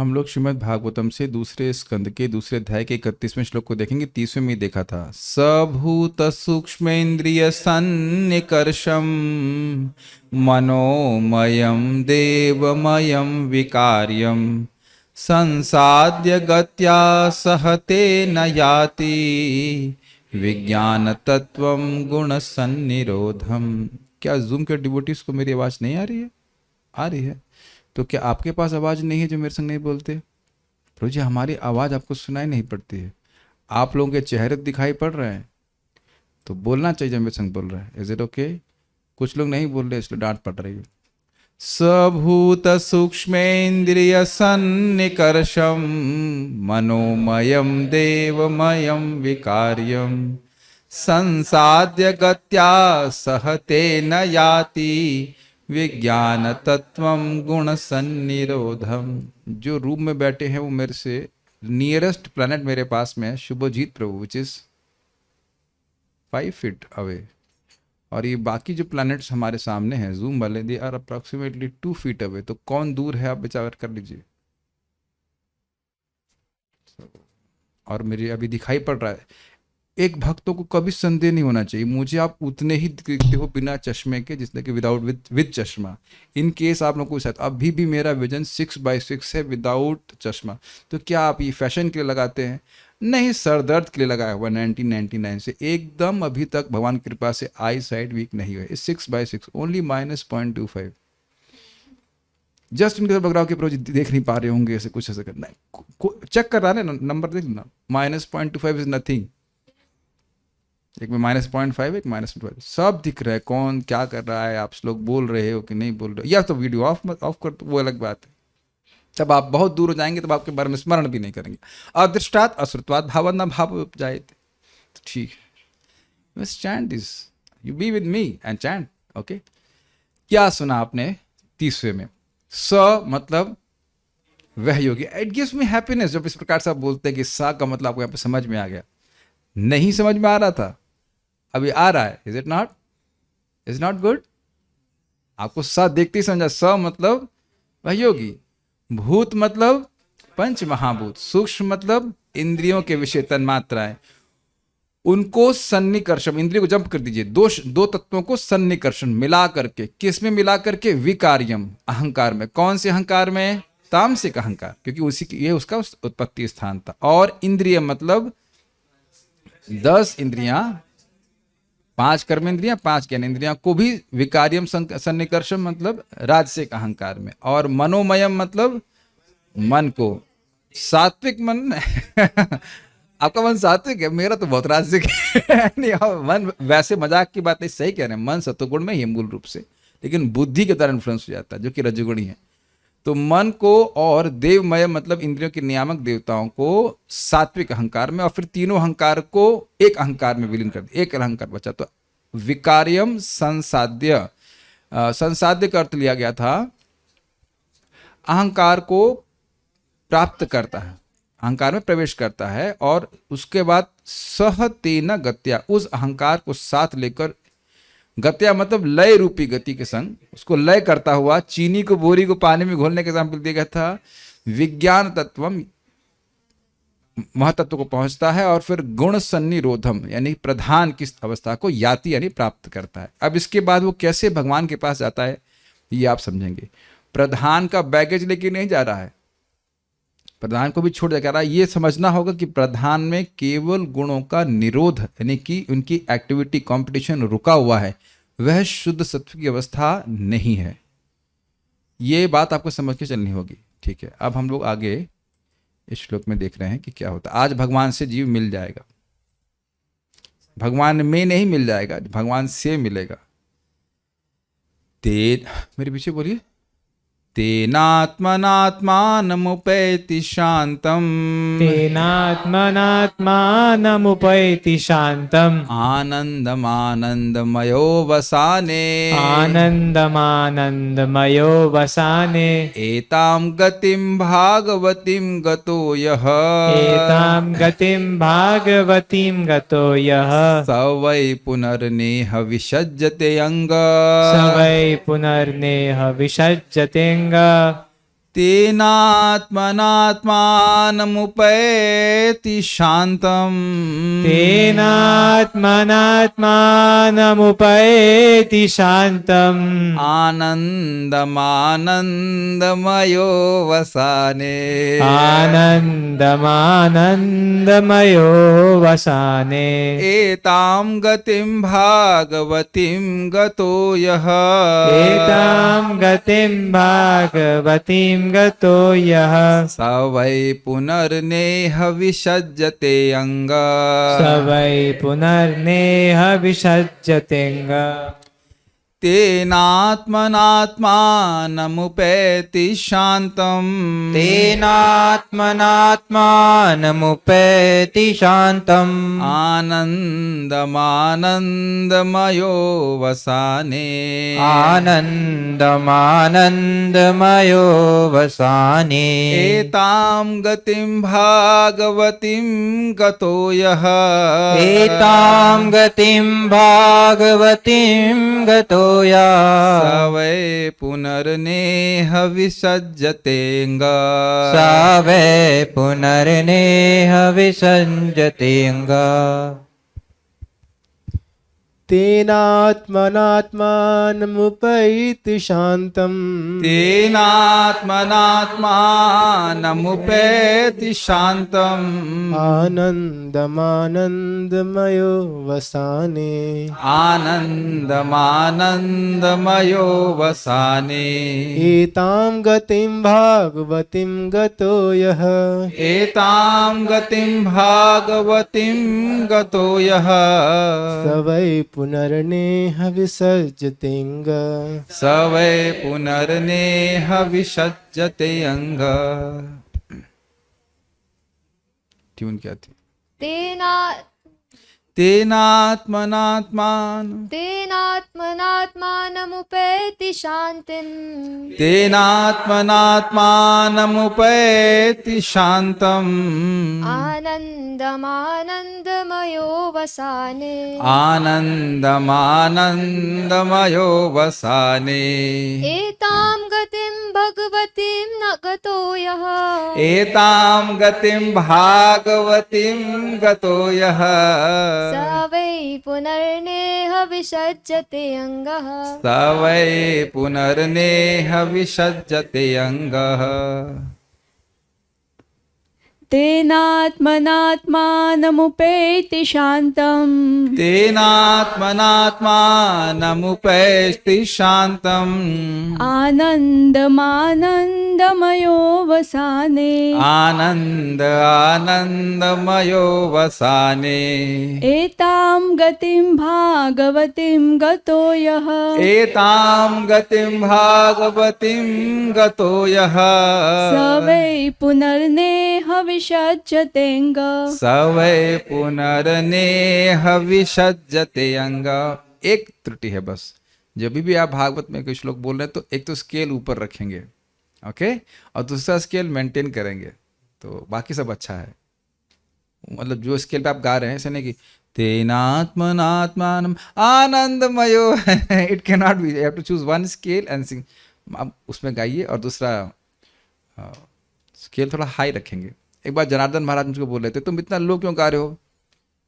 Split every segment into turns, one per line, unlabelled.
हम लोग श्रीमद् भागवतम से दूसरे स्कंद के दूसरे अध्याय के 31वें श्लोक को देखेंगे। 30वें में देखा था, सभूत सूक्ष्मेन्द्रिय सन्निकर्षम मनोमयम देवमयम विकार्यम संसाद्य गत्या सहते न याति विज्ञान तत्वम गुण सन्निरोधम। क्या जूम के डिवोटीज को मेरी आवाज नहीं आ रही है? आ रही है। तो क्या आपके पास आवाज नहीं है जो मेरे संग नहीं बोलते? प्रभु जी, हमारी आवाज आपको सुनाई नहीं पड़ती है, आप लोगों के चेहरे दिखाई पड़ रहे हैं, तो बोलना चाहिए जब मेरे संग बोल रहे हैं। Is it okay? कुछ लोग नहीं बोल रहे इसलिए डांट पड़ रही है। सभूत सूक्ष्मेन्द्रिय सन्निकर्षम मनोमयम देवमयम विकार्यम संसाद्य गत्या सहते न याति विज्ञान तत्वम गुण सन्निरोधम। जो रूम में बैठे हैं वो मेरे से नियरेस्ट प्लैनेट मेरे पास में है शुभजीत प्रभु, विच इज 5 feet अवे, और ये बाकी जो प्लैनेट्स हमारे सामने हैं जूम वाले, they are approximately 2 feet away. तो कौन दूर है आप विचार कर लीजिए। और मेरे अभी दिखाई पड़ रहा है। एक भक्तों को कभी संदेह नहीं होना चाहिए, मुझे आप उतने ही दिखते हो बिना चश्मे के जिसने कि विदाउट विद चश्मा। इन केस आप लोग को शायद अभी भी मेरा विजन 6x6 है विदाउट चश्मा। तो क्या आप ये फैशन के लिए लगाते हैं? नहीं, सर दर्द के लिए लगाया हुआ 1999 से एकदम अभी तक भगवान की कृपा से आई साइड वीक नहीं हुई। 6x6 only -0.25। जस्ट इनके बगराव के प्रोजेक्ट देख नहीं पा रहे होंगे, ऐसे कुछ ऐसे करना चेक कर रहा है ना, नंबर देख ना, -0.25 इज नथिंग। एक में -0.5, एक -0.5, सब दिख रहा है कौन क्या कर रहा है, आप लोग बोल रहे हो कि नहीं बोल रहे हो, या तो वीडियो ऑफ कर दो, वो अलग बात है। तब आप बहुत दूर हो जाएंगे, तब आपके बारे में स्मरण भी नहीं करेंगे। अदृष्टात अश्रुत्वात भावना भाव उपजायते। तो ठीक है, बस chant this, you be with me and chant. Okay, क्या सुना आपने 30वें में? स मतलब वह योगी, इट गिव्स मी हैप्पीनेस। जब इस प्रकार से आप बोलते हैं कि सा का मतलब आपको यहाँ पे समझ में आ गया, नहीं समझ में आ रहा था, अभी आ रहा है। Is it not? Is not good? आपको स देखते ही समझा। स मतलब वह योगी, भूत मतलब पंच महाभूत, सूक्ष्म मतलब इंद्रियों के विषय तन्मात्राएं, उनको सन्निकर्षण, इंद्रियों को जंप कर दीजिए, दो तत्वों को सन्निकर्षण मिला करके, किस में मिला करके? विकार्यम, अहंकार में। कौन से अहंकार में? तामसिक अहंकार, क्योंकि उसी की ये उसका उत्पत्ति स्थान था। और इंद्रिय मतलब 10 इंद्रियां, 5 कर्मेंद्रियां, 5 ज्ञानेंद्रियां को भी विकार्यम सन्निकर्षण मतलब राजसिक अहंकार में। और मनोमयम मतलब मन को, सात्विक मन आपका मन सात्विक है, मेरा तो बहुत राजसिक है। नहीं, मन वैसे मजाक की बात नहीं, सही कह रहे हैं, मन सत्वगुण में ही मूल रूप से, लेकिन बुद्धि के द्वारा इन्फ्लुएंस हो जाता है जो कि रजोगुणी है। तो मन को और देवमय मतलब इंद्रियों के नियामक देवताओं को सात्विक अहंकार में, और फिर तीनों अहंकार को एक अहंकार में विलीन कर दिया, एक अहंकार बचा। तो विकार्यम संसाद्य, संसाद्य का अर्थ लिया गया था अहंकार को प्राप्त करता है, अहंकार में प्रवेश करता है, और उसके बाद सह तेन गत्या, उस अहंकार को साथ लेकर, गत्या मतलब लय रूपी गति के संग उसको लय करता हुआ, चीनी को बोरी को पानी में घोलने के एग्जाम्पल दिया गया था, विज्ञान तत्वम महतत्व को पहुंचता है, और फिर गुण सन्निरोधम यानी प्रधान की अवस्था को याति यानी प्राप्त करता है। अब इसके बाद वो कैसे भगवान के पास जाता है ये आप समझेंगे। प्रधान का बैगेज लेके नहीं जा रहा है, प्रधान को भी छोड़ जा रहा है। ये समझना होगा कि प्रधान में केवल गुणों का निरोध यानी कि उनकी एक्टिविटी कंपटीशन रुका हुआ है, वह शुद्ध सत्व की अवस्था नहीं है। ये बात आपको समझ के चलनी होगी। ठीक है, अब हम लोग आगे इस श्लोक में देख रहे हैं कि क्या होता है। आज भगवान से जीव मिल जाएगा, भगवान में नहीं मिल जाएगा, भगवान से मिलेगा। मेरे पीछे बोलिए, तेनात्मनात्मानमुपैति शांतम,
तेनात्मनात्मानमुपैति शांतम,
आनंदमानंदमयो वसाने,
आनंदमानंदमयो वसाने,
एतां गतिं भागवतीं गतो यः,
एतां गतिं भागवतीं गतो यः,
स वै पुनर्नेह विसज्जते अंग,
स वै पुनर्नेह विसज्जतेऽङ्ग।
तेनात्मनात्मानमुपैति शान्तम्
तेनात्मनात्मानमुपैति शान्तम्
आनन्दमानन्दमयो वसाने
आनन्दमानन्दमयो वसाने
एतां गतिं भागवतीं गतो यः
एतां गतिं भागवतीं गतो यः
स वै पुनर्नेह विसज्जते अंग
स वै पुनर्नेह विसज्जतेऽङ्ग
तेनात्मनात्मानमुपैति शान्तम्
तेनात्मनात्मानमुपैति शान्तम्
आनन्दमानन्दमयो वसाने
आनन्दमानन्दमयो वसाने
एतां गतिं भागवतीं गतो यः
एतां गतिं भागवतीं गतो
स
यः
वै पुनर्नेह विसज्जतेऽङ्ग
स वै पुनर्नेह विसञ्जतेऽङ्ग
तेनात्मनात्मानमुपैति शान्तम्
तेनात्मनात्मानमुपैति शान्तम्
आनन्दमानन्दमयो वसाने
आनन्दमानन्दमयो वसाने
एतां गतिं भागवतीं गतो यः
एतां गतिं भागवतीं गतो यः
स वै पुनर्नेह विसर्जतेऽङ्ग
स वै पुनर्नेह विसज्जते अंग। ट्यून क्या थी?
तेनात्मनात्मानमुपैति शान्तिम्
तेनात्मनात्मानमुपैति शान्तम्
आनन्दमानन्दमयो वसाने
आनन्दमानन्दमयो वसाने
एतां गतिं भगवतीं न गतो यः
एतां गतिं भागवतीं गतो यः
स वै पुनर्नेह विसज्जते अङ्गः
स वै पुनर्नेह विसज्जते अङ्गः।
तेनात्मनात्मानमुपैति शान्तम्
तेनात्मनात्मानमुपैति शान्तम्
आनन्दमानन्दमयो वसाने
आनन्द आनन्दमयो वसाने
एतां गतिं भागवतीं गतो यः
एतां गतिं भागवतीं गतो यः
स वै पुनर्नेह विसज्जतेऽङ्ग
स वै पुनर्नेह विसज्जते अंग। एक त्रुटि है बस, जब भी आप भागवत में कोई श्लोक बोल रहे हैं तो एक तो स्केल ऊपर रखेंगे, ओके, और दूसरा स्केल मेंटेन करेंगे, तो बाकी सब अच्छा है। मतलब जो स्केल पे आप गा रहे हैं ऐसा नहीं कि तेनात्मनात्मानम आनंदमयो it can not be, you have to choose one scale and sing. आप उसमें गाइए और दूसरा स्केल थोड़ा हाई रखेंगे। एक बार जनार्दन महाराज मुझको बोल रहे थे, तुम इतना लो क्यों गा रहे हो,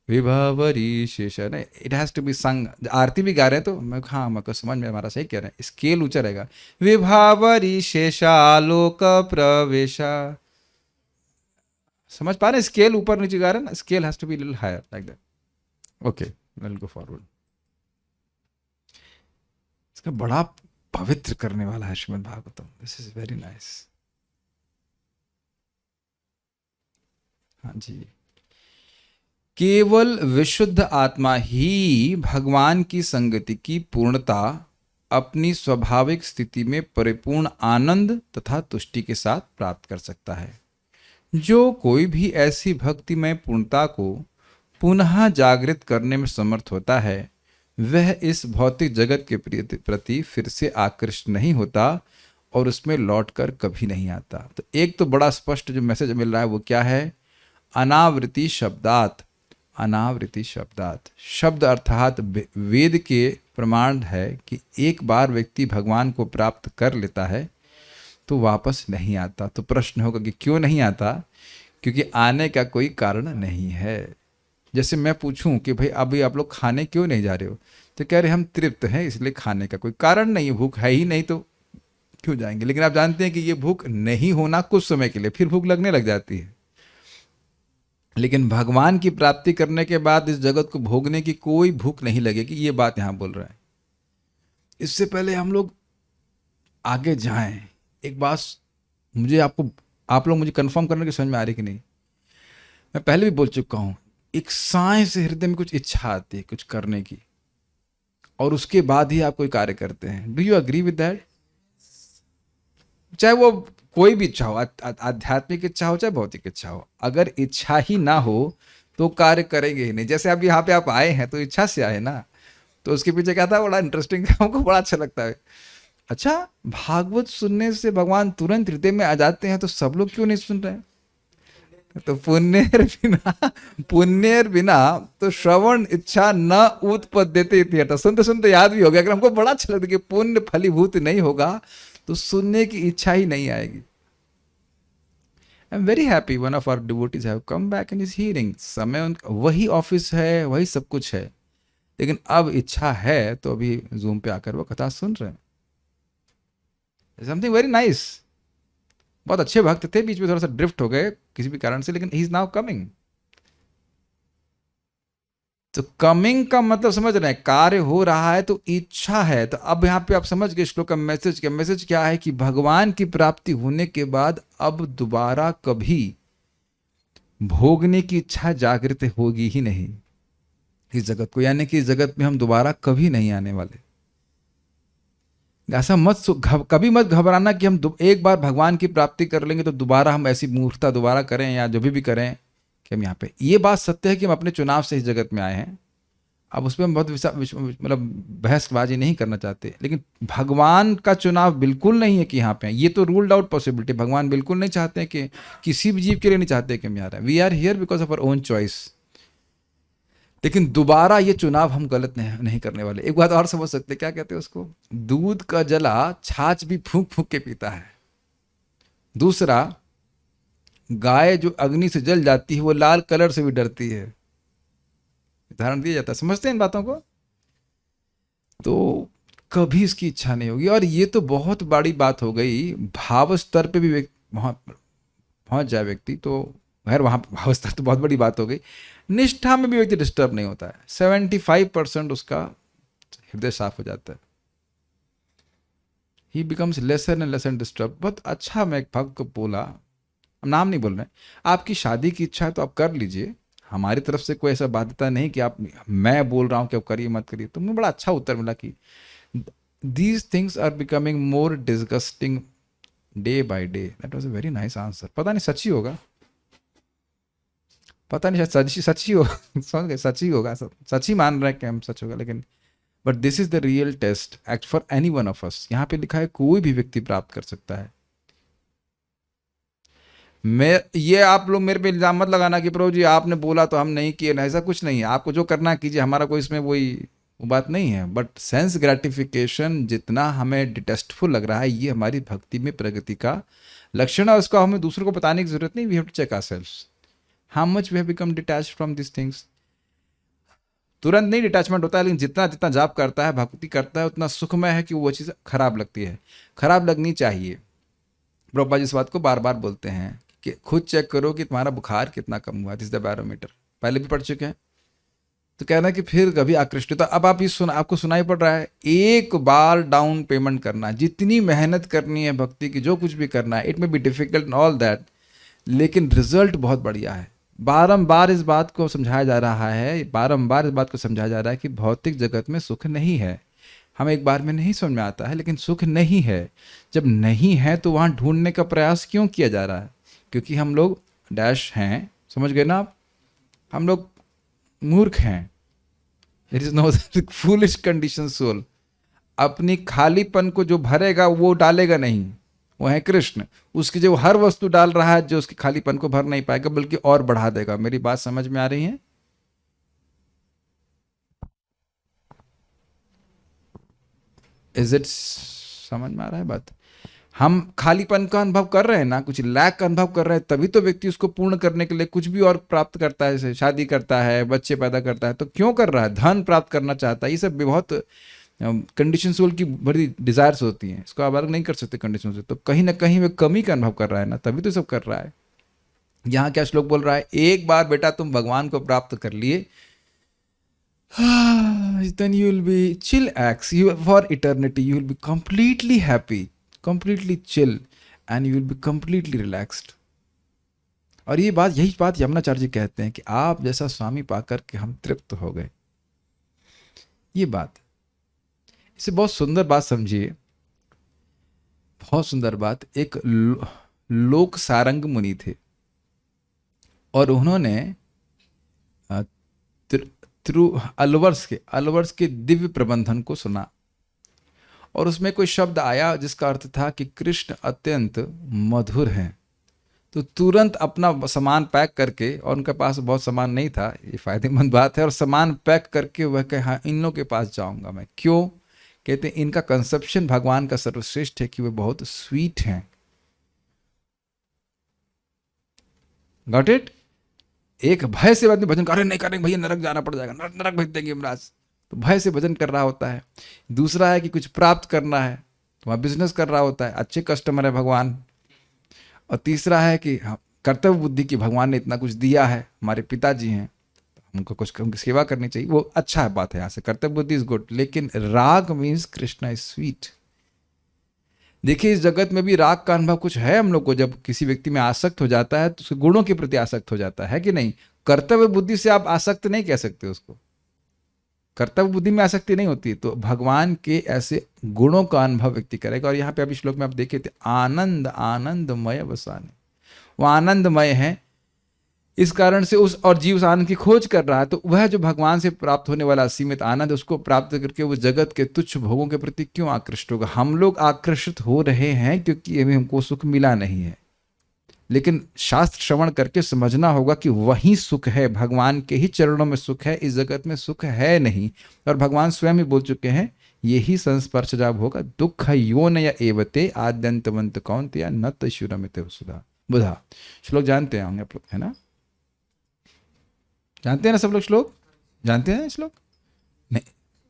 विभावरी शेष है ना, इट हैज टू बी संग। आरती भी गा रहे हैं तो मैं हाँ मैं को समझ में, हमारा सही कह रहे हैं, स्केल ऊंचा रहेगा। विभावरी शेषा आलोक प्रवेशा, समझ पा रहे हैं, स्केल ऊपर नीचे गा रहे हैं ना, scale has to be little higher like that. Okay will go forward. इसका बड़ा पवित्र करने वाला है Shrimad Bhagavatam, this is very nice. हाँ जी, केवल विशुद्ध आत्मा ही भगवान की संगति की पूर्णता अपनी स्वाभाविक स्थिति में परिपूर्ण आनंद तथा तुष्टि के साथ प्राप्त कर सकता है। जो कोई भी ऐसी भक्तिमय पूर्णता को पुनः जागृत करने में समर्थ होता है, वह इस भौतिक जगत के प्रति फिर से आकृष्ट नहीं होता और उसमें लौटकर कभी नहीं आता। तो एक तो बड़ा स्पष्ट जो मैसेज मिल रहा है वो क्या है, अनावृत्ति शब्दात। अनावृत्ति शब्दात, शब्द अर्थात वेद के प्रमाण है कि एक बार व्यक्ति भगवान को प्राप्त कर लेता है तो वापस नहीं आता। तो प्रश्न होगा कि क्यों नहीं आता? क्योंकि आने का कोई कारण नहीं है। जैसे मैं पूछूं कि भाई अभी आप लोग खाने क्यों नहीं जा रहे हो, तो कह रहे हम तृप्त हैं इसलिए खाने का कोई कारण नहीं है, भूख है ही नहीं तो क्यों जाएंगे। लेकिन आप जानते हैं कि ये भूख नहीं होना कुछ समय के लिए, फिर भूख लगने लग जाती है। लेकिन भगवान की प्राप्ति करने के बाद इस जगत को भोगने की कोई भूख नहीं लगेगी, ये बात यहां बोल रहा है। इससे पहले हम लोग आगे जाएं, एक बात मुझे आप लोग मुझे कंफर्म करने की समझ में आ रही कि नहीं? मैं पहले भी बोल चुका हूं, एक साय से हृदय में कुछ इच्छा आती है कुछ करने की, और उसके बाद ही आप कोई कार्य करते हैं। Do you agree with that? चाहे वो कोई भी इच्छा हो, आध्यात्मिक इच्छा हो चाहे भौतिक इच्छा हो, अगर इच्छा ही ना हो तो कार्य करेंगे ही नहीं। जैसे अभी यहाँ पे आप आए हैं तो इच्छा से आए ना, तो उसके पीछे क्या था, बड़ा इंटरेस्टिंग था, हमको बड़ा अच्छा लगता है। अच्छा, भागवत सुनने से भगवान तुरंत हृदय में आ जाते हैं, तो सब लोग क्यों नहीं सुन रहे हैं? तो पुण्येर बिना तो श्रवण इच्छा न उत्पद्यते थी। तो सुनते सुनते याद भी हो गया। अगर हमको बड़ा अच्छा लगता है कि पुण्य फलीभूत नहीं होगा तो सुनने की इच्छा ही नहीं आएगी। I am very happy one of our devotees have come back and is hearing. समय वही ऑफिस है, वही सब कुछ है, लेकिन अब इच्छा है तो अभी जूम पे आकर वो कथा सुन रहे हैं। Something very nice. बहुत अच्छे भक्त थे, बीच में थोड़ा सा ड्रिफ्ट हो गए किसी भी कारण से, लेकिन ही इज नाउ कमिंग। तो कमिंग का मतलब समझ रहे हैं, कार्य हो रहा है तो इच्छा है। तो अब यहाँ पे आप समझ गए श्लोक का मैसेज। क्या मैसेज क्या है? कि भगवान की प्राप्ति होने के बाद अब दोबारा कभी भोगने की इच्छा जागृत होगी ही नहीं इस जगत को, यानी कि इस जगत में हम दोबारा कभी नहीं आने वाले। ऐसा कभी मत घबराना कि हम एक बार भगवान की प्राप्ति कर लेंगे तो दोबारा हम ऐसी मूर्खता दोबारा करें या जो भी करें कि हम यहाँ पे। ये बात सत्य है कि हम अपने चुनाव से इस जगत में आए हैं। अब उस पर हम बहुत मतलब बहसबाजी नहीं करना चाहते, लेकिन भगवान का चुनाव बिल्कुल नहीं है कि यहाँ पे। ये तो रूल्ड आउट पॉसिबिलिटी। भगवान बिल्कुल नहीं चाहते हैं कि किसी भी जीव के लिए नहीं चाहते कि हम यहाँ रहें। We are here because of our own choice. लेकिन दोबारा ये चुनाव हम गलत नहीं करने वाले। एक बात और समझ सकते, क्या कहते हैं उसको, दूध का जला छाछ भी फूंक फूंक के पीता है। दूसरा, गाय जो अग्नि से जल जाती है वो लाल कलर से भी डरती है। उदाहरण दिया जाता है, समझते हैं इन बातों को? तो कभी इसकी इच्छा नहीं होगी। और ये तो बहुत बड़ी बात हो गई, भाव स्तर पे भी पहुंच जाए व्यक्ति तो खैर वहां भाव स्तर तो बहुत बड़ी बात हो गई। निष्ठा में भी व्यक्ति डिस्टर्ब नहीं होता है। 75% उसका हृदय साफ हो जाता है। He becomes lesser and lesser disturb. बहुत अच्छा, मैं एक भक्त को बोला, हम नाम नहीं बोल रहे, आपकी शादी की इच्छा है तो आप कर लीजिए, हमारी तरफ से कोई ऐसा बाध्यता नहीं कि आप, मैं बोल रहा हूं कि आप करिए मत करिए। तो मुझे बड़ा अच्छा उत्तर मिला कि these things are becoming more disgusting day by day. That was a very nice answer. पता नहीं सच्ची होगा, पता नहीं शायद सच्ची हो, समझ गए, सच्ची होगा, सच्ची मान रहे हैं कि हम सच होगा, लेकिन but this is the real test act for any one of us. यहाँ पे लिखा है कोई भी व्यक्ति प्राप्त कर सकता है। ये आप लोग मेरे पे इल्जाम मत लगाना कि प्रभु जी आपने बोला तो हम नहीं किए ना, ऐसा कुछ नहीं है। आपको जो करना है कीजिए, हमारा कोई इसमें वो बात नहीं है। बट सेंस ग्रेटिफिकेशन जितना हमें डिटेस्टफुल लग रहा है, ये हमारी भक्ति में प्रगति का लक्षण है। उसको हमें दूसरों को बताने की जरूरत नहीं। We have to check ourselves how much we have become detached from this things. तुरंत नहीं डिटैचमेंट होता है, लेकिन जितना जितना जाप करता है, भक्ति करता है, उतना सुखमय है कि वो चीज़ खराब लगती है, खराब लगनी चाहिए। प्रभुपाद जी इस बात को बार बार बोलते हैं कि खुद चेक करो कि तुम्हारा बुखार कितना कम हुआ। दिस द बैरोमीटर, पहले भी पढ़ चुके हैं। तो कहना कि फिर कभी आकृष्ट होता। अब आप आपको सुनाई पड़ रहा है, एक बार डाउन पेमेंट करना, जितनी मेहनत करनी है भक्ति की, जो कुछ भी करना है, it may be difficult and all that, लेकिन रिजल्ट बहुत बढ़िया है। बारंबार इस बात को समझाया जा रहा है, बारंबार इस बात को समझाया जा रहा है कि भौतिक जगत में सुख नहीं है। हमें एक बार में नहीं समझ में आता है, लेकिन सुख नहीं है। जब नहीं है तो वहाँ ढूंढने का प्रयास क्यों किया जा रहा है? क्योंकि हम लोग डैश हैं, समझ गए ना आप? हम लोग मूर्ख हैं। It is no foolish condition soul. अपनी खालीपन को जो भरेगा वो डालेगा नहीं, वो है कृष्ण। उसकी जो हर वस्तु डाल रहा है, जो उसकी खालीपन को भर नहीं पाएगा बल्कि और बढ़ा देगा। मेरी बात समझ में आ रही है? इज इट समझ में आ रहा है बात? हम खालीपन का अनुभव कर रहे हैं ना, कुछ लैक का अनुभव कर रहे हैं, तभी तो व्यक्ति उसको पूर्ण करने के लिए कुछ भी और प्राप्त करता है, जैसे शादी करता है, बच्चे पैदा करता है। तो क्यों कर रहा है? धन प्राप्त करना चाहता है। ये सब भी बहुत कंडीशन सोल की बड़ी डिजायर्स होती हैं, इसको आप अलग नहीं कर सकते कंडीशन से। तो कहीं ना कहीं वो कमी का अनुभव कर रहा है ना, तभी तो सब कर रहा है। यहाँ क्या श्लोक बोल रहा है? एक बार बेटा तुम भगवान को प्राप्त कर लिए, then you will be chillax you for eternity, you will be completely happy, completely chill, and you will be completely relaxed. और ये बात, यही बात यमुनाचार्य जी कहते हैं कि आप जैसा स्वामी पाकर के हम तृप्त हो गए। ये बात, इसे बहुत सुंदर बात समझिए, बहुत सुंदर बात। एक लोक सारंग मुनि थे और उन्होंने अलवर्स के दिव्य प्रबंधन को सुना और उसमें कोई शब्द आया जिसका अर्थ था कि कृष्ण अत्यंत मधुर हैं। तो तुरंत अपना सामान पैक करके, और उनके पास बहुत सामान नहीं था, ये फायदेमंद बात है, और सामान पैक करके वह कहे हाँ इन लोगों के पास जाऊंगा मैं। क्यों? कहते हैं इनका कंसेप्शन भगवान का सर्वश्रेष्ठ है कि वे बहुत स्वीट हैं। Got it? एक भय से आदमी भजन कर रहे, नहीं करेंगे भैया नरक जाना पड़ जाएगा, नरक भेज देंगे महाराज, तो भय से भजन कर रहा होता है। दूसरा है कि कुछ प्राप्त करना है, तो वहाँ बिजनेस कर रहा होता है, अच्छे कस्टमर है भगवान। और तीसरा है कि कर्तव्य बुद्धि की भगवान ने इतना कुछ दिया है, हमारे पिताजी हैं, उनको कुछ उनकी सेवा करनी चाहिए, वो अच्छा है, बात है, यहाँ से कर्तव्य बुद्धि इज गुड। लेकिन राग मीन्स कृष्णा इज स्वीट। देखिए इस जगत में भी राग का अनुभव कुछ है हम लोग को। जब किसी व्यक्ति में आसक्त हो जाता है तो उसके गुणों के प्रति आसक्त हो जाता है कि नहीं? कर्तव्य बुद्धि से आप आसक्त नहीं कह सकते उसको, कर्तव्य बुद्धि में आसक्ति नहीं होती। तो भगवान के ऐसे गुणों का अनुभव व्यक्ति करेगा। और यहाँ पे अभी श्लोक में आप देखे थे आनंद आनंदमय वसाने, वो आनंदमय है, इस कारण से उस और जीव उस आनंद की खोज कर रहा है। तो वह जो भगवान से प्राप्त होने वाला असीमित आनंद, उसको प्राप्त करके वो जगत के तुच्छ भोगों के प्रति क्यों आकृष्ट होगा? हम लोग आकर्षित हो रहे हैं क्योंकि अभी हमको सुख मिला नहीं है। लेकिन शास्त्र श्रवण करके समझना होगा कि वही सुख है, भगवान के ही चरणों में सुख है, इस जगत में सुख है नहीं। और भगवान स्वयं ही बोल चुके हैं, यही संस्पर्श जब होगा दुख योनय एवते आद्यंतवंत कौन्तेय न तशुरमिते सुधा बुधा। श्लोक जानते हैं आप लोग, है ना? जानते हैं ना सब लोग? श्लोक जानते हैं? श्लोक नहीं,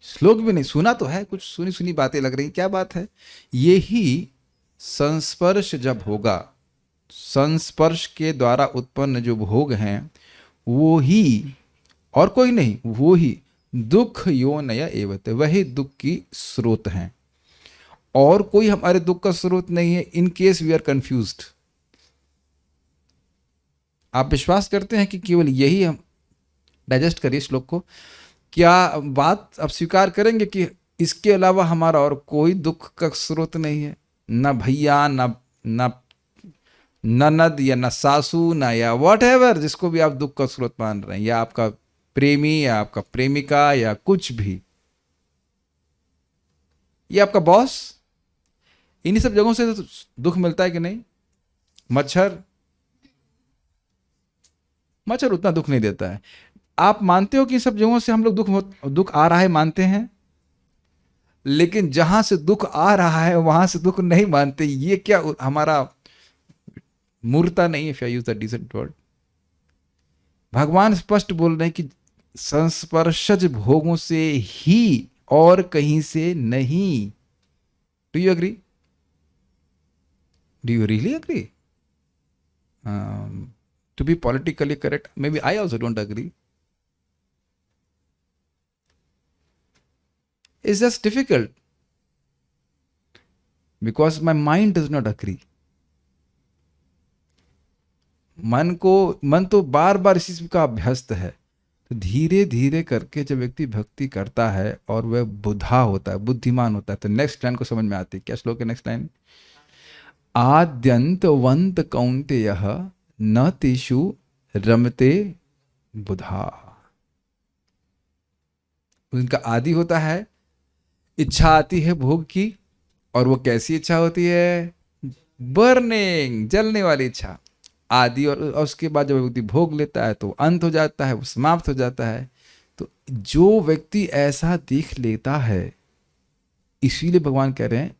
श्लोक भी नहीं सुना तो है, कुछ सुनी सुनी बातें लग रही, क्या बात है? यही संस्पर्श जब होगा, संस्पर्श के द्वारा उत्पन्न जो भोग हैं वो ही, और कोई नहीं, वो ही दुख योनय एवते, वही दुख की स्रोत हैं, और कोई हमारे दुख का स्रोत नहीं है। In case we are confused. आप विश्वास करते हैं कि केवल यही हम डाइजेस्ट करिए श्लोक को, क्या बात आप स्वीकार करेंगे कि इसके अलावा हमारा और कोई दुख का स्रोत नहीं है? न भैया, न ननद, या न सासू, न या वॉट एवर, जिसको भी आप दुख का स्रोत मान रहे हैं, या आपका प्रेमी, या आपका प्रेमिका, या कुछ भी, या आपका बॉस, इन्हीं सब जगहों से तो दुख मिलता है कि नहीं? मच्छर उतना दुख नहीं देता है। आप मानते हो कि सब जगहों से हम लोग दुख आ रहा है, मानते हैं, लेकिन जहां से दुख आ रहा है वहां से दुख नहीं मानते। ये क्या हमारा मूर्ता नहीं है, if I use the decent word. भगवान स्पष्ट बोल रहे हैं कि संस्पर्शज भोगों से ही, और कहीं से नहीं। Do you agree? Do you really agree? To be politically correct, maybe I also don't agree. It's just difficult because my mind does not agree. मन तो बार बार इस चीज का अभ्यस्त है। तो धीरे धीरे करके जब व्यक्ति भक्ति करता है और वह बुधा होता है, बुद्धिमान होता है, तो नेक्स्ट लाइन को समझ में आती है। क्या श्लोक है नेक्स्ट लाइन? आद्यंतवंत कौन्तेयः न तेषु रमते बुधा। उनका आदि होता है, इच्छा आती है भोग की, और वो कैसी इच्छा होती है? बर्निंग, जलने वाली इच्छा आदि। और उसके बाद जब व्यक्ति भोग लेता है तो अंत हो जाता है, वो समाप्त हो जाता है। तो जो व्यक्ति ऐसा देख लेता है, इसीलिए भगवान कह रहे हैं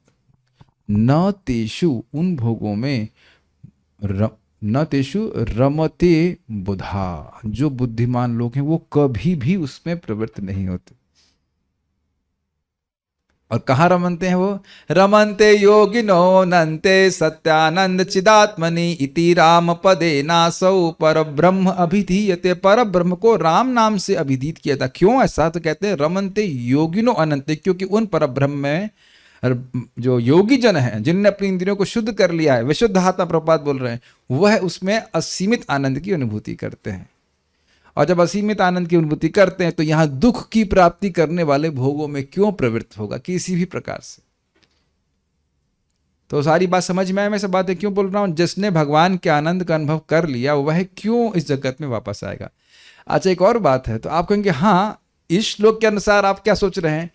न तेषु उन भोगों में न तेषु रमते बुधा, जो बुद्धिमान लोग हैं वो कभी भी उसमें प्रवृत्त नहीं होते। और कहाँ रमनते हैं वो? रमनते योगिनो नन्ते सत्यानंद चिदात्मनि इति राम पदे नासौ पर ब्रह्म अभिधीयते। पर ब्रह्म को राम नाम से अभिधीत किया था। क्यों ऐसा? तो कहते हैं रमनते योगिनो अनंते, क्योंकि उन पर ब्रह्म में जो योगी जन हैं, जिनने अपनी इंद्रियों को शुद्ध कर लिया है, विशुद्ध आत्मा प्रभुपाद बोल रहे हैं, वह उसमें असीमित आनंद की अनुभूति करते हैं। और जब असीमित आनंद की अनुभूति करते हैं तो यहां दुख की प्राप्ति करने वाले भोगों में क्यों प्रवृत्त होगा किसी भी प्रकार से? तो सारी बात समझ में आए? मैं सब बातें क्यों बोल रहा हूं? जिसने भगवान के आनंद का अनुभव कर लिया वह क्यों इस जगत में वापस आएगा? अच्छा, एक और बात है। तो आप कहेंगे हाँ, इस श्लोक के अनुसार आप क्या सोच रहे हैं?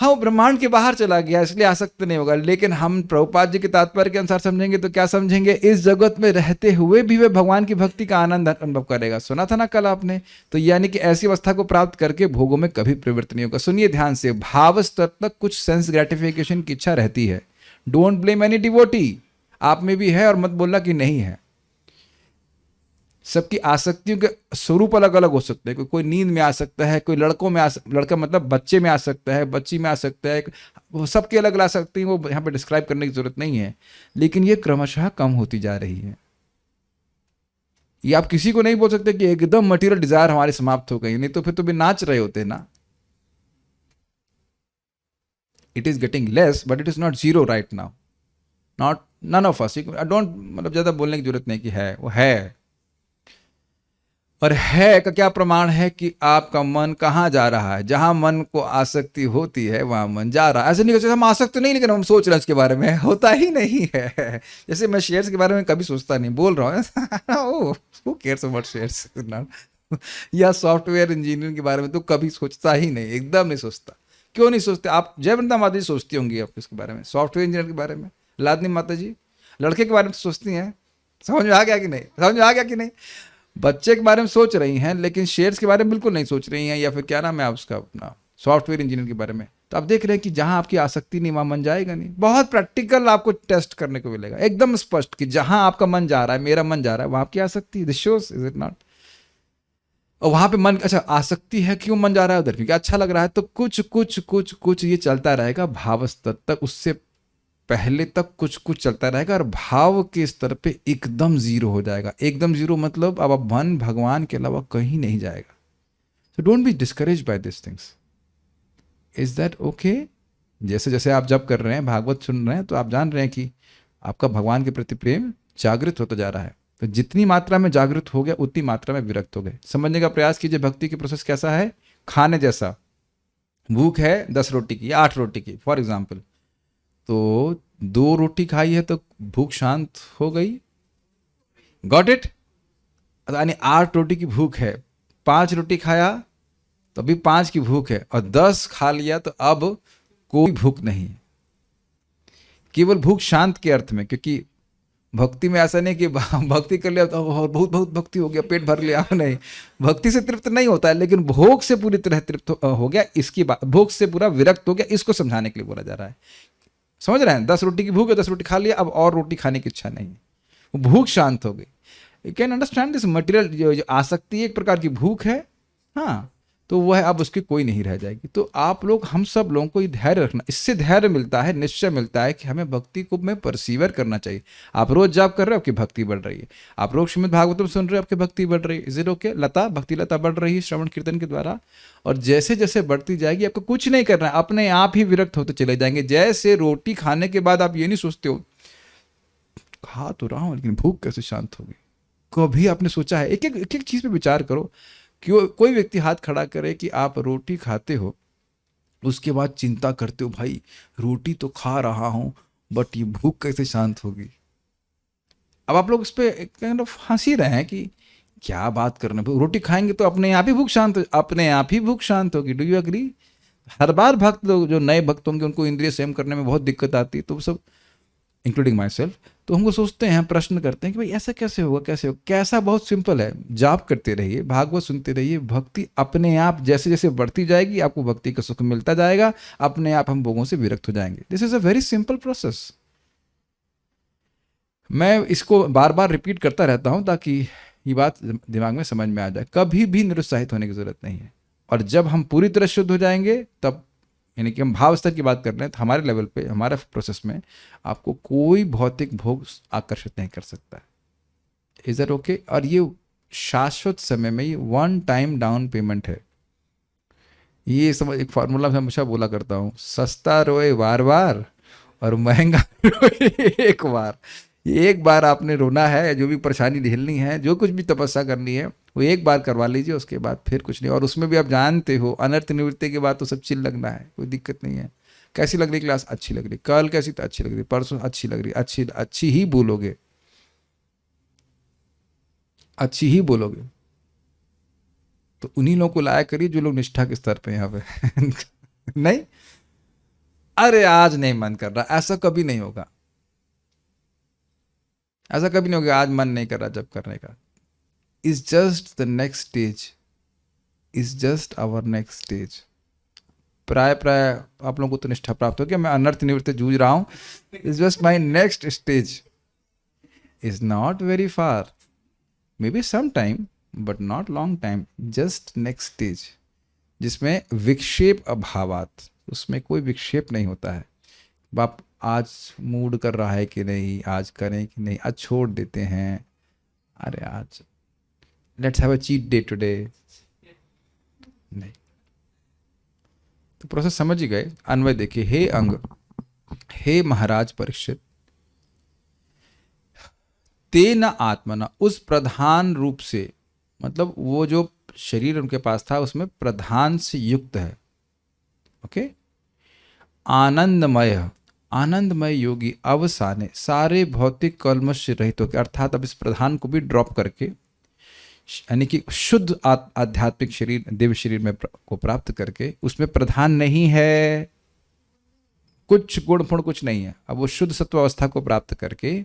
हाँ, वो ब्रह्मांड के बाहर चला गया इसलिए आसक्त नहीं होगा। लेकिन हम प्रभुपाद जी के तात्पर्य के अनुसार समझेंगे तो क्या समझेंगे? इस जगत में रहते हुए भी वे भगवान की भक्ति का आनंद अनुभव करेगा। सुना था ना कल आपने? तो यानी कि ऐसी अवस्था को प्राप्त करके भोगों में कभी प्रवृत्त नहीं होगा। सुनिए ध्यान से, भाव स्तर तक कुछ सेंस ग्रेटिफिकेशन की इच्छा रहती है। Don't blame any devotee. आप में भी है और मत बोलना कि नहीं है। सबकी आसक्तियों के स्वरूप अलग अलग हो सकते हैं। कोई नींद में आ सकता है, कोई लड़कों में लड़का मतलब बच्चे में आ सकता है, बच्ची में आ सकता है। वो सबकी अलग अलग आ सकती है, वो यहाँ पे डिस्क्राइब करने की जरूरत नहीं है। लेकिन ये क्रमशः कम होती जा रही है। ये आप किसी को नहीं बोल सकते कि एकदम मटेरियल डिजायर हमारी समाप्त हो गई, नहीं तो फिर तो भी नाच रहे होते ना। It is getting less but it is not zero right now, not none of us. Don't मतलब ज्यादा बोलने की जरूरत नहीं कि है, वो है। और है का क्या प्रमाण है कि आपका मन कहाँ जा रहा है? जहां मन को आसक्ति होती है वहां मन जा रहा है। ऐसे नहीं, हम आसक्त नहीं, लेकिन हम सोच रहे हैं इसके बारे में। होता ही नहीं है। जैसे मैं शेयर्स के बारे में कभी सोचता नहीं, बोल रहा हूँ हु केयर्स अबाउट शेयर्स, या सॉफ्टवेयर इंजीनियरिंग के बारे में तो कभी सोचता ही नहीं, एकदम नहीं सोचता। क्यों नहीं सोचते? आप जयवंता माता जी सोचती होंगी आप इसके बारे में, सॉफ्टवेयर इंजीनियर के बारे में। लादनी माता जी लड़के के बारे में सोचती हैं। समझ में आ गया कि नहीं? समझ में आ गया कि नहीं? बच्चे के बारे में सोच रही हैं लेकिन शेयर्स के बारे में बिल्कुल नहीं सोच रही हैं, या फिर क्या नाम है उसका अपना सॉफ्टवेयर इंजीनियर के बारे में। तो आप देख रहे हैं कि जहां आपकी आसक्ति नहीं वहां मन जाएगा नहीं। बहुत प्रैक्टिकल आपको टेस्ट करने को मिलेगा, एकदम स्पष्ट कि जहां आपका मन जा रहा है, मेरा मन जा रहा है, वहां आपकी आसक्ति। This shows, is it not? और वहां पे मन, अच्छा आसक्ति है, क्यों मन जा रहा है उधर? क्योंकि अच्छा लग रहा है। तो कुछ कुछ कुछ कुछ ये चलता रहेगा भाव स्तर तक, उससे पहले तक कुछ कुछ चलता रहेगा और भाव के स्तर पे एकदम जीरो हो जाएगा। एकदम जीरो मतलब अब मन भगवान के अलावा कहीं नहीं जाएगा। So don't be discourage by this things. Is that okay? जैसे जैसे आप जब कर रहे हैं, भागवत सुन रहे हैं, तो आप जान रहे हैं कि आपका भगवान के प्रति प्रेम जागृत होता जा रहा है। तो जितनी मात्रा में जागृत हो गया उतनी मात्रा में विरक्त हो गए। समझने का प्रयास कीजिए भक्ति की प्रोसेस कैसा है। खाने जैसा, भूख है 10 रोटी की या 8 रोटी की फॉर एग्जाम्पल, तो 2 रोटी खाई है तो भूख शांत हो गई। Got it? यानी 8 रोटी की भूख है, 5 रोटी खाया तो अभी 5 की भूख है, और 10 खा लिया तो अब कोई भूख नहीं है। केवल भूख शांत के अर्थ में, क्योंकि भक्ति में ऐसा नहीं कि भक्ति कर लिया तो बहुत बहुत भक्ति हो गया, पेट भर लिया। नहीं, भक्ति से तृप्त नहीं होता है, लेकिन भोग से पूरी तरह तृप्त हो गया। इसकी बात, भोग से पूरा विरक्त हो गया, इसको समझाने के लिए बोला जा रहा है। समझ रहे हैं? 10 रोटी की भूख है, 10 रोटी खा लिया, अब और रोटी खाने की इच्छा नहीं, वो भूख शांत हो गई। You can understand this material, जो आसक्ति एक प्रकार की भूख है, हाँ, तो वह अब उसकी कोई नहीं रह जाएगी। तो आप लोग, हम सब लोगों को धैर्य रखना, इससे धैर्य मिलता है, निश्चय मिलता है कि हमें भक्ति को में परसीवर करना चाहिए। आप रोज जाप कर रहे हो, आपकी भक्ति बढ़ रही है। आप रोज श्रीमद् भागवतम सुन रहे हो, आपकी भक्ति बढ़ रही है। Is it okay? लता, भक्ति लता बढ़ रही है श्रवण कीर्तन के द्वारा, और जैसे जैसे बढ़ती जाएगी आपको कुछ नहीं करना है, अपने आप ही विरक्त होते चले जाएंगे। जैसे रोटी खाने के बाद आप ये नहीं सोचते हो खा तो रहा हूं लेकिन भूख कैसे शांत होगी। कभी आपने सोचा है? एक एक चीज पे विचार करो। क्यों कोई व्यक्ति हाथ खड़ा करे कि आप रोटी खाते हो, उसके बाद चिंता करते हो भाई रोटी तो खा रहा हूं बट ये भूख कैसे शांत होगी। अब आप लोग इस पे काइंड ऑफ हंसी रहे हैं कि क्या बात करना, रोटी खाएंगे तो अपने आप ही भूख शांत, अपने आप ही भूख शांत होगी। Do you agree? हर बार भक्त लोग, जो नए भक्त होंगे, उनको इंद्रिय संयम करने में बहुत दिक्कत आती है, तो सब इंक्लूडिंग माई सेल्फ, तो हमको सोचते हैं, प्रश्न करते हैं कि भाई ऐसा कैसे होगा, कैसे होगा? कैसा? बहुत सिंपल है। जाप करते रहिए, भागवत सुनते रहिए, भक्ति अपने आप जैसे जैसे बढ़ती जाएगी आपको भक्ति का सुख मिलता जाएगा, अपने आप हम भोगों से विरक्त हो जाएंगे। This is a very simple process. मैं इसको बार बार रिपीट करता रहता हूं ताकि ये बात दिमाग में समझ में आ जाए। कभी भी निरुत्साहित होने की जरूरत नहीं है। और जब हम पूरी तरह शुद्ध हो जाएंगे तब, यानी कि हम भाव स्तर की बात कर रहे हैं, तो हमारे लेवल पे, हमारे प्रोसेस में आपको कोई भौतिक भोग आकर्षित नहीं कर सकता है। Is that okay? और ये शाश्वत समय में ये वन टाइम डाउन पेमेंट है। ये समझ, एक फार्मूला मैं हमेशा बोला करता हूँ, सस्ता रोए बार बार और महंगा रोए एक बार। ये एक बार आपने रोना है, जो भी परेशानी झेलनी है, जो कुछ भी तपस्या करनी है, वो एक बार करवा लीजिए, उसके बाद फिर कुछ नहीं। और उसमें भी आप जानते हो, अनर्थ निवृत्ति के बाद तो सब चिल लगना है, कोई दिक्कत नहीं है। कैसी लग रही क्लास? अच्छी लग रही। कल कैसी? तो अच्छी लग रही। परसों अच्छी लग रही। अच्छी ही बोलोगे, अच्छी ही बोलोगे। तो उन्हीं लोगों को लाया करिए जो लोग निष्ठा के स्तर पे यहाँ पे नहीं, अरे आज नहीं मन कर रहा, ऐसा कभी नहीं होगा। ऐसा कभी नहीं होगा आज मन नहीं कर रहा जब करने का। Is just the next stage, is just our next stage. प्राय आप लोगों को तो निष्ठा प्राप्त हो गया, मैं अनर्थ निवृत्ति जूझ रहा हूं। Is just my next stage, is not very far, may be some time but not long time, just next stage, जिसमें विक्षेप अभावात, उसमें कोई विक्षेप नहीं होता है। बाप आज मूड कर रहा है कि नहीं, आज करें कि नहीं, आज छोड़ देते हैं, अरे आज let's have a cheat day today, नहीं। तो प्रोसेस समझ ही गए। अन्वय देखिए, हे अंग, हे महाराज परीक्षित, तेन आत्मना, उस प्रधान रूप से, मतलब वो जो शरीर उनके पास था उसमें प्रधान से युक्त है, ओके। आनंदमय, आनंदमय योगी अवसाने, सारे भौतिक कल्मश रहित होकर, अर्थात अब इस प्रधान को भी ड्रॉप करके, यानी कि शुद्ध आध्यात्मिक शरीर, दिव्य शरीर में को प्राप्त करके, उसमें प्रधान नहीं है, कुछ गुण फुण कुछ नहीं है, अब वो शुद्ध सत्व अवस्था को प्राप्त करके,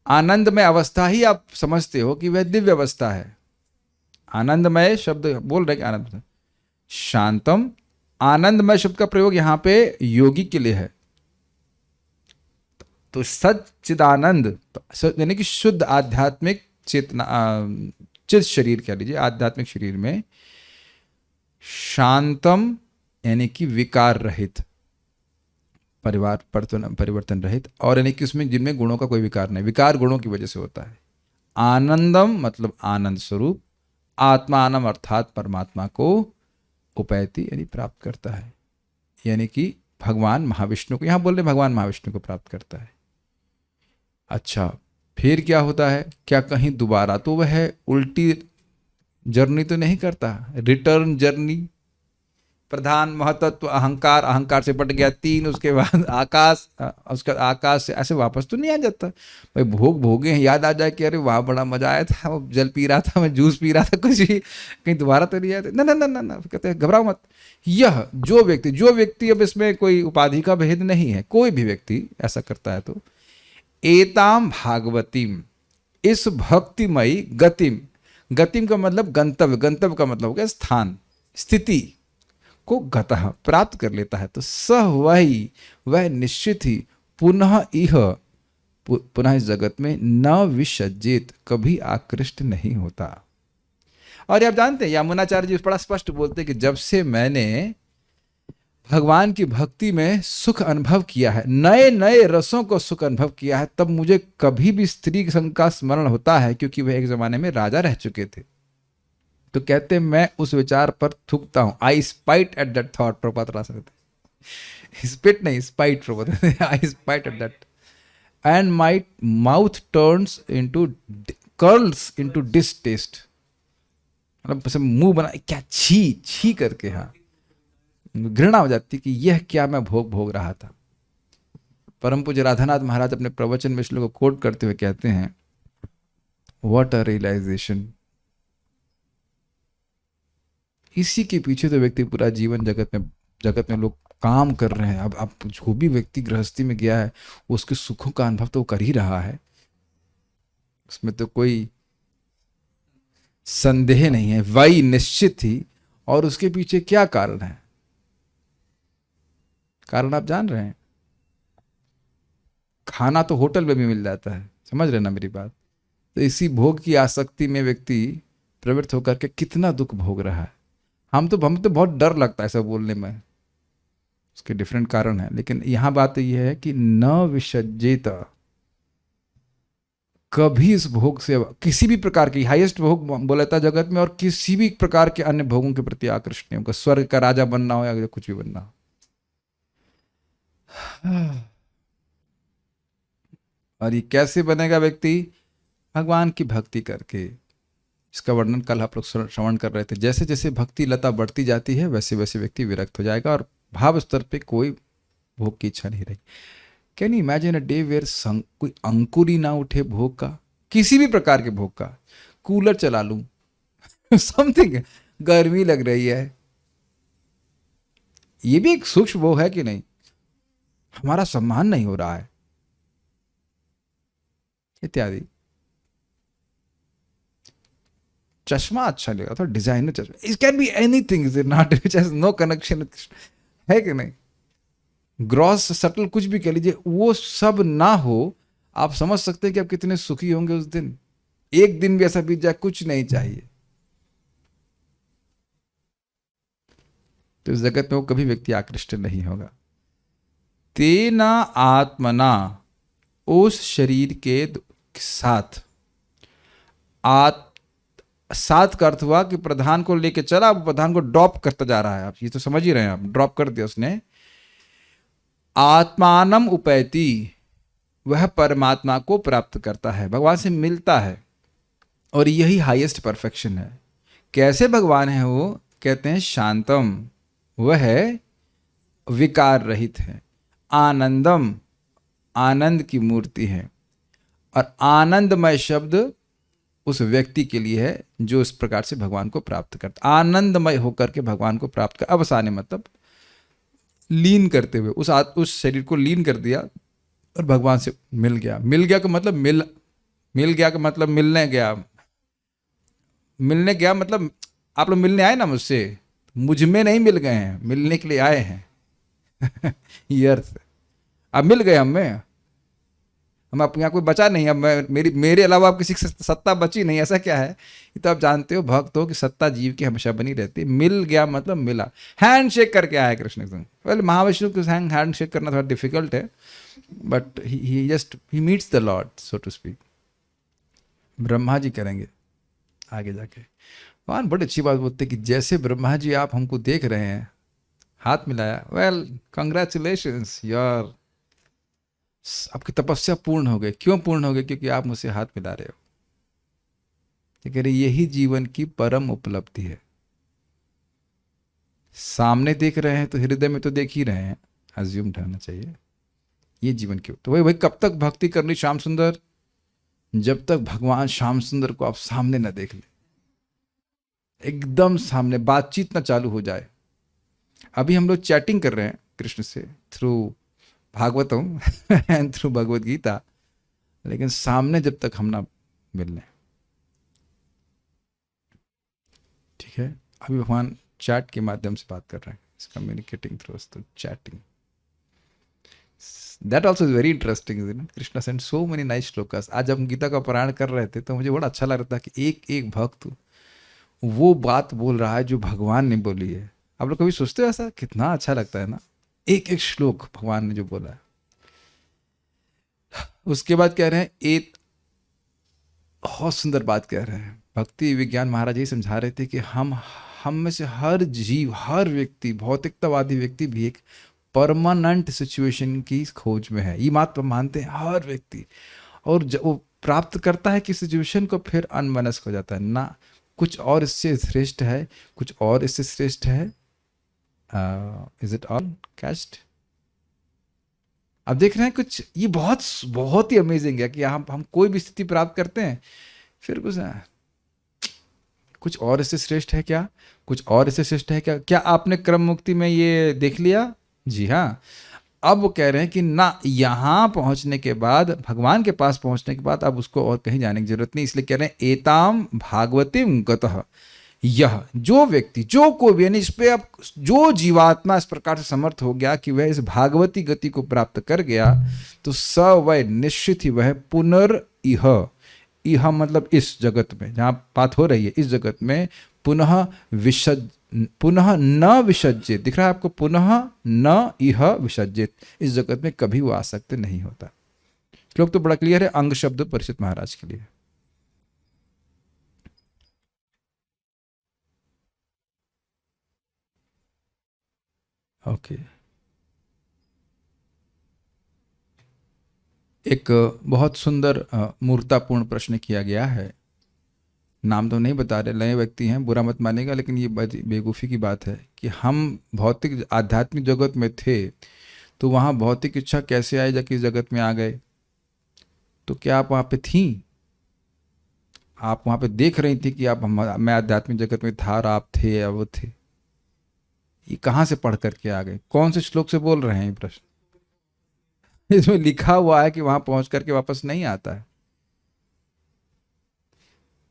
आनंदमय अवस्था ही आप समझते हो कि वह दिव्य अवस्था है। आनंदमय शब्द बोल रहे कि आनंद, शांतम, आनंदमय शब्द का प्रयोग यहां पे योगी के लिए है। तो सच्चिदानंद यानी कि शुद्ध आध्यात्मिक चेतना, चित शरीर कह लीजिए, आध्यात्मिक शरीर में शांतम यानी कि विकार रहित, परिवर्तन रहित, और यानी कि उसमें जिनमें गुणों का कोई विकार नहीं, विकार गुणों की वजह से होता है। आनंदम मतलब आनंद स्वरूप, आत्मानम अर्थात परमात्मा को उपैति यानी प्राप्त करता है, यानी कि भगवान महाविष्णु को, यहां बोल रहे भगवान महाविष्णु को प्राप्त करता है। अच्छा, फिर क्या होता है? क्या कहीं दोबारा तो वह उल्टी जर्नी तो नहीं करता, रिटर्न जर्नी? प्रधान, महतत्व, अहंकार, अहंकार से पट गया 3, उसके बाद आकाश, उसका आकाश से ऐसे वापस तो नहीं आ जाता। भाई भोग भोगे हैं, याद आ जाए कि अरे वहाँ बड़ा मजा आया था, वो जल पी रहा था, मैं जूस पी रहा था, कुछ भी, कहीं दोबारा तो नहीं आया। ना ना ना ना ना, कहते हैं घबराओ मत। यह जो व्यक्ति, अब इसमें कोई उपाधि का भेद नहीं है, कोई भी व्यक्ति ऐसा करता है तो एताम भागवतीम, इस भक्तिमयी गतिम, गतिम का मतलब गंतव्य, गंतव्य का मतलब हो गया स्थान, स्थिति को गतः प्राप्त कर लेता है, तो सह वही, वह निश्चित ही पुनः इस जगत में न विसज्जित, कभी आकृष्ट नहीं होता। और ये आप जानते हैं, यमुनाचार्य जी बड़ा स्पष्ट बोलते हैं कि जब से मैंने भगवान की भक्ति में सुख अनुभव किया है, नए नए रसों को सुख अनुभव किया है, तब मुझे कभी भी स्त्री संग का स्मरण होता है, क्योंकि वह एक जमाने में राजा रह चुके थे। तो कहते मैं उस विचार पर थूकता हूं, I spite at that thought, प्रपत्र स्पिट नहीं, स्पाइट प्रपत्र, I spite at that, and my mouth turns into curls into distaste, मतलब मुंह बना क्या छी छी करके, हाँ घृणा हो जाती कि यह क्या मैं भोग रहा था। परम पूज्य राधानाथ महाराज अपने प्रवचन में श्लोक को कोट करते हुए कहते हैं, व्हाट अ रियलाइजेशन। इसी के पीछे तो व्यक्ति पूरा जीवन जगत में लोग काम कर रहे हैं। अब जो भी व्यक्ति गृहस्थी में गया है उसके सुखों का अनुभव तो कर ही रहा है, उसमें तो कोई संदेह नहीं है, वही निश्चित ही। और उसके पीछे क्या कारण है? कारण आप जान रहे हैं, खाना तो होटल में भी मिल जाता है, समझ रहे ना मेरी बात। तो इसी भोग की आसक्ति में व्यक्ति प्रवृत्त होकर के कितना दुख भोग रहा है। हम तो बहुत डर लगता है ऐसा बोलने में, उसके डिफरेंट कारण है। लेकिन यहाँ बात यह है कि न विसज्जेत, कभी इस भोग से, किसी भी प्रकार की हाईएस्ट भोग बोला था जगत में, और किसी भी प्रकार के अन्य भोगों के प्रति आकृष्ट नहीं होगा। स्वर्ग का राजा बनना हो या कुछ भी बनना हो। और ये कैसे बनेगा व्यक्ति? भगवान की भक्ति करके। इसका वर्णन कल आप लोग श्रवण कर रहे थे। जैसे जैसे भक्ति लता बढ़ती जाती है वैसे वैसे व्यक्ति विरक्त हो जाएगा और भाव स्तर पे कोई भोग की इच्छा नहीं रहेगी। Can you imagine a day where कोई अंकुर ही ना उठे भोग का, किसी भी प्रकार के भोग का। कूलर चला लूं समथिंग, गर्मी लग रही है, ये भी एक सूक्ष्म भोग है कि नहीं? हमारा सम्मान नहीं हो रहा है इत्यादि। चश्मा अच्छा लगा तो डिजाइनर चश्मा, it can be anything, is it not, which has no connection, है कि नहीं? ग्रॉस सटल कुछ भी कह लीजिए, वो सब ना हो, आप समझ सकते हैं कि आप कितने सुखी होंगे उस दिन। एक दिन भी ऐसा बीत जाए, कुछ नहीं चाहिए। तो इस जगत में वो कभी व्यक्ति आकृष्ट नहीं होगा। तेना आत्मना, उस शरीर के साथ, साथ का अर्थ हुआ कि प्रधान को लेके चला, अब प्रधान को ड्रॉप करता जा रहा है। आप ये तो समझ ही रहे हैं, आप ड्रॉप कर दिया उसने। आत्मानम उपैति, वह परमात्मा को प्राप्त करता है, भगवान से मिलता है, और यही हाईएस्ट परफेक्शन है। कैसे भगवान है वो? कहते हैं शांतम, वह विकार रहित है। आनंदम, आनंद की मूर्ति है। और आनंदमय शब्द उस व्यक्ति के लिए है जो इस प्रकार से भगवान को प्राप्त करता, आनंदमय होकर के भगवान को प्राप्त कर। अवसाने मतलब लीन करते हुए, उस शरीर को लीन कर दिया और भगवान से मिल गया। मिल गया का मतलब मिल गया का मतलब मिलने गया। मिलने गया मतलब आप लोग मिलने आए ना मुझसे, मुझ में नहीं मिल गए हैं, मिलने के लिए आए हैं ये अर्थ। अब मिल गए हम अपने यहाँ कोई बचा नहीं। अब मेरे अलावा आप किसी की सत्ता बची नहीं, ऐसा क्या है? ये तो आप जानते हो भक्त हो कि सत्ता जीव की हमेशा बनी रहती है। मिल गया मतलब मिला। हैंड शेक करके आया कृष्ण संग। वेल, महाविष्णु को हैंड शेक करना थोड़ा डिफिकल्ट है, but he meets the lord, so to speak. Brahma ji करेंगे आगे जाके। भगवान बड़ी अच्छी बात बोलते कि जैसे ब्रह्मा जी आप हमको देख रहे हैं, हाथ मिलाया, वेल कंग्रेचुलेशंस यार, आपकी तपस्या पूर्ण हो गई। क्यों पूर्ण हो गई? क्योंकि आप मुझसे हाथ मिला रहे हो। ये कह रहे यही जीवन की परम उपलब्धि है। सामने देख रहे हैं तो हृदय में तो देख ही रहे हैं, अज्यूम होना चाहिए ये जीवन की। तो भाई कब तक भक्ति करनी श्याम सुंदर? जब तक भगवान श्याम सुंदर को आप सामने ना देख ले, एकदम सामने, बातचीत ना चालू हो जाए। अभी हम लोग चैटिंग कर रहे हैं कृष्ण से through Bhagavatam and through Bhagavad Gita, लेकिन सामने जब तक हम ना मिल लें, ठीक है? अभी भगवान चैट के माध्यम से बात कर रहे हैं, communicating through chatting. That also is very interesting. Krishna send so many nice shlokas. आज जब हम गीता का पारायण कर रहे थे तो मुझे बड़ा अच्छा लग रहा था कि एक एक भक्त वो बात बोल रहा है जो भगवान ने बोली है। आप लोग कभी सोचते हो ऐसा? कितना अच्छा लगता है ना, एक एक श्लोक भगवान ने जो बोला है। उसके बाद कह रहे हैं, एक बहुत सुंदर बात कह रहे हैं। भक्ति विज्ञान महाराज ये समझा रहे थे कि हम में से हर जीव, हर व्यक्ति, भौतिकतावादी व्यक्ति भी एक परमानेंट सिचुएशन की खोज में है। ये बात मानते हैं हर व्यक्ति। और जब वो प्राप्त करता है कि सिचुएशन को, फिर अनमनस्क हो जाता है ना, कुछ और इससे श्रेष्ठ है, कुछ और इससे श्रेष्ठ है। Is it all caste? अब देख रहे हैं कुछ, ये बहुत ही अमेजिंग है कि हम कोई भी स्थिति प्राप्त करते हैं, फिर कुछ और इससे श्रेष्ठ है क्या? कुछ और इससे श्रेष्ठ है क्या? क्या आपने क्रम मुक्ति में ये देख लिया? जी हाँ। अब वो कह रहे हैं कि ना, यहाँ पहुंचने के बाद, भगवान के पास पहुंचने के बाद अब उसको और कहीं जाने की जरूरत नहीं। इसलिए कह रहे हैं एताम भागवतीम गतः, यह जो व्यक्ति, जो कोई भी, यानी इस पे अब जो जीवात्मा इस प्रकार से समर्थ हो गया कि वह इस भागवती गति को प्राप्त कर गया, तो स वह निश्चित ही वह पुनर्इह, इह मतलब इस जगत में जहां बात हो रही है, इस जगत में पुनः न विसर्जित, दिख रहा है आपको, पुनः न इह विसर्जित, इस जगत में कभी वो आसक्त नहीं होता। श्लोक तो बड़ा क्लियर है, अंग शब्द परीक्षित महाराज के लिए। ओके, एक बहुत सुंदर मूर्तापूर्ण प्रश्न किया गया है, नाम तो नहीं बता रहे, नए व्यक्ति हैं, बुरा मत मानेगा, लेकिन ये बेवकूफ़ी की बात है कि हम भौतिक आध्यात्मिक जगत में थे तो वहाँ भौतिक इच्छा कैसे आई जाके इस जगत में आ गए? तो क्या आप वहाँ पे थी? आप वहाँ पे देख रही थी कि मैं आध्यात्मिक जगत में था और आप थे या वो थे? ये कहाँ से पढ़ करके आ गए? कौन से श्लोक से बोल रहे हैं ये प्रश्न? इसमें लिखा हुआ है कि वहाँ पहुँच करके वापस नहीं आता है।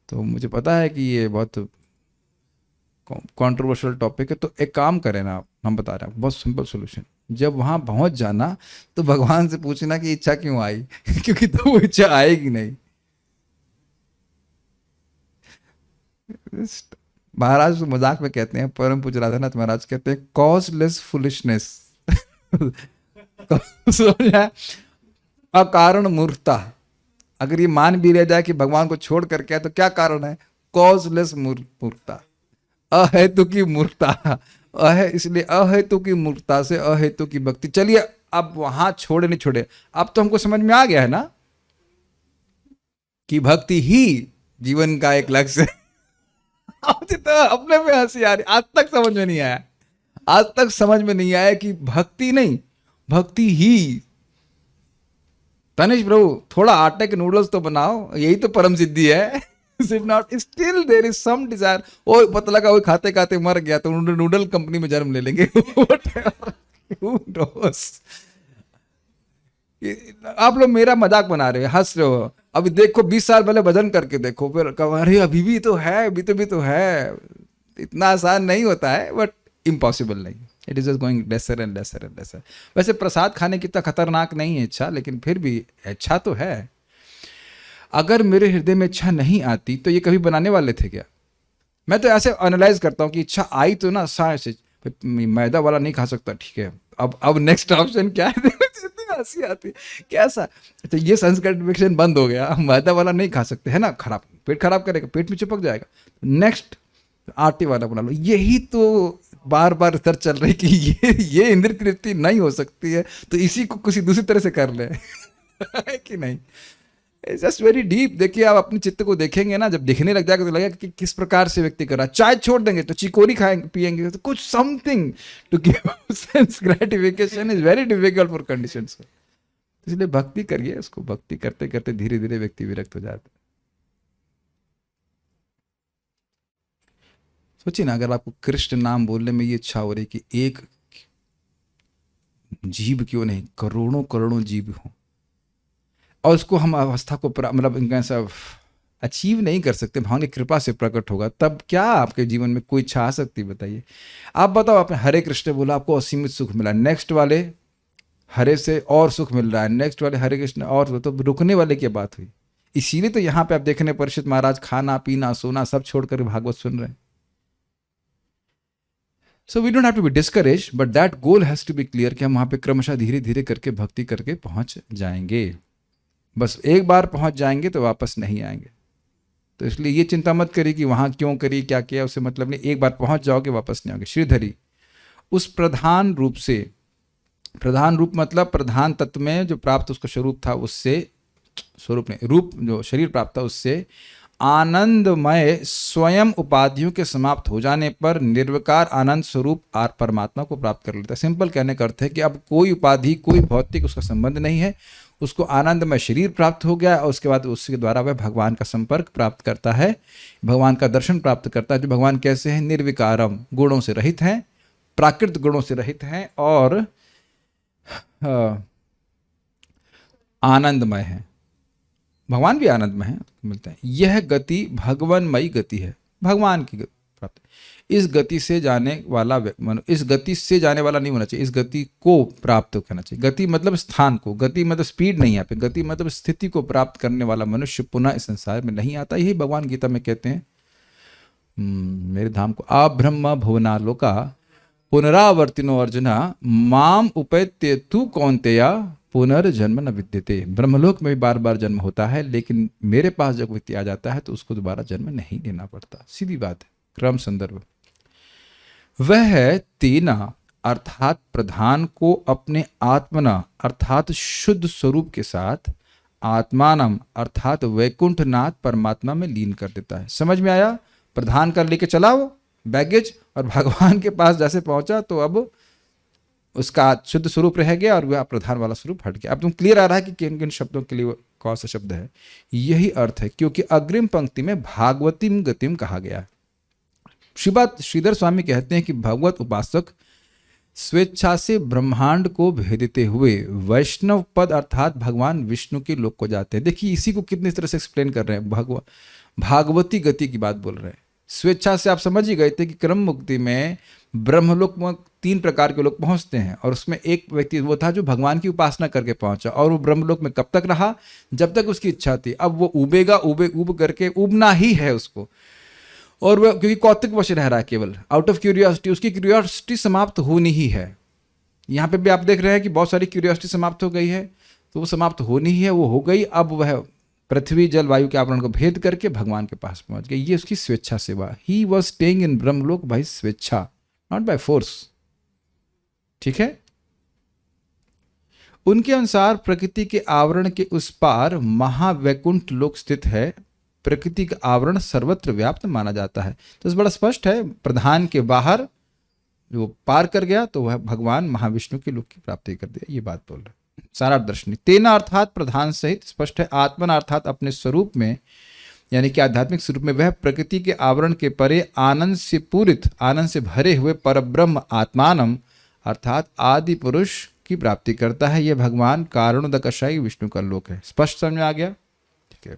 तो मुझे पता है कि ये बहुत कंट्रोवर्शियल टॉपिक है, तो एक काम करें ना आप, हम बता रहे हैं बहुत सिंपल सॉल्यूशन। जब वहाँ पहुँच जाना तो भगवान से पूछना कि इच्छा क्यों आई क्योंकि तो वो इच्छा आएगी नहीं। महाराज तो मजाक में कहते हैं, परम पूज्य राधानाथ महाराज कहते हैं कॉजलेस फुलिशनेस अकारण मूर्खता। अगर ये मान भी रह जाए कि भगवान को छोड़ करके तो क्या कारण है? कॉजलेस मूर्खता, अहेतु की मूर्खता, इसलिए अहेतु की मूर्खता से अहेतु की भक्ति। चलिए अब वहां छोड़े नहीं छोड़े, अब तो हमको समझ में आ गया है ना कि भक्ति ही जीवन का एक लक्ष्य है। तो अपने में हंसी आ रही, आज तक समझ में नहीं आया, आज तक समझ में नहीं आया कि भक्ति नहीं, भक्ति ही। तनिष प्रभु थोड़ा आटे के नूडल्स तो बनाओ, यही तो परम सिद्धि है। If not, still there is some desire. ओ पता लगा वो खाते खाते मर गया तो नूडल कंपनी में जन्म ले लेंगे। Who knows? आप लोग मेरा मजाक बना रहे हो, हंस रहे हो। अभी देखो 20 साल पहले भजन करके देखो, फिर कहो अरे अभी भी तो है, अभी तो है। इतना आसान नहीं होता है, बट इम्पॉसिबल नहीं। It is just going lesser and lesser and lesser. वैसे प्रसाद खाने की इतना खतरनाक नहीं है इच्छा, लेकिन फिर भी इच्छा तो है। अगर मेरे हृदय में इच्छा नहीं आती तो ये कभी बनाने वाले थे क्या? मैं तो ऐसे एनालाइज करता हूँ कि इच्छा आई तो ना से मैदा वाला नहीं खा सकता, ठीक है, अब नेक्स्ट ऑप्शन क्या है? हंसी आती, कैसा? तो ये संस्कृत इन्फेक्शन बंद हो गया, मैदा वाला नहीं खा सकते, है ना, खराब, पेट खराब करेगा, पेट में चिपक जाएगा, नेक्स्ट आटे वाला बना लो। यही तो बार बार रिसर्च चल रही कि ये इंद्रिय तृप्ति नहीं हो सकती है, तो इसी को किसी दूसरी तरह से कर ले। है कि नहीं? Just very deep. देखिए आप अपने चित्त को देखेंगे ना, जब दिखने लग जाएगा तो लगेगा कि किस प्रकार से व्यक्ति कर रहा है। चाय छोड़ देंगे तो चिकोरी खाएंगे पिएंगे, तो कुछ something to give sense gratification is very difficult for conditions. इसलिए भक्ति करिए, उसको भक्ति करते करते धीरे धीरे व्यक्ति विरक्त हो जाता है। सोचिए ना, अगर आपको कृष्ण नाम बोलने में ये इच्छा हो रही कि एक जीव क्यों नहीं, करोड़ों करोड़ों जीव हों, और उसको हम अवस्था को मतलब कैसा अचीव नहीं कर सकते, भगवान की कृपा से प्रकट होगा, तब क्या आपके जीवन में कोई इच्छा आ सकती? बताइए। आप बताओ, आपने हरे कृष्ण बोला, आपको असीमित सुख मिला, नेक्स्ट वाले हरे से और सुख मिल रहा है, नेक्स्ट वाले हरे कृष्ण और, तो रुकने वाले की बात हुई। इसीलिए तो यहाँ पे आप देख रहे हैं परीक्षित महाराज खाना पीना सोना सब छोड़कर भागवत सुन रहे हैं। So we don't have to be discouraged, but that goal has to be clear कि हम वहाँ पे क्रमशः धीरे धीरे करके भक्ति करके पहुँच जाएंगे। बस एक बार पहुँच जाएंगे तो वापस नहीं आएंगे। तो इसलिए ये चिंता मत करिए कि वहाँ क्यों करी, क्या किया, उससे मतलब नहीं, एक बार पहुँच जाओगे वापस नहीं आओगे। श्रीधरी उस प्रधान रूप से, प्रधान रूप मतलब प्रधान तत्व में जो प्राप्त उसका स्वरूप था, उससे स्वरूप नहीं, रूप जो शरीर प्राप्त था, उससे आनंदमय स्वयं उपाधियों के समाप्त हो जाने पर निर्विकार आनंद स्वरूप परमात्मा को प्राप्त कर लेता है। सिंपल कहने का अर्थ है कि अब कोई उपाधि, कोई भौतिक उसका संबंध नहीं है, उसको आनंदमय शरीर प्राप्त हो गया और उसके बाद उसके द्वारा वह भगवान का संपर्क प्राप्त करता है, भगवान का दर्शन प्राप्त करता है। जो भगवान कैसे हैं? निर्विकारम, गुणों से रहित हैं, प्राकृत गुणों से रहित हैं और आनंदमय हैं। भगवान भी आनंदमय है, मिलता है। यह गति भगवानमयी गति है, भगवान की प्राप्त। इस गति से जाने वाला इस गति से जाने वाला नहीं होना चाहिए, इस गति को प्राप्त करना चाहिए। गति मतलब स्थान को, गति मतलब स्पीड नहीं, यहाँ पे गति मतलब स्थिति को प्राप्त करने वाला मनुष्य पुनः इस संसार में नहीं आता। यही भगवान गीता में कहते हैं, मेरे धाम को आब्रह्म भुवनालोका पुनरावर्तिनो अर्जुना माम उपैत्य तू कौन्तेया पुनर्जन्म न विद्यते। ब्रह्मलोक में भी बार बार जन्म होता है, लेकिन मेरे पास जब व्यक्ति आ जाता है तो उसको दोबारा जन्म नहीं लेना पड़ता। सीधी बात है, क्रम संदर्भ। वह है तेना अर्थात प्रधान को अपने आत्मना अर्थात शुद्ध स्वरूप के साथ आत्मानम अर्थात वैकुंठनाथ परमात्मा में लीन कर देता है। समझ में आया? प्रधान कर लेके चला वो बैगेज और भगवान के पास जैसे पहुंचा तो अब उसका शुद्ध स्वरूप रह गया और वह प्रधान वाला स्वरूप हट गया। अब तुम क्लियर आ रहा है कि किन किन शब्दों के लिए कौन सा शब्द है। यही अर्थ है क्योंकि अग्रिम पंक्ति में भागवतीम गतिम कहा गया है। श्रीधर स्वामी कहते हैं कि भगवत उपासक स्वेच्छा से ब्रह्मांड को भेदते हुए वैष्णव पद अर्थात भगवान विष्णु के लोक को जाते हैं। देखिए इसी को कितनी तरह से एक्सप्लेन कर रहे हैं, भागवती गति की बात बोल रहे हैं। स्वेच्छा से आप समझ ही गए थे कि क्रम मुक्ति में ब्रह्मलोक में 3 प्रकार के लोग पहुंचते हैं और उसमें एक व्यक्ति वो था जो भगवान की उपासना करके पहुंचा और वो ब्रह्मलोक में कब तक रहा? जब तक उसकी इच्छा थी। अब वो उबेगा, उब करके उबना ही है उसको, और वह क्योंकि कौतिक वश रह रहा है केवल आउट ऑफ क्यूरियोसिटी, उसकी क्यूरियोसिटी समाप्त होनी ही है। यहाँ पे भी आप देख रहे हैं कि बहुत सारी क्यूरियोसिटी समाप्त हो गई है, तो वो समाप्त होनी ही है, वो हो गई। अब वह पृथ्वी जल वायु के आवरण को भेद करके भगवान के पास पहुंच गए। ये उसकी स्वेच्छा सेवा। He was staying in Brahmaloka by स्वेच्छा, नॉट बाय फोर्स। ठीक है। उनके अनुसार प्रकृति के आवरण के उस पार महावैकुंठ लोक स्थित है। प्रकृति का आवरण सर्वत्र व्याप्त माना जाता है। तो इस बड़ा स्पष्ट है, प्रधान के बाहर जो पार कर गया तो वह भगवान महाविष्णु के लोक की प्राप्ति कर दिया। ये बात बोल रहे। सारा दर्शनी तेना अर्थात प्रधान सहित स्पष्ट है। आत्मन अर्थात अपने स्वरूप में, यानी कि आध्यात्मिक स्वरूप में वह प्रकृति के आवरण के परे आनंद से पूरित, आनंद से भरे हुए परब्रह्म आत्मानम अर्थात आदि पुरुष की प्राप्ति करता है। यह भगवान कारुणोदकशाई विष्णु का लोक है। स्पष्ट समझ में आ गया? ठीक है।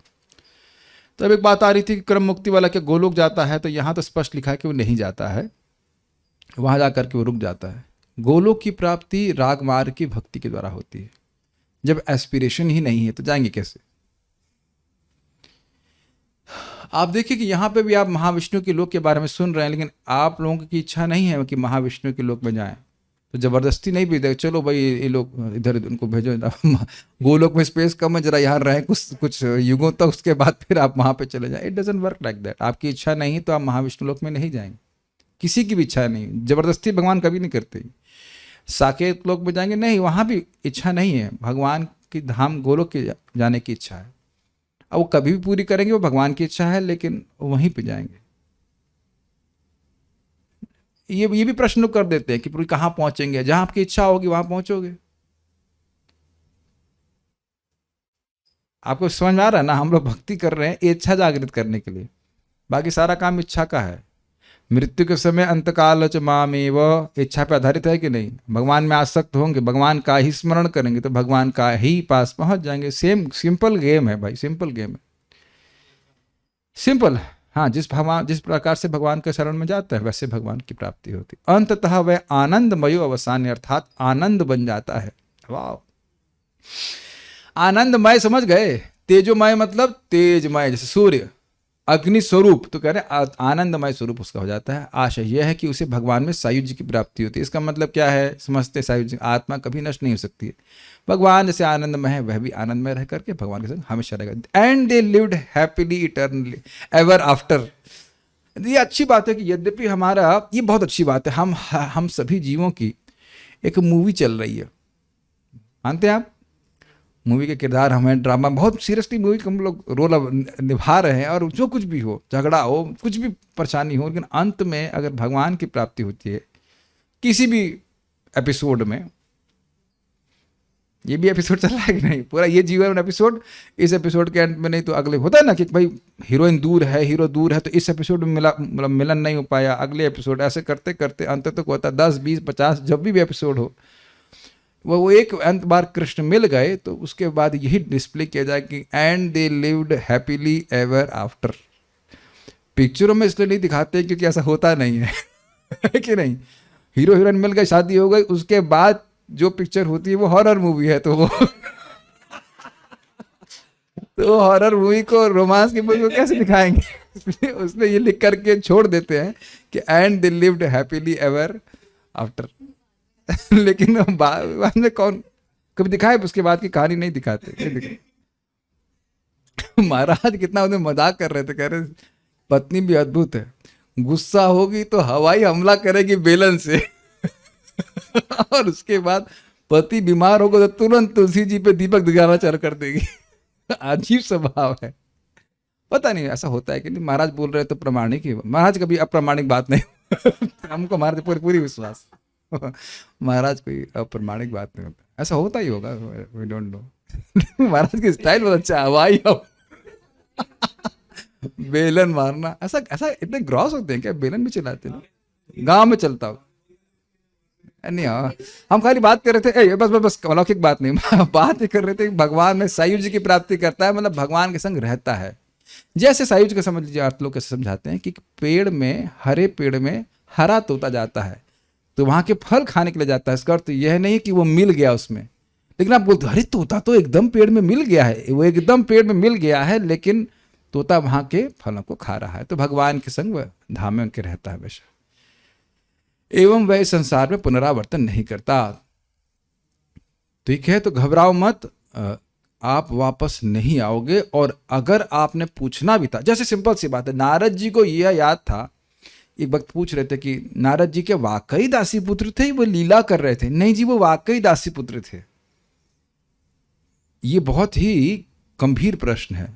तो अब एक बात आ रही थी कि क्रम मुक्ति वाला क्या गोलोक जाता है? तो यहाँ तो स्पष्ट लिखा है कि वो नहीं जाता है, वहां जाकर के वो रुक जाता है। गोलोक की प्राप्ति राग मार्ग की भक्ति के द्वारा होती है। जब एस्पिरेशन ही नहीं है तो जाएंगे कैसे? आप देखिए कि यहाँ पे भी आप महाविष्णु के लोक के बारे में सुन रहे हैं, लेकिन आप लोगों की इच्छा नहीं है कि महाविष्णु के लोक में जाएं, तो जबरदस्ती नहीं भी दे, चलो भाई ये लोग इधर उनको भेजो, गोलोक में स्पेस कम है, जरा यहाँ रहे कुछ युगों तक, उसके बाद फिर आप वहां पे चले जाएं। It doesn't work like that. आपकी इच्छा नहीं तो आप महाविष्णु लोक में नहीं जाएंगे। किसी की भी इच्छा नहीं, जबरदस्ती भगवान कभी नहीं करते। साकेत लोक में जाएंगे नहीं, वहां भी इच्छा नहीं है, भगवान की धाम गोलोक के जाने की इच्छा है। अब वो कभी भी पूरी करेंगे, वो भगवान की इच्छा है, लेकिन वहीं पे जाएंगे। ये भी प्रश्न कर देते हैं कि पूरी कहाँ पहुंचेंगे? जहां आपकी इच्छा होगी वहां पहुंचोगे। आपको समझ में आ रहा है ना? हम लोग भक्ति कर रहे हैं इच्छा जागृत करने के लिए, बाकी सारा काम इच्छा का है। मृत्यु के समय अंतकाल च मामेव इच्छा पे आधारित है कि नहीं? भगवान में आसक्त होंगे, भगवान का ही स्मरण करेंगे तो भगवान का ही पास पहुंच जाएंगे। सिंपल गेम है भाई, सिंपल गेम है, सिंपल। हाँ, जिस प्रकार से भगवान के शरण में जाता है वैसे भगवान की प्राप्ति होती। अंततः वह आनंदमयो अवसान अर्थात आनंद बन जाता है। वाह, आनंदमय समझ गए? तेजोमय मतलब तेजमय, जैसे सूर्य अग्नि स्वरूप, तो कह रहे आनंदमय स्वरूप उसका हो जाता है। आशय यह है कि उसे भगवान में सायुज्य की प्राप्ति होती है। इसका मतलब क्या है? समझते सायुज्य, आत्मा कभी नष्ट नहीं हो सकती है। भगवान जैसे आनंदमय है वह भी आनंदमय रह करके भगवान के संग हमेशा रहेगा। And they lived happily eternally ever after. ये अच्छी बात है कि यद्यपि हमारा, ये बहुत अच्छी बात है, हम सभी जीवों की एक मूवी चल रही है, मानते हैं आप? मूवी के किरदार हमें, ड्रामा, बहुत सीरियसली मूवी का हम लोग रोल निभा रहे हैं, और जो कुछ भी हो, झगड़ा हो, कुछ भी परेशानी हो, लेकिन अंत में अगर भगवान की प्राप्ति होती है किसी भी एपिसोड में, ये भी एपिसोड चल रहा है कि नहीं, पूरा ये जीवन एपिसोड, इस एपिसोड के एंड में नहीं तो अगले, होता है ना कि भाई हीरोइन दूर है, हीरो दूर है, तो इस एपिसोड में मिलन नहीं हो पाया, अगले एपिसोड, ऐसे करते करते अंत तक होता 10, 20, 50, जब भी एपिसोड हो, वो एक अंत बार कृष्ण मिल गए तो उसके बाद यही डिस्प्ले किया जाए कि and they lived happily ever after. पिक्चरों में इसलिए नहीं दिखाते क्योंकि ऐसा होता नहीं है है कि नहीं? हीरो हीरोइन मिल गए, शादी हो गई, उसके बाद जो पिक्चर होती है वो हॉरर मूवी है, तो वो तो हॉरर मूवी को, रोमांस की मूवी को कैसे दिखाएंगे? उसने ये लिख करके छोड़ देते हैं कि and they lived happily ever after. लेकिन बाद में कौन कभी दिखाए उसके बाद की कहानी नहीं दिखाते, नहीं दिखाते। महाराज कितना उन्हें मजाक कर रहे थे, कह रहे पत्नी भी अद्भुत है, गुस्सा होगी तो हवाई हमला करेगी बेलन से और उसके बाद पति बीमार होगा तो तुरंत तुलसी जी पे दीपक दिखाना चालू कर देगी। अजीब स्वभाव है, पता नहीं ऐसा होता है कि नहीं। महाराज बोल रहे तो प्रमाणिक ही, महाराज कभी अप्रामाणिक बात नहीं हमको महाराज पूरी पूरी विश्वास महाराज कोई अप्रामाणिक बात नहीं होता, ऐसा होता ही होगा, वी डोंट नो। महाराज की स्टाइल बहुत अच्छा, हवाई बेलन मारना, ऐसा ऐसा इतने ग्रॉस होते हैं क्या? बेलन भी चलाते हैं, गांव में चलता हो नहीं? हाँ, हम खाली बात कर रहे थे, बस बस बस अलौकिक बात नहीं बात ही कर रहे थे भगवान में सायुज्य की प्राप्ति करता है, मतलब भगवान के संग रहता है। जैसे सायुज्य का समझ लीजिए, अर्थ लोग कैसे समझाते हैं कि पेड़ में, हरे पेड़ में हरा तोता जाता है तो वहां के फल खाने के लिए जाता है। इसका अर्थ यह नहीं कि वो मिल गया उसमें, लेकिन आप बोलते अरे तोता तो एकदम पेड़ में मिल गया है, वो एकदम पेड़ में मिल गया है, लेकिन तोता वहां के फलों को खा रहा है। तो भगवान के संग वह धाम में के रहता है हमेशा, एवं वह संसार में पुनरावर्तन नहीं करता। ठीक है, तो घबराओ मत, आप वापस नहीं आओगे। और अगर आपने पूछना भी था, जैसे सिंपल सी बात है, नारद जी को यह याद था, एक वक्त पूछ रहे थे कि नारद जी के वाकई दासी पुत्र थे, वो लीला कर रहे थे? नहीं जी, वो वाकई दासी पुत्र थे। ये बहुत ही गंभीर प्रश्न है,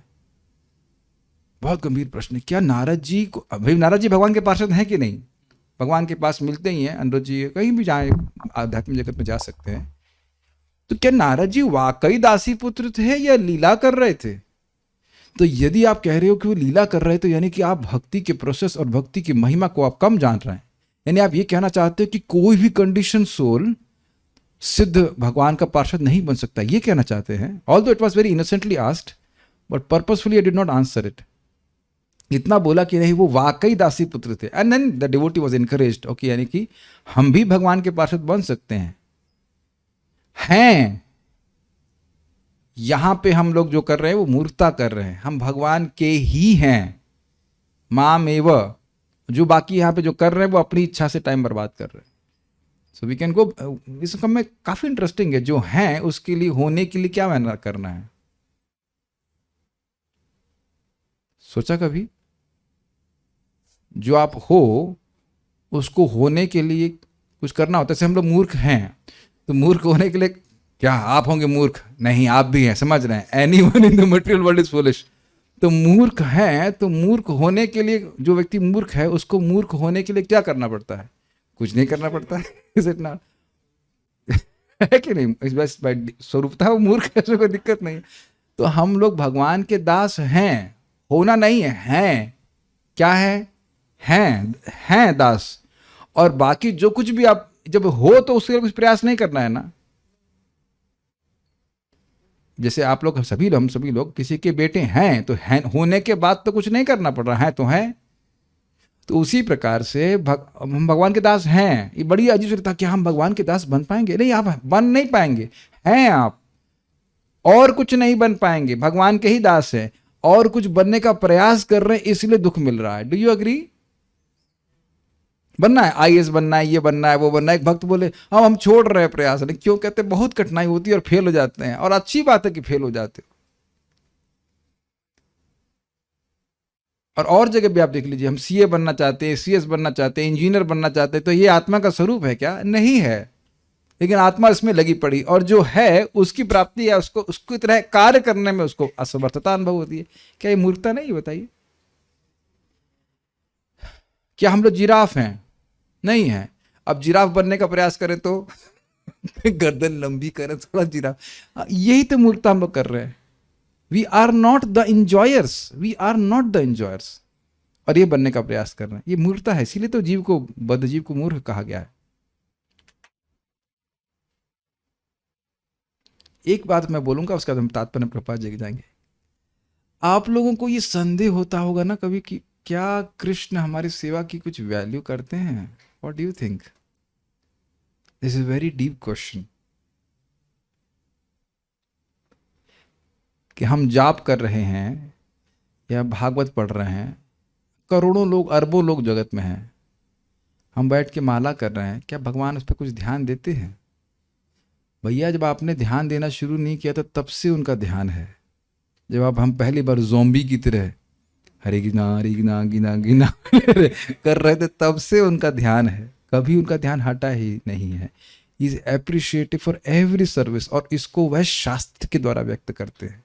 बहुत गंभीर प्रश्न है। क्या नारद जी को, भाई नारद जी भगवान के पार्षद हैं कि नहीं? भगवान के पास मिलते ही हैं, अनुरुद्ध जी कहीं भी जाए आध्यात्मिक जगत में जा सकते हैं। तो क्या नारद जी वाकई दासी पुत्र थे या लीला कर रहे थे? तो यदि आप कह रहे हो कि वो लीला कर रहे, तो यानी कि आप भक्ति के प्रोसेस और भक्ति की महिमा को आप कम जान रहे हैं। यानी आप ये कहना चाहते हो कि कोई भी कंडीशन सोल सिद्ध भगवान का पार्षद नहीं बन सकता, ये कहना चाहते हैं। Although it was very innocently asked, but purposefully I did not answer it. इतना बोला कि नहीं, वो वाकई दासी पुत्र थे। And then the devotee was encouraged, okay, यानी कि हम भी भगवान के पार्षद बन सकते हैं। यहां पे हम लोग जो कर रहे हैं वो मूर्खता कर रहे हैं, हम भगवान के ही हैं, माम एव। जो बाकी यहां पे जो कर रहे हैं वो अपनी इच्छा से टाइम बर्बाद कर रहे हैं। सो वी कैन गो, इस में काफी इंटरेस्टिंग है, जो हैं उसके लिए, होने के लिए क्या मेहनत करना है। सोचा कभी? जो आप हो उसको होने के लिए कुछ करना होता है। जैसे हम लोग मूर्ख हैं, तो मूर्ख होने के लिए क्या आप होंगे मूर्ख? नहीं, आप भी हैं, समझ रहे हैं, anyone in the material world is foolish. तो मूर्ख हैं, तो मूर्ख होने के लिए, जो व्यक्ति मूर्ख है उसको मूर्ख होने के लिए क्या करना पड़ता है? कुछ नहीं करना पड़ता है। Is it not? है कि नहीं? इस बस स्वरूपता वो मूर्ख है, कोई दिक्कत नहीं। तो हम लोग भगवान के दास हैं, होना नहीं है, हैं। क्या है? हैं दास। और बाकी जो कुछ भी आप जब हो तो उसके लिए कुछ प्रयास नहीं करना है ना। जैसे आप लोग हम सभी लोग किसी के बेटे हैं, तो हैं, होने के बाद तो कुछ नहीं करना पड़ रहा है, तो हैं। तो उसी प्रकार से हम भगवान के दास हैं। ये बड़ी अजीब सी था कि हम भगवान के दास बन पाएंगे? नहीं, आप बन नहीं पाएंगे, हैं आप, और कुछ नहीं बन पाएंगे। भगवान के ही दास हैं, और कुछ बनने का प्रयास कर रहे हैं, इसलिए दुख मिल रहा है। Do you agree? बनना है, आईएएस बनना है, ये बनना है, वो बनना है। एक भक्त बोले हम छोड़ रहे हैं प्रयास। नहीं, क्यों? कहते बहुत कठिनाई होती है और फेल हो जाते हैं। और अच्छी बात है कि फेल हो जाते हो। और जगह भी आप देख लीजिए, हम सीए बनना चाहते हैं, सीएस बनना चाहते हैं, इंजीनियर बनना चाहते हैं, तो ये आत्मा का स्वरूप है क्या? नहीं है। लेकिन आत्मा इसमें लगी पड़ी, और जो है उसकी प्राप्ति है, उसको इतना कार्य करने में उसको असमर्थता अनुभव होती है। क्या ये मूर्खता नहीं? बताइए। क्या हम लोग जिराफ हैं? नहीं है। अब जिराफ बनने का प्रयास करें तो गर्दन लंबी करें, थोड़ा जिराफ, यही तो मूर्खता हम लोग कर रहे हैं। We are not the enjoyers, we are not the enjoyers, और ये बनने का प्रयास कर रहे हैं। ये मूर्खता है। इसीलिए तो जीव को, बद्ध जीव को मूर्ख कहा गया है। एक बात मैं बोलूंगा, उसका हम तात्पर्य प्रपात जग जाएंगे। आप लोगों को ये संदेह होता होगा ना कभी कि क्या कृष्ण हमारी सेवा की कुछ वैल्यू करते हैं? What do you think? This is very deep question. कि हम जाप कर रहे हैं या भागवत पढ़ रहे हैं, करोड़ों लोग, अरबों लोग जगत में हैं, हम बैठ के माला कर रहे हैं, क्या भगवान उस पर कुछ ध्यान देते हैं? भैया जब आपने ध्यान देना शुरू नहीं किया था तब से उनका ध्यान है। जब आप हम पहली बार ज़ोंबी की तरह हरे गिना गिना कर रहे थे तब से उनका ध्यान है, कभी उनका ध्यान हटा ही नहीं है। Is appreciative for every service, और इसको वह शास्त्र के द्वारा व्यक्त करते हैं।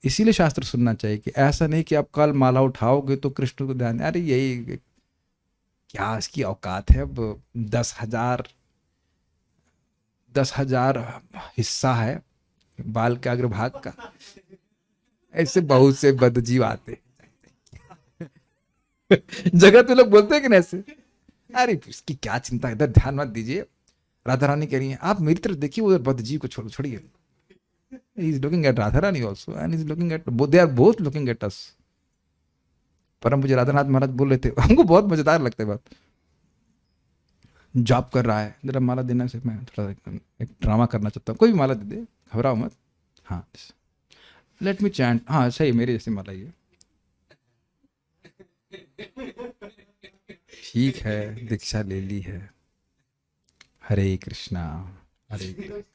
इसीलिए शास्त्र सुनना चाहिए कि ऐसा नहीं कि आप कल माला उठाओगे तो कृष्ण को ध्यान, अरे यही क्या इसकी औकात है, अब 10,000 हिस्सा है बाल के अग्रभाग का। ऐसे बहुत से बदजीव आते जगत में लोग बोलते हैं कि नहीं ऐसे, अरे इसकी क्या चिंता, इधर ध्यान मत दीजिए। राधा रानी कह रही है आप मेरी तरफ देखिए, उधर बदजीव को छोड़िए। He is looking at Radharani also and he is looking at both, they are both looking at us। परम पूज्य राधानाथ महाराज बोल रहे थे, हमको बहुत मजेदार लगता है बात। जॉब कर रहा है, जरा माला देना से मैं थोड़ा एक ड्रामा करना चाहता हूँ, कोई भी माला दे दे, घबराओ मत। हाँ लेट मी चैंट, हाँ सही मेरी जैसी माला ये ठीक है, दीक्षा ले ली है। हरे कृष्णा हरे कृष्णा।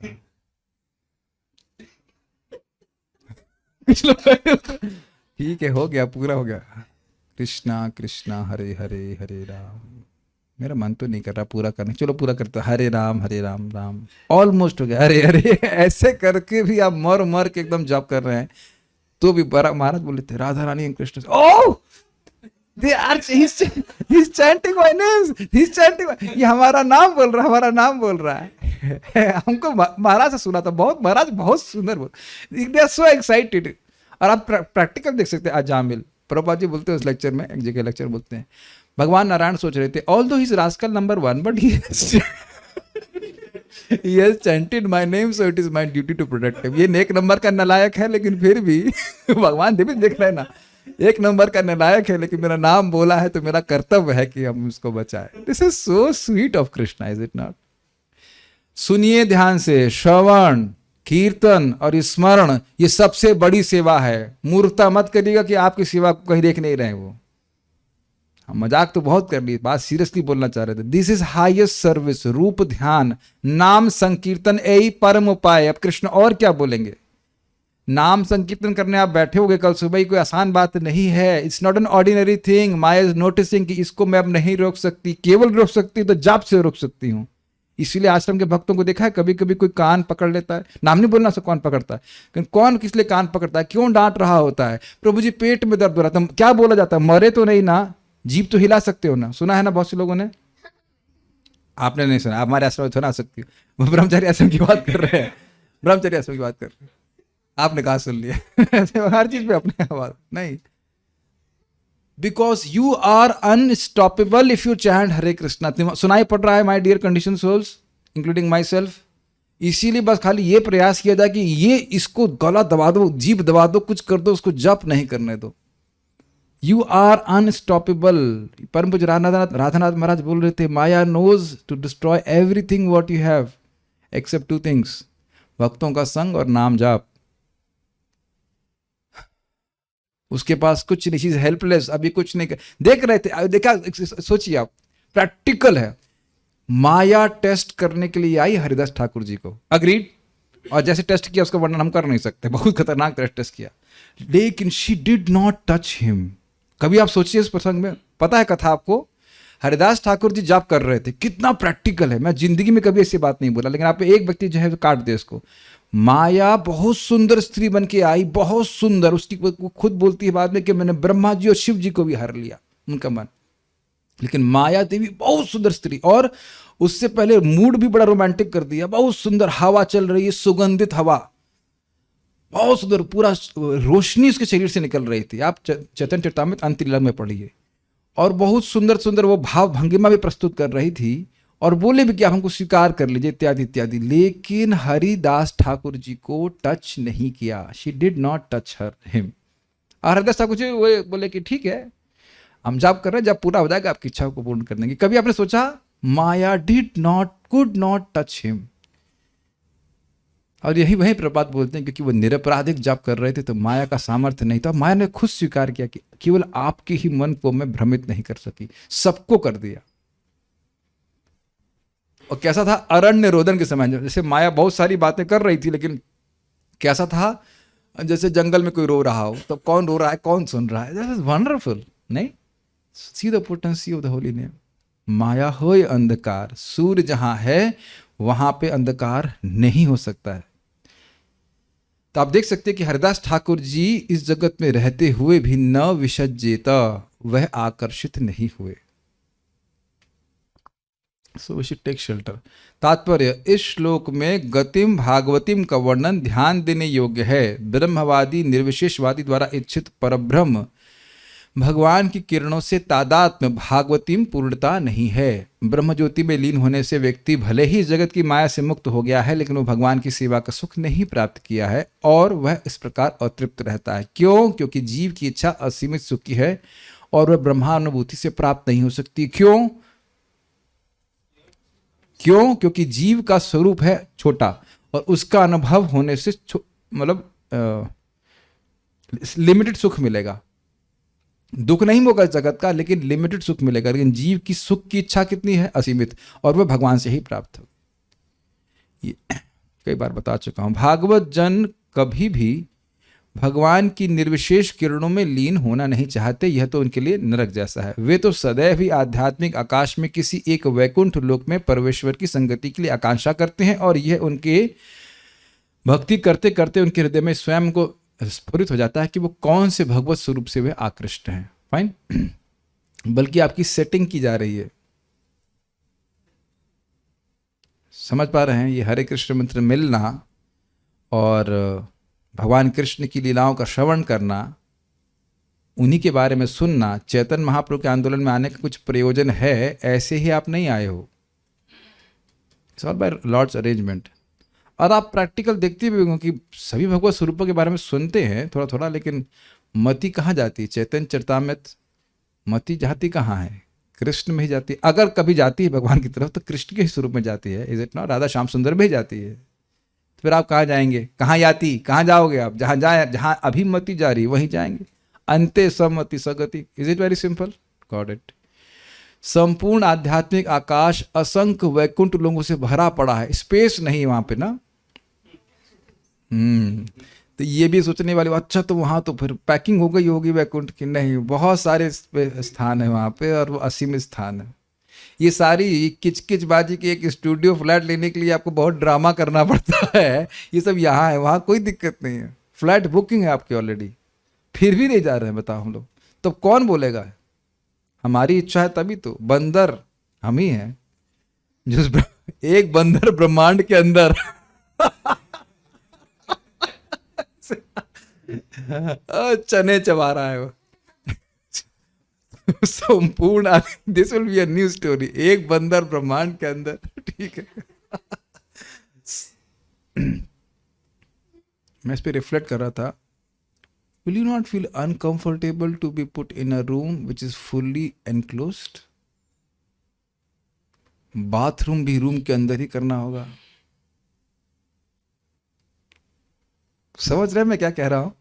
ठीक है, हो गया, पूरा हो गया। कृष्णा कृष्णा हरे हरे हरे राम। मेरा मन तो नहीं कर रहा पूरा करने, चलो पूरा करते, हरे राम राम। ऑलमोस्ट हो गया, हरे हरे। ऐसे करके भी आप मर के एकदम जॉब कर रहे हैं तो भी महाराज बोले थे Radha Rani and Krishna, oh they are he's chanting my name, he's chanting ये हमारा नाम बोल रहा है। हमको महाराज से सुना था बहुत, महाराज बहुत सुंदर बोल, दे आर सो एक्साइटेड। और आप प्रैक्टिकल देख सकते हैं। आज जामिल प्रभुपाद जी बोलते हैं उस लेक्चर में, एक जगह लेक्चर बोलते हैं, भगवान नारायण सोच रहे थे although he is rascal number 1 but he has chanted my name so it is my duty to protect him। ये एक नंबर का नालायक है लेकिन फिर भी भगवान देवी देख रहे हैं ना, एक नंबर का नालायक है लेकिन मेरा नाम बोला है तो मेरा कर्तव्य है कि हम उसको बचाएं। This is so sweet of Krishna, is it not? सुनिए ध्यान से, श्रवण कीर्तन और स्मरण ये सबसे बड़ी सेवा है। मूर्खता मत करिएगा कि आपकी सेवा को कहीं देख नहीं रहे वो। हम मजाक तो बहुत कर लिए, बात सीरियसली बोलना चाह रहे थे। This is highest service. रूप ध्यान नाम संकीर्तन यही परम उपाय। अब कृष्ण और क्या बोलेंगे? नाम संकीर्तन करने आप बैठे होगे कल सुबह, कोई आसान बात नहीं है। It's not an ordinary thing. Maya is noticing कि इसको मैं अब नहीं रोक सकती, केवल रोक सकती तो जाप से रोक सकती हूँ। इसीलिए आश्रम के भक्तों को देखा है कभी कभी कोई कान पकड़ लेता है, नाम नहीं बोलना से कौन पकड़ता है, लेकिन कौन किस लिए कान पकड़ता है, क्यों डांट रहा होता है? प्रभु जी पेट में दर्द हो रहा था, क्या बोला जाता है? मरे तो नहीं ना, जीभ तो हिला सकते हो ना। सुना है ना बहुत से लोगों ने, आपने नहीं सुना, हमारे आश्रम में सुना सकती हो। ब्रह्मचारी आश्रम की बात कर रहे हैं, ब्रह्मचारी आश्रम की बात कर रहे हैं, आपने कहा सुन लिया। हर चीज पे अपने आवाज नहीं। Because you are unstoppable if you chant Hare Krishna. सुनाई पड़ रहा है my dear condition souls including myself. इसीलिए बस खाली ये प्रयास किया जाए कि ये इसको गला दबा दो, जीभ दबा दो, कुछ कर दो, उसको जप नहीं करने दो। You are unstoppable. परम पूज्य राधानाथ महाराज बोल रहे थे, Maya knows to destroy everything what you have except 2 things, भक्तों का संग और नाम जाप। उसके पास कुछ नहीं, चीज हेल्पलेस, अभी कुछ नहीं देख रहे थे। देखा, सोचिए आप, प्रैक्टिकल है। माया टेस्ट करने के लिए आई हरिदास ठाकुर जी को, अग्रीड, और जैसे टेस्ट किया उसका वर्णन हम कर नहीं सकते, बहुत खतरनाक तरह टेस्ट किया, लेकिन she did not touch him. कभी आप सोचिए इस प्रसंग में, पता है कथा आपको, हरिदास ठाकुर जी जाप कर रहे थे, कितना प्रैक्टिकल है। मैं जिंदगी में कभी ऐसी बात नहीं बोला, लेकिन आप एक व्यक्ति जो है काट दे इसको। माया बहुत सुंदर स्त्री बन के आई, बहुत सुंदर, उसकी खुद बोलती है बाद में कि मैंने ब्रह्मा जी और शिव जी को भी हर लिया उनका मन। लेकिन माया देवी बहुत सुंदर स्त्री, और उससे पहले मूड भी बड़ा रोमांटिक कर दिया। बहुत सुंदर हवा चल रही है, सुगंधित हवा, बहुत सुंदर, पूरा रोशनी उसके शरीर से निकल रही थी। आप चैतन्य चरितामृत अंतलीला में पढ़िए। और बहुत सुंदर सुंदर वो भाव भंगिमा भी प्रस्तुत कर रही थी, और बोले भी कि आप हमको स्वीकार कर लीजिए इत्यादि इत्यादि। लेकिन हरिदास ठाकुर जी को टच नहीं किया। She did not touch him. और हरदास ठाकुर जी वो बोले कि ठीक है, हम जाप कर रहे हैं, जब पूरा हो जाएगा आपकी इच्छा को पूर्ण कर देंगे। कभी आपने सोचा माया कुड नॉट टच हिम? और यही वही प्रपात बोलते हैं, क्योंकि वो निरपराधिक जाप कर रहे थे तो माया का सामर्थ्य नहीं था। माया ने खुद स्वीकार किया कि केवल आपके ही मन को मैं भ्रमित नहीं कर सकी, सबको कर दिया। और कैसा था? अरण्य रोदन के समय, जैसे माया बहुत सारी बातें कर रही थी, लेकिन कैसा था? जैसे जंगल में कोई रो रहा हो, तो कौन रो रहा है, कौन सुन रहा है? दिस इज वंडरफुल, नहीं? See the potency of the holy name. माया होय अंधकार, सूर्य जहां है वहां पे अंधकार नहीं हो सकता है। तो आप देख सकते हैं कि हरिदास ठाकुर जी इस जगत में रहते हुए भी न विसज्जेत, वह आकर्षित नहीं हुए। So we should take shelter. तात्पर्य, इस श्लोक में गतिम भागवतीम का वर्णन ध्यान देने योग्य है। ब्रह्मवादी निर्विशेषवादी द्वारा इच्छित परब्रह्म भगवान की किरणों से तादात्म्य भागवतीम पूर्णता नहीं है। ब्रह्म ज्योति में लीन होने से व्यक्ति भले ही जगत की माया से मुक्त हो गया है, लेकिन वो भगवान की सेवा का सुख नहीं प्राप्त किया है और वह इस प्रकार अतृप्त रहता है। क्यों? क्योंकि जीव की इच्छा असीमित सुख की है और वह ब्रह्मानुभूति से प्राप्त नहीं हो सकती। क्यों? क्योंकि जीव का स्वरूप है छोटा और उसका अनुभव होने से मतलब लिमिटेड सुख मिलेगा। दुख नहीं होगा इस जगत का, लेकिन लिमिटेड सुख मिलेगा। लेकिन जीव की सुख की इच्छा कितनी है? असीमित, और वह भगवान से ही प्राप्त हो। ये कई बार बता चुका हूं। भागवत जन कभी भी भगवान की निर्विशेष किरणों में लीन होना नहीं चाहते, यह तो उनके लिए नरक जैसा है। वे तो सदैव ही आध्यात्मिक आकाश में किसी एक वैकुंठ लोक में परमेश्वर की संगति के लिए आकांक्षा करते हैं, और यह उनके भक्ति करते करते उनके हृदय में स्वयं को स्फुरित हो जाता है कि वो कौन से भगवत स्वरूप से वे आकृष्ट हैं। फाइन। बल्कि आपकी सेटिंग की जा रही है। समझ पा रहे हैं? ये हरे कृष्ण मंत्र मिलना और भगवान कृष्ण की लीलाओं का श्रवण करना, उन्हीं के बारे में सुनना, चैतन्य महाप्रभु के आंदोलन में आने का कुछ प्रयोजन है, ऐसे ही आप नहीं आए हो। It's all by Lord's arrangement. और आप प्रैक्टिकल देखते भी होंगे कि सभी भगवत स्वरूपों के बारे में सुनते हैं थोड़ा थोड़ा, लेकिन मति कहाँ जाती है? चैतन्य चरितामृत मति जाती कहाँ है? कृष्ण में ही जाती है। अगर कभी जाती है भगवान की तरफ तो कृष्ण के ही स्वरूप में जाती है। Is it not? Radha Shyam सुंदर में ही जाती है। तो फिर आप कहाँ जाएंगे? कहाँ जाती? कहाँ जाओगे आप? जहाँ अभी मति जा रही वहीं जाएंगे। अंते समति सगति। Is it very simple? Got it. संपूर्ण आध्यात्मिक आकाश असंख्य वैकुंठ लोगों से भरा पड़ा है, स्पेस नहीं है वहां पे ना। तो ये भी सोचने वाली बात, अच्छा तो वहां तो फिर पैकिंग हो गई होगी वैकुंठ की। नहीं, बहुत सारे स्थान है वहां पे और वो असीमित स्थान है। ये सारी किचकिचबाजी की एक स्टूडियो फ्लैट लेने के लिए आपको बहुत ड्रामा करना पड़ता है। ये सब यहाँ है, वहाँ कोई दिक्कत नहीं है। फ्लैट बुकिंग है आपकी ऑलरेडी, फिर भी नहीं जा रहे हैं। बताओ हम लोग तो कौन बोलेगा? हमारी इच्छा है तभी तो। बंदर हम ही हैं, जिस एक बंदर ब्रह्मांड के अंदर चने चबा रहा है वो। संपूर्ण, this will be a new story. एक बंदर ब्रह्मांड के अंदर, ठीक है। मैं इस पे रिफ्लेक्ट कर रहा था। Will you not feel uncomfortable to be put in a room which is fully enclosed? Bathroom भी रूम के अंदर ही करना होगा। समझ रहे हैं मैं क्या कह रहा हूं?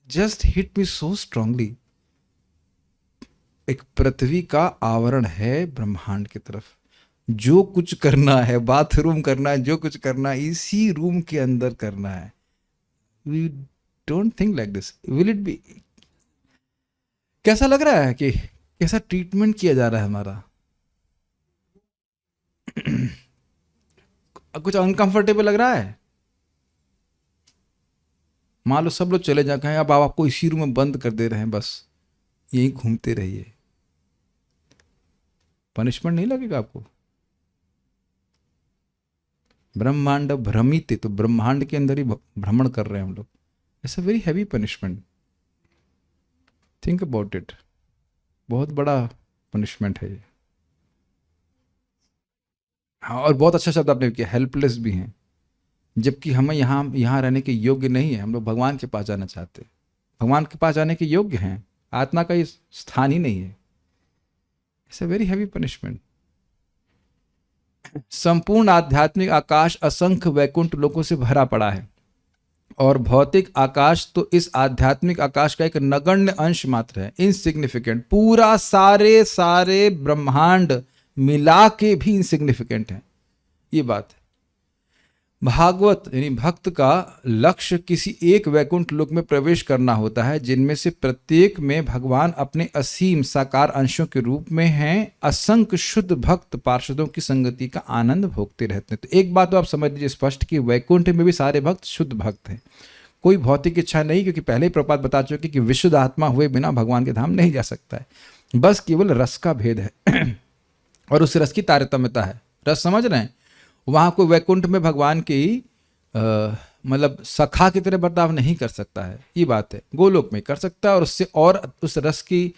Just hit me so strongly. एक पृथ्वी का आवरण है ब्रह्मांड की तरफ। जो कुछ करना है, बाथरूम करना है, जो कुछ करना है, इसी रूम के अंदर करना है। We don't think like this. Will it be? कैसा लग रहा है कि कैसा ट्रीटमेंट किया जा रहा है हमारा? कुछ अनकंफर्टेबल लग रहा है? मान लो सब लोग चले जाते हैं, अब आपको इसी रूम में बंद कर दे रहे हैं, बस यहीं घूमते रहिए। पनिशमेंट नहीं लगेगा आपको? ब्रह्मांड भ्रमित है, तो ब्रह्मांड के अंदर ही भ्रमण कर रहे हैं हम लोग। It's a very heavy punishment. Think about it. बहुत बड़ा पनिशमेंट है ये। हाँ, और बहुत अच्छा शब्द आपने किया, हेल्पलेस भी हैं। जबकि हमें यहाँ रहने के योग्य नहीं है। हम लोग भगवान के पास जाना चाहते हैं। भगवान के पास जाने के योग्य हैं। आत्मा का ये स्थान ही नहीं है। It's a very heavy punishment. संपूर्ण आध्यात्मिक आकाश असंख्य वैकुंठ लोकों से भरा पड़ा है और भौतिक आकाश तो इस आध्यात्मिक आकाश का एक नगण्य अंश मात्र है, इनसिग्निफिकेंट। पूरा सारे ब्रह्मांड मिला के भी इनसिग्निफिकेंट है। ये बात है। भागवत यानी भक्त का लक्ष्य किसी एक वैकुंठ लोक में प्रवेश करना होता है, जिनमें से प्रत्येक में भगवान अपने असीम साकार अंशों के रूप में हैं। असंख्य शुद्ध भक्त पार्षदों की संगति का आनंद भोगते रहते हैं। तो एक बात तो आप समझ लीजिए स्पष्ट कि वैकुंठ में भी सारे भक्त शुद्ध भक्त हैं, कोई भौतिक इच्छा नहीं, क्योंकि पहले ही प्रपात बता चुके कि विशुद्ध आत्मा हुए बिना भगवान के धाम नहीं जा सकता है। बस केवल रस का भेद है और उस रस की तारतम्यता है। रस समझ रहे हैं? वहाँ कोई वैकुंठ में भगवान की मतलब सखा की तरह बर्ताव नहीं कर सकता है, ये बात है। गोलोक में कर सकता है और उससे और उस रस की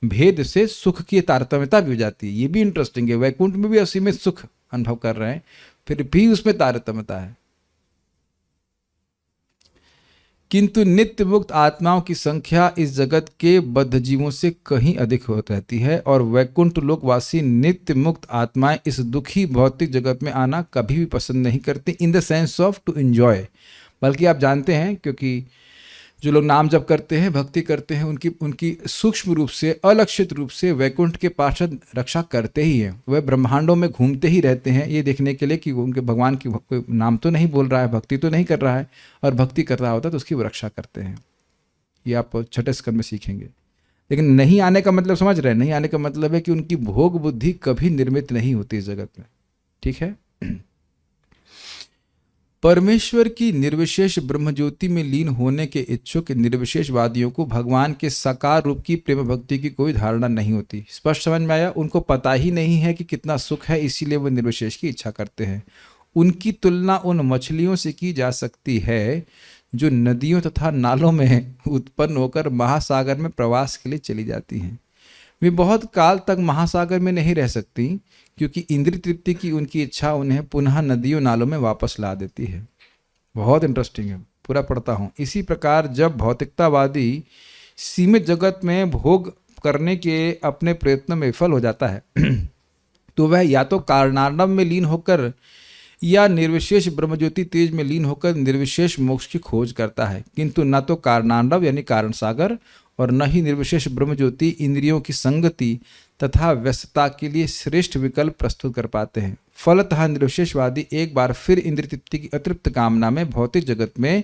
भेद से सुख की तारतम्यता भी हो जाती है। ये भी इंटरेस्टिंग है। वैकुंठ में भी असीमित सुख अनुभव कर रहे हैं, फिर भी उसमें तारतम्यता है। किंतु नित्य मुक्त आत्माओं की संख्या इस जगत के बद्ध जीवों से कहीं अधिक हो रहती है और वैकुंठ लोकवासी नित्य मुक्त आत्माएं इस दुखी भौतिक जगत में आना कभी भी पसंद नहीं करती, in the sense of to enjoy. बल्कि आप जानते हैं, क्योंकि जो लोग नाम जप करते हैं, भक्ति करते हैं, उनकी सूक्ष्म रूप से, अलक्षित रूप से वैकुंठ के पार्षद रक्षा करते ही हैं। वह ब्रह्मांडों में घूमते ही रहते हैं ये देखने के लिए कि उनके भगवान की कोई नाम तो नहीं बोल रहा है, भक्ति तो नहीं कर रहा है, और भक्ति कर रहा होता तो उसकी वो रक्षा करते हैं। ये आप छठे स्कंद में सीखेंगे। लेकिन नहीं आने का मतलब समझ रहे हैं? नहीं आने का मतलब है कि उनकी भोग बुद्धि कभी निर्मित नहीं होती इस जगत में। ठीक है। परमेश्वर की निर्विशेष ब्रह्मज्योति में लीन होने के इच्छुक निर्विशेषवादियों को भगवान के साकार रूप की प्रेम भक्ति की कोई धारणा नहीं होती। स्पष्ट समझ में आया? उनको पता ही नहीं है कि कितना सुख है, इसीलिए वो निर्विशेष की इच्छा करते हैं। उनकी तुलना उन मछलियों से की जा सकती है जो नदियों तथा नालों में उत्पन्न होकर महासागर में प्रवास के लिए चली जाती हैं। वे बहुत काल तक महासागर में नहीं रह सकती, क्योंकि इंद्रिय तृप्ति की उनकी इच्छा उन्हें पुनः नदियों नालों में वापस ला देती है। बहुत इंटरेस्टिंग है, पूरा पढ़ता हूँ। इसी प्रकार जब भौतिकतावादी सीमित जगत में भोग करने के अपने प्रयत्न में विफल हो जाता है तो वह या तो कारणार्णव में लीन होकर या निर्विशेष ब्रह्मज्योति तेज में लीन होकर निर्विशेष मोक्ष की खोज करता है। किंतु न तो कारणार्णव यानी कारण सागर और न ही निर्विशेष ब्रह्मज्योति इंद्रियों की संगति तथा व्यस्तता के लिए श्रेष्ठ विकल्प प्रस्तुत कर पाते हैं। फलतः निर्विशेषवादी एक बार फिर इंद्रिय तृप्ति की अतृप्त कामना में भौतिक जगत में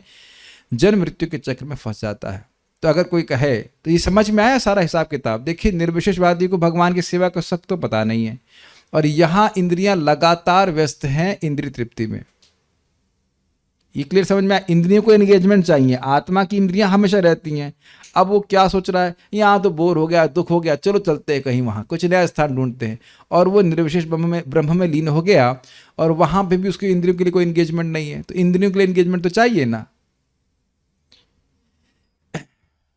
जन्म मृत्यु के चक्र में फंस जाता है। तो अगर कोई कहे तो ये समझ में आया सारा हिसाब किताब? देखिए, निर्विशेषवादी को भगवान की सेवा का शक तो पता नहीं है, और यहाँ इंद्रियां लगातार व्यस्त हैं इंद्रिय तृप्ति में। ये क्लियर समझ में आया? इंद्रियों को एंगेजमेंट चाहिए, आत्मा की इंद्रियां हमेशा रहती हैं। अब वो क्या सोच रहा है, यहाँ तो बोर हो गया, दुख हो गया, चलो चलते हैं कहीं, वहाँ कुछ नया स्थान ढूंढते हैं। और वो निर्विशेष ब्रह्म में लीन हो गया और वहाँ पे भी उसकी इंद्रियों के लिए कोई एंगेजमेंट नहीं है। तो इंद्रियों के लिए एंगेजमेंट तो चाहिए ना।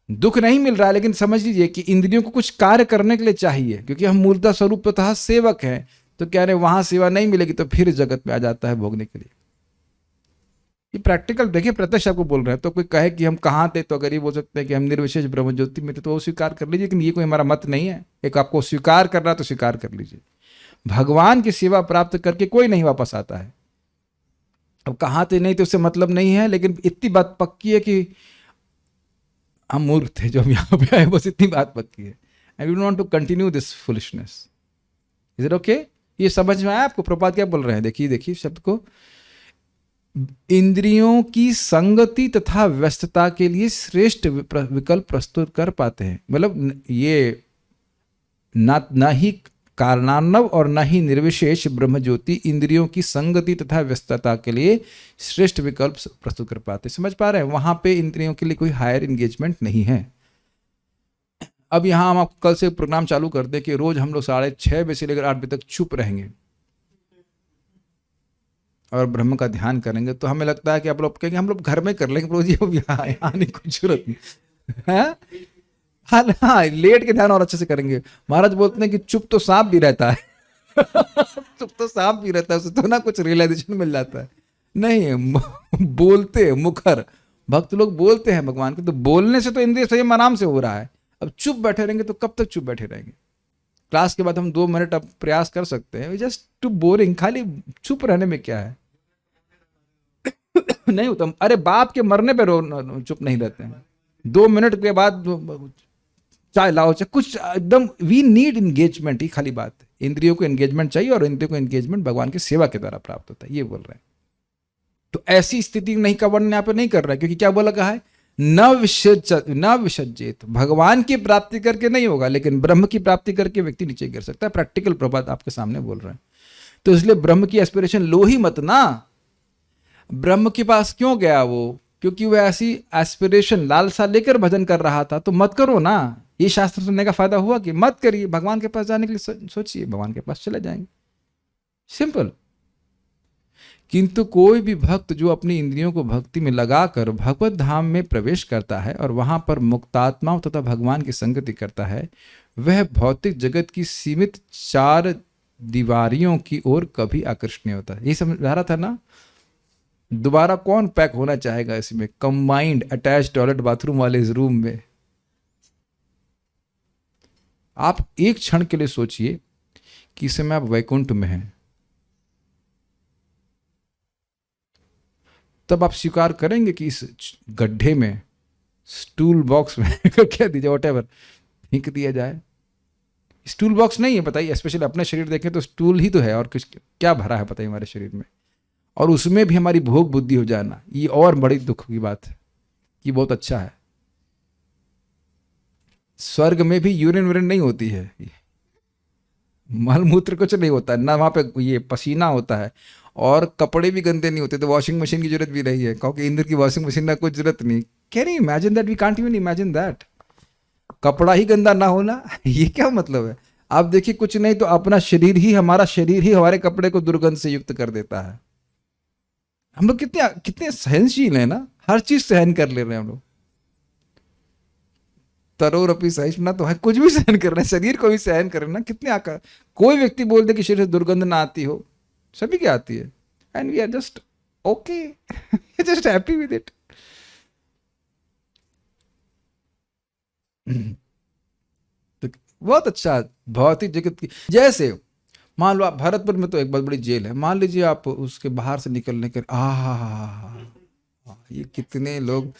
दुख नहीं मिल रहा है, लेकिन समझ लीजिए कि इंद्रियों को कुछ कार्य करने के लिए चाहिए, क्योंकि हम मूलतः स्वरूपतः सेवक हैं। तो कह रहे वहां सेवा नहीं मिलेगी तो फिर जगत में आ जाता है भोगने के लिए। ये प्रैक्टिकल देखिए, प्रत्यक्ष आपको बोल रहे हैं। तो कोई कहे कि हम कहाँ थे, तो अगर ये बोल सकते हैं कि हम निर्विशेष ब्रह्म ज्योति में थे, तो वो स्वीकार कर लीजिए, लेकिन ये कोई हमारा मत नहीं है। एक आपको स्वीकार करना तो स्वीकार कर लीजिए। भगवान की सेवा प्राप्त करके कोई नहीं वापस आता है। अब कहाँ थे नहीं तो उससे मतलब नहीं है, लेकिन इतनी बात पक्की है कि हम मूर्ख थे जो हम यहाँ पे आए, बस इतनी बात पक्की है। I don't want to continue this foolishness. Is it okay? ये समझ में आया आपको? प्रपात क्या बोल रहे हैं? देखिए शब्द को, इंद्रियों की संगति तथा व्यस्तता के लिए श्रेष्ठ विकल्प प्रस्तुत कर पाते हैं। मतलब ये ना ही कारणार्णव और न ही निर्विशेष ब्रह्म ज्योति इंद्रियों की संगति तथा व्यस्तता के लिए श्रेष्ठ विकल्प प्रस्तुत कर पाते। समझ पा रहे हैं? वहां पे इंद्रियों के लिए कोई हायर एंगेजमेंट नहीं है। अब यहाँ हम आपको कल से प्रोग्राम चालू कर दें कि रोज हम लोग 6:30 बजे से लेकर 8 बजे तक चुप रहेंगे और ब्रह्म का ध्यान करेंगे। तो हमें लगता है कि आप लोग कहेंगे हम लोग घर में कर लेंगे, रोज यहाँ आने की जरूरत नहीं है। हाँ, लेट के ध्यान और अच्छे से करेंगे। महाराज बोलते हैं कि चुप तो सांप भी रहता है चुप तो सांप भी रहता है, उसे तो ना कुछ रियलाइजेशन मिल जाता है। नहीं, बोलते मुखर भक्त लोग बोलते हैं भगवान के, तो बोलने से तो इंद्रिय संयम आराम से हो रहा है। अब चुप बैठे रहेंगे तो कब तक चुप बैठे रहेंगे? क्लास के बाद हम 2 मिनट अब प्रयास कर सकते हैं, जस्ट टू बोरिंग, खाली चुप रहने में क्या है? नहीं होता। अरे बाप के मरने पे चुप नहीं रहते हैं, 2 मिनट के बाद चाय लाओ, चाहे कुछ एकदम, वी नीड एंगेजमेंट, ही खाली बात है। इंद्रियों को एंगेजमेंट चाहिए और इंद्रियों को एंगेजमेंट भगवान की सेवा के द्वारा प्राप्त होता है, ये बोल रहे हैं। तो ऐसी स्थिति नहीं का वर्णन यहाँ पे नहीं कर रहा है, क्योंकि क्या बोला कहा है? न विसज्जेत, भगवान की प्राप्ति करके नहीं होगा, लेकिन ब्रह्म की प्राप्ति करके व्यक्ति नीचे गिर सकता है। प्रैक्टिकल प्रभात आपके सामने बोल रहे हैं। तो इसलिए ब्रह्म की एस्पिरेशन लो ही मत ना। ब्रह्म के पास क्यों गया वो? क्योंकि वह ऐसी एस्पिरेशन, लालसा लेकर भजन कर रहा था। तो मत करो ना। ये शास्त्र सुनने का फायदा हुआ कि मत करिए, भगवान के पास जाने के लिए सोचिए, भगवान के पास चले जाएंगे, सिंपल। किंतु कोई भी भक्त जो अपनी इंद्रियों को भक्ति में लगाकर भगवत धाम में प्रवेश करता है और वहां पर मुक्तात्माओं तथा भगवान की संगति करता है, वह भौतिक जगत की सीमित 4 दीवारियों की ओर कभी आकर्षित नहीं होता। ये समझ आ रहा था ना? दोबारा कौन पैक होना चाहेगा इसमें, कंबाइंड अटैच टॉयलेट बाथरूम वाले इस रूम में? आप एक क्षण के लिए सोचिए कि इस समय आप वैकुंठ में हैं, तब आप स्वीकार करेंगे कि इस गड्ढे में, स्टूल बॉक्स में क्या दीजिए, व्हाटएवर फेंक दिया जाए? स्टूल बॉक्स नहीं है, बताइए। स्पेशली अपने शरीर देखें तो स्टूल ही तो है, और कुछ क्या भरा है बताइए हमारे शरीर में? और उसमें भी हमारी भोग बुद्धि हो जाना, ये और बड़ी दुख की बात है। ये बहुत अच्छा है। स्वर्ग में भी यूरिन वूरिन नहीं होती है, मल मूत्र कुछ नहीं होता है ना, वहां पे ये पसीना होता है, और कपड़े भी गंदे नहीं होते। तो वॉशिंग मशीन की जरूरत भी नहीं है, क्योंकि इंद्र की वॉशिंग मशीन का कोई जरूरत नहीं। Can you imagine that? We can't even imagine that. कपड़ा ही गंदा ना होना, ये क्या मतलब है? आप देखिए, कुछ नहीं तो अपना शरीर ही, हमारा शरीर ही हमारे कपड़े को दुर्गंध से युक्त कर देता है। हम लोग कितने सहनशील हैं ना, हर चीज सहन कर ले रहे हैं हम लोग। तरोरपि सहिष्णुना तो है, कुछ भी सहन कर रहे हैं, शरीर को भी सहन कर रहे हैं ना। कितने आकर कोई व्यक्ति बोल दे कि शरीर से दुर्गंध ना आती हो, सभी की आती है, and we are just okay, just happy with it. तो बहुत अच्छा भौतिक जगत की, जैसे मान लो आप भरतपुर में तो एक बहुत बड़ी जेल है, मान लीजिए आप उसके बाहर से निकलने के, ये कितने लोग,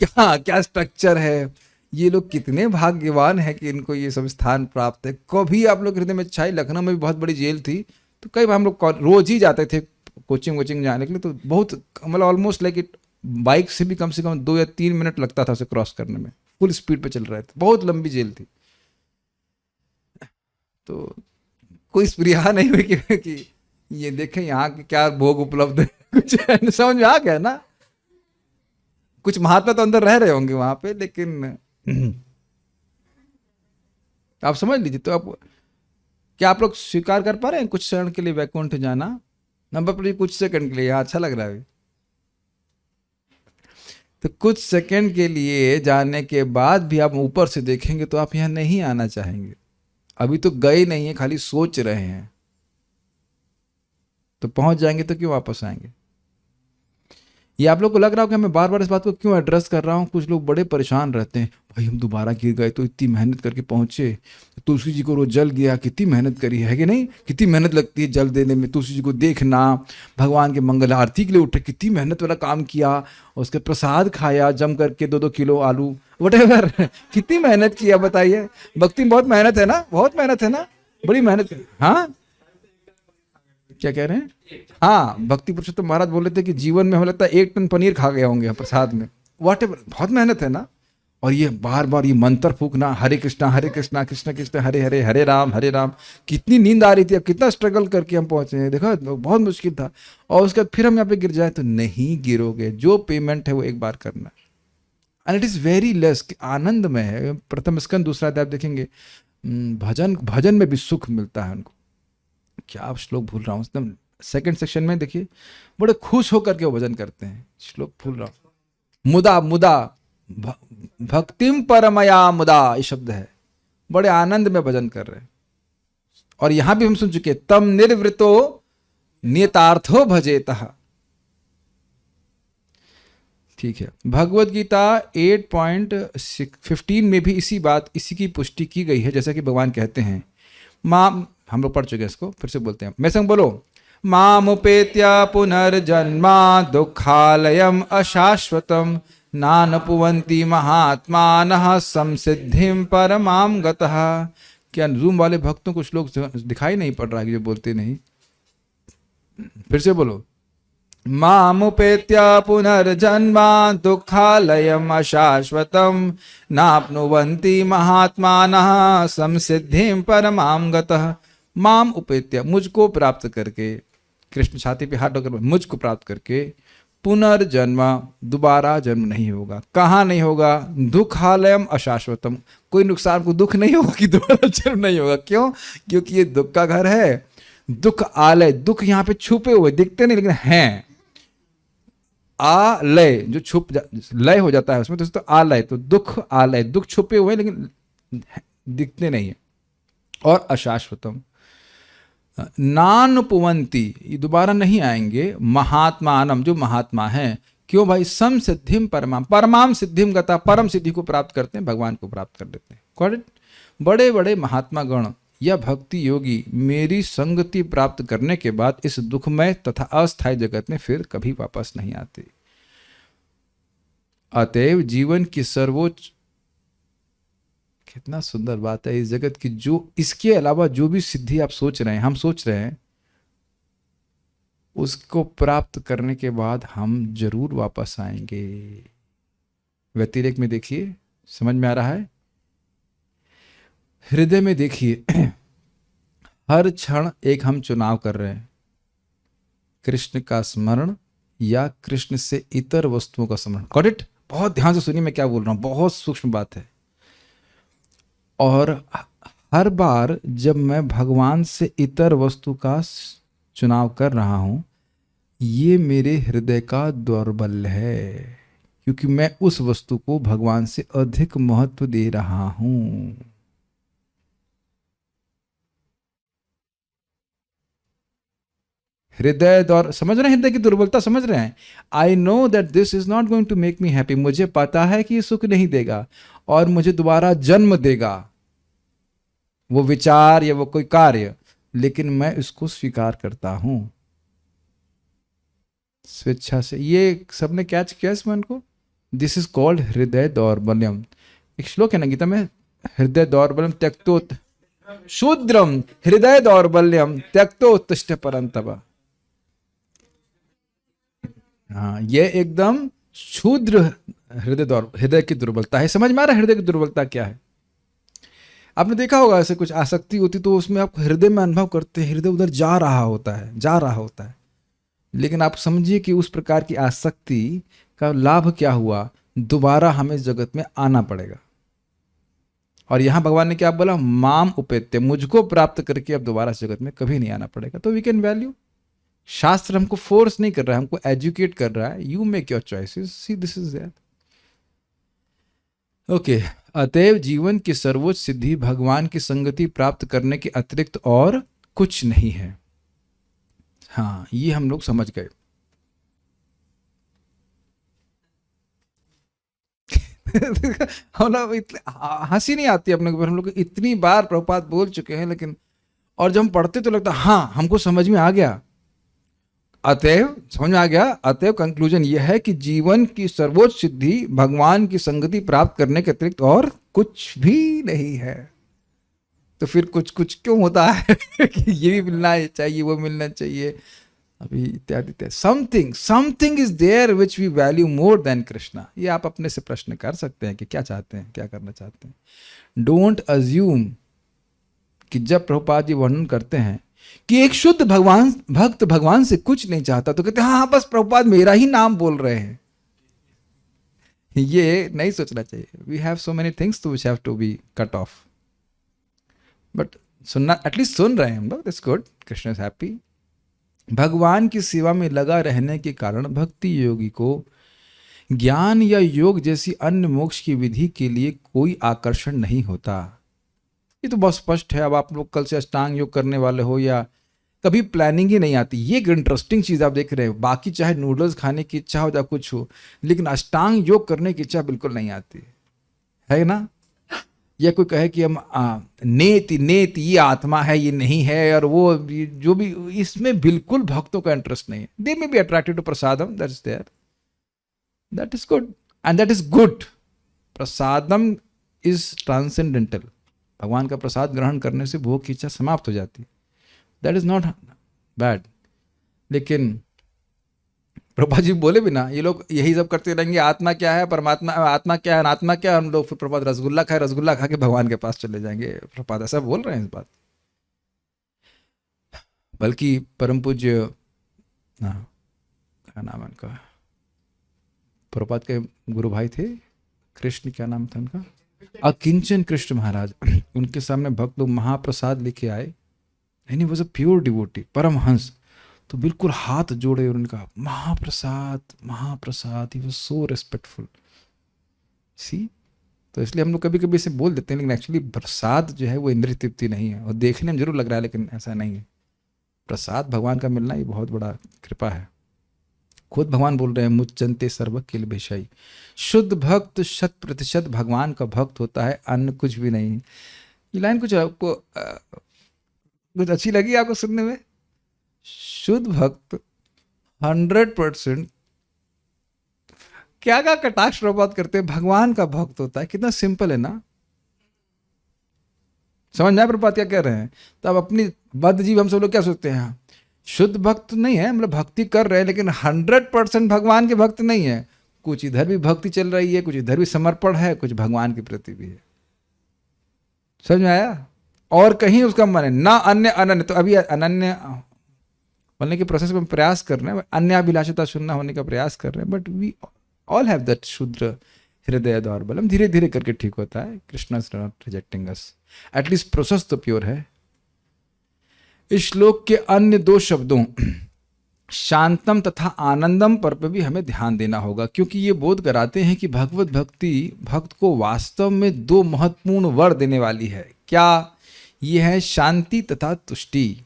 क्या स्ट्रक्चर है, ये लोग कितने भाग्यवान हैं कि इनको ये सब स्थान प्राप्त है। कभी आप लोग हृदय में छाई, लखनऊ में भी बहुत बड़ी जेल थी, तो कई बार हम लोग रोज ही जाते थे कोचिंग जाने के लिए, तो बहुत मतलब ऑलमोस्ट लाइक इट, बाइक से भी कम 2 या 3 मिनट लगता था उसे क्रॉस करने में, फुल स्पीड पे चल रहे थे, बहुत लंबी जेल थी। तो कोई स्प्रिया नहीं हुई कि ये देखें यहाँ के क्या भोग उपलब्ध है, कुछ समझ में आ गया ना? कुछ महात्मा तो अंदर रह रहे होंगे वहां पे, लेकिन आप समझ लीजिए। तो आप क्या आप लोग स्वीकार कर पा रहे हैं कुछ क्षण के लिए वैकुंठ जाना? नंबर पर कुछ सेकंड के लिए, अच्छा लग रहा है। तो कुछ सेकंड के लिए जाने के बाद भी आप ऊपर से देखेंगे तो आप यहां नहीं आना चाहेंगे। अभी तो गए नहीं है, खाली सोच रहे हैं। तो पहुंच जाएंगे तो क्यों वापस आएंगे? ये आप लोग को लग रहा हो कि मैं बार बार इस बात को क्यों एड्रेस कर रहा हूँ? कुछ लोग बड़े परेशान रहते हैं, भाई हम दोबारा गिर गए तो इतनी मेहनत करके पहुंचे, तुलसी जी को रोज जल गया, कितनी मेहनत करी है कि नहीं? कितनी मेहनत लगती है जल देने में, तुलसी जी को देखना, भगवान के मंगल आरती के लिए उठे, कितनी मेहनत वाला काम किया, उसके प्रसाद खाया जम करके 2-2 किलो आलू, वटेवर, कितनी मेहनत किया बताइए। भक्ति में बहुत मेहनत है ना, बहुत मेहनत है ना, बड़ी मेहनत। हाँ क्या कह रहे हैं? हाँ, भक्ति पुरुषोत्तम महाराज बोल रहे थे कि जीवन में हमें लगता है 1 टन पनीर खा गया होंगे प्रसाद में, वॉटेवर, बहुत मेहनत है ना। और ये बार बार ये मंत्र फूकना, हरे कृष्णा कृष्ण कृष्ण हरे हरे, हरे राम, कितनी नींद आ रही थी, अब कितना स्ट्रगल करके हम पहुंचे हैं, देखा बहुत मुश्किल था। और उसके बाद फिर हम यहाँ पे गिर जाए तो नहीं गिरोगे, जो पेमेंट है वो एक बार करना, and it is very less, आनंद में है। प्रथम स्कंद 2 अध्याय देखेंगे, भजन में भी सुख मिलता है उनको। क्या आप श्लोक भूल रहा हूँ, एकदम सेकंड सेक्शन में देखिए, बड़े खुश होकर के वो भजन करते हैं। श्लोक भूल रहा हूँ, मुदा भक्तिम परमया मुदा, ये शब्द है, बड़े आनंद में भजन कर रहे हैं। और यहां भी हम सुन चुके, तम निर्वृतो नियतार्थो भजेतः, ठीक है, भगवत गीता 8.15 में भी इसी की पुष्टि की गई है, जैसा कि भगवान कहते हैं, माम, हम लोग पढ़ चुके हैं इसको, फिर से बोलते हैं, मैं संग बोलो, मामुपेत्य पुनर्जन्मा दुःखालयम अशाश्वतम नानुपवन्ति महात्मानः संसिद्धिं परमां गतः। क्या जूम वाले भक्तों कुछ लोग दिखाई नहीं पड़ रहा है कि जो बोलते नहीं? फिर से बोलो, मामुपेत्य पुनर्जन्मा दुःखालयम अशाश्वतम नाप्नुवन्ति महात्मानः संसिद्धिं परमां गतः। माम उपेत्य, मुझको प्राप्त करके, कृष्ण छाती पे हाथ रखकर, मुझको प्राप्त करके, पुनर्जन्म, दोबारा जन्म नहीं होगा। कहाँ नहीं होगा? दुःखालयम अशाश्वतम, कोई नुकसान को दुख नहीं होगा कि दोबारा जन्म नहीं होगा। क्यों? क्योंकि ये दुख का घर है। दुख आलय, दुख यहाँ पे छुपे हुए दिखते नहीं लेकिन हैं। आलय जो छुप लय हो जाता है उसमें, तो आलय, तो दुख आलय, दुख छुपे हुए लेकिन दिखते नहीं है। और अशाश्वतम, नानुपवन्ति, ये दोबारा नहीं आएंगे, महात्मानम, जो महात्मा हैं। क्यों भाई? सम सिद्धिम परमाम, परमाम सिद्धिम गता, परम सिद्धि को प्राप्त करते हैं, भगवान को प्राप्त कर लेते हैं। Got it? बड़े बड़े महात्मा गण या भक्ति योगी मेरी संगति प्राप्त करने के बाद इस दुखमय तथा अस्थायी जगत में फिर कभी वापस नहीं आते। अतएव जीवन की सर्वोच्च, कितना सुंदर बात है, इस जगत की जो, इसके अलावा जो भी सिद्धि आप सोच रहे हैं, हम सोच रहे हैं, उसको प्राप्त करने के बाद हम जरूर वापस आएंगे। व्यतिरेक में देखिए, समझ में आ रहा है? हृदय में देखिए, हर क्षण एक हम चुनाव कर रहे हैं, कृष्ण का स्मरण या कृष्ण से इतर वस्तुओं का स्मरण। Got it? बहुत ध्यान से सुनिए मैं क्या बोल रहा हूं, बहुत सूक्ष्म बात है। और हर बार जब मैं भगवान से इतर वस्तु का चुनाव कर रहा हूं, ये मेरे हृदय का दौर्बल्य है, क्योंकि मैं उस वस्तु को भगवान से अधिक महत्व दे रहा हूं। हृदय दौर, समझ रहे हैं? हृदय की दुर्बलता समझ रहे हैं? I know that this is not going to make me happy, मुझे पता है कि ये सुख नहीं देगा और मुझे दोबारा जन्म देगा, वो विचार या वो कोई कार्य, लेकिन मैं इसको स्वीकार करता हूं स्वेच्छा से। ये सबने कैच किया इस मन को? दिस इज कॉल्ड हृदय दौर्बल्यम। एक श्लोक है ना गीता में, हृदय दौर्बल्यम त्यक्तो शूद्रम हृदय दौर्बल्यम त्यक्तो उत्तिष्ठ परंतप। हाँ, ये एकदम शूद्र हृदय की दुर्बलता है। समझ में आ रहा है हृदय की दुर्बलता क्या है? आपने देखा होगा ऐसे कुछ आसक्ति होती तो उसमें आप हृदय में अनुभव करते हैं, हृदय उधर जा रहा होता है, लेकिन आप समझिए कि उस प्रकार की आसक्ति का लाभ क्या हुआ? दोबारा हमें इस जगत में आना पड़ेगा। और यहां भगवान ने क्या बोला? माम उपेत्य, मुझको प्राप्त करके अब दोबारा इस जगत में कभी नहीं आना पड़ेगा। तो वी कैन वैल्यू, शास्त्र हमको फोर्स नहीं कर रहा है, हमको एजुकेट कर रहा है। You make your choices, see this is that. Okay, अतएव जीवन की सर्वोच्च सिद्धि भगवान की संगति प्राप्त करने के अतिरिक्त और कुछ नहीं है। हाँ, ये हम लोग समझ गए। हम लोग हंसी नहीं आती अपने ऊपर, हम लोग इतनी बार प्रभुपाद बोल चुके हैं, लेकिन और जब हम पढ़ते तो लगता हाँ हमको समझ में आ गया। अतएव समझ में आ गया। अतएव कंक्लूजन यह है कि जीवन की सर्वोच्च सिद्धि भगवान की संगति प्राप्त करने के अतिरिक्त और कुछ भी नहीं है। तो फिर कुछ कुछ क्यों होता है कि ये भी मिलना चाहिए, वो मिलना चाहिए, अभी इत्यादि। Something is there which we value more than Krishna. ये आप अपने से प्रश्न कर सकते हैं कि क्या चाहते हैं, क्या करना चाहते हैं। डोंट अज्यूम कि जब प्रभुपाद जी वर्णन करते हैं कि एक शुद्ध भक्त भगवान से कुछ नहीं चाहता तो कहते हैं हाँ बस प्रभुपाद मेरा ही नाम बोल रहे हैं। ये नहीं सोचना चाहिए। We have so many things to which have to be cut off, but सुनना, एटलीस्ट सुन रहे हैं हम लोग, that's good. Krishna is happy. भगवान की सेवा में लगा रहने के कारण भक्ति योगी को ज्ञान या योग जैसी अन्य मोक्ष की विधि के लिए कोई आकर्षण नहीं होता। ये तो बहुत स्पष्ट है। अब आप लोग कल से अष्टांग योग करने वाले हो या कभी प्लानिंग ही नहीं आती। ये एक इंटरेस्टिंग चीज़ आप देख रहे हो। बाकी चाहे नूडल्स खाने की इच्छा हो या कुछ हो, लेकिन अष्टांग योग करने की इच्छा बिल्कुल नहीं आती है ना। या कोई कहे कि हम नेति नेति ये आत्मा है, ये नहीं है, और वो जो भी, इसमें बिल्कुल भक्तों का इंटरेस्ट नहीं है। They may be attracted to prasadam, that is there, that is good and that is good. Prasadam is transcendental. भगवान का प्रसाद ग्रहण करने से भोग की इच्छा समाप्त हो जाती है, दैट इज नॉट बैड। लेकिन प्रभा जी बोले भी ना, ये लोग यही सब करते रहेंगे, आत्मा क्या है, परमात्मा, आत्मा क्या है, अनात्मा क्या है, हम लोग फिर प्रभात रसगुल्ला खाए, रसगुल्ला खा के भगवान के पास चले जाएंगे। प्रभात ऐसा बोल रहे हैं इस बात। बल्कि परम पूज्य, क्या नाम है उनका, प्रभात के गुरु भाई थे कृष्ण, क्या नाम था उनका, अकिंचन कृष्ण महाराज, उनके सामने भक्त लोग महाप्रसाद लेके आए, यानी was a pure devotee, Paramahamsa, तो बिल्कुल हाथ जोड़े और उनका महाप्रसाद महाप्रसाद, ही वाज सो रिस्पेक्टफुल। सी, तो इसलिए हम लोग कभी कभी इसे बोल देते हैं, लेकिन एक्चुअली प्रसाद जो है वो इंद्रिय तृप्ति नहीं है, और देखने में जरूर लग रहा है लेकिन ऐसा नहीं है। प्रसाद भगवान का मिलना ये बहुत बड़ा कृपा है। खुद भगवान बोल रहे हैं, मुच्चन्ते सर्व किल विषयी। शुद्ध भक्त 100% भगवान का भक्त होता है, अन्य कुछ भी नहीं। ये लाइन कुछ आपको कुछ अच्छी लगी आपको सुनने में? शुद्ध भक्त 100% क्या कटाक्ष प्रभात करते हैं, भगवान का भक्त होता है। कितना सिंपल है ना, समझ में आया प्रभात क्या कह रहे हैं? तो अब अपनी बद्ध जीव हम सब लोग क्या सोचते हैं, शुद्ध भक्त नहीं है, मतलब भक्ति कर रहे हैं, लेकिन 100% भगवान के भक्त नहीं है। कुछ इधर भी भक्ति चल रही है, कुछ इधर भी समर्पण है, कुछ भगवान के प्रति भी है। समझ में आया? और कहीं उसका मन है ना अन्य अनन्य। तो अभी अनन्य बोलने के प्रोसेस में प्रयास कर रहे हैं, अन्याभिलाषिता शून्य होने का प्रयास कर रहे हैं, but we all have that शुद्र हृदय दौर्बलम। धीरे धीरे करके ठीक होता है। Krishna is not rejecting us, at least process तो प्योर है। इस श्लोक के अन्य 2 शब्दों शांतम तथा आनंदम पर भी हमें ध्यान देना होगा, क्योंकि ये बोध कराते हैं कि भगवत भक्ति भक्त को वास्तव में 2 महत्वपूर्ण वर देने वाली है। क्या? ये है शांति तथा तुष्टि।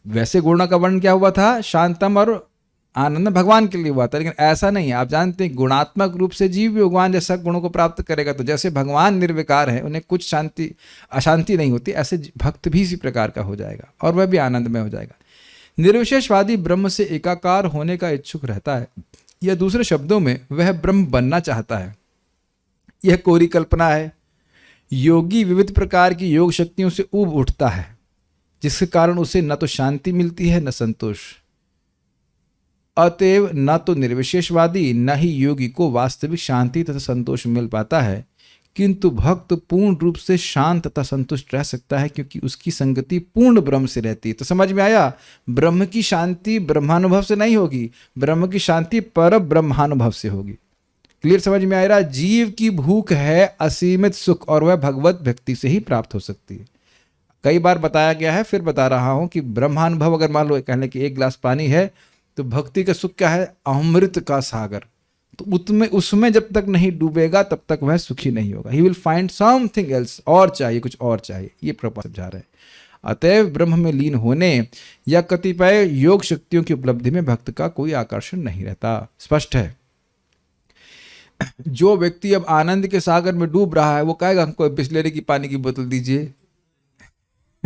वैसे गुणों का वर्ण क्या हुआ था? शांतम और आनंद भगवान के लिए हुआ था, लेकिन ऐसा नहीं है। आप जानते हैं गुणात्मक रूप से जीव भी भगवान जैसा गुणों को प्राप्त करेगा। तो जैसे भगवान निर्विकार है, उन्हें कुछ शांति अशांति नहीं होती, ऐसे भक्त भी इसी प्रकार का हो जाएगा और वह भी आनंद में हो जाएगा। निर्विशेषवादी ब्रह्म से एकाकार होने का इच्छुक रहता है, या दूसरे शब्दों में वह ब्रह्म बनना चाहता है। यह कोरी कल्पना है। योगी विविध प्रकार की योग शक्तियों से ऊब उठता है, जिसके कारण उसे न तो शांति मिलती है न संतोष। अतएव न तो निर्विशेषवादी न ही योगी को वास्तविक शांति तथा संतोष मिल पाता है, किंतु भक्त पूर्ण रूप से शांत तथा संतुष्ट रह सकता है, क्योंकि उसकी संगति पूर्ण ब्रह्म से रहती है। तो समझ में आया? ब्रह्म की शांति ब्रह्मानुभव से नहीं होगी, ब्रह्म की शांति पर ब्रह्मानुभव से होगी। क्लियर समझ में आ रहा? जीव की भूख है असीमित सुख, और वह भगवत भक्ति से ही प्राप्त हो सकती है। कई बार बताया गया है, फिर बता रहा हूं कि ब्रह्मानुभव अगर मान लो कहने कि 1 गिलास पानी है, तो भक्ति का सुख क्या है? अमृत का सागर। तो उसमें जब तक नहीं डूबेगा तब तक वह सुखी नहीं होगा। He will find something else, और चाहिए, कुछ और चाहिए। ये प्रभुपाद समझा रहे हैं। अतएव ब्रह्म में लीन होने या कतिपय योग शक्तियों की उपलब्धि में भक्त का कोई आकर्षण नहीं रहता। स्पष्ट है? जो व्यक्ति अब आनंद के सागर में डूब रहा है, वो कहेगा हमको बिस्लेरी की पानी की बोतल दीजिए।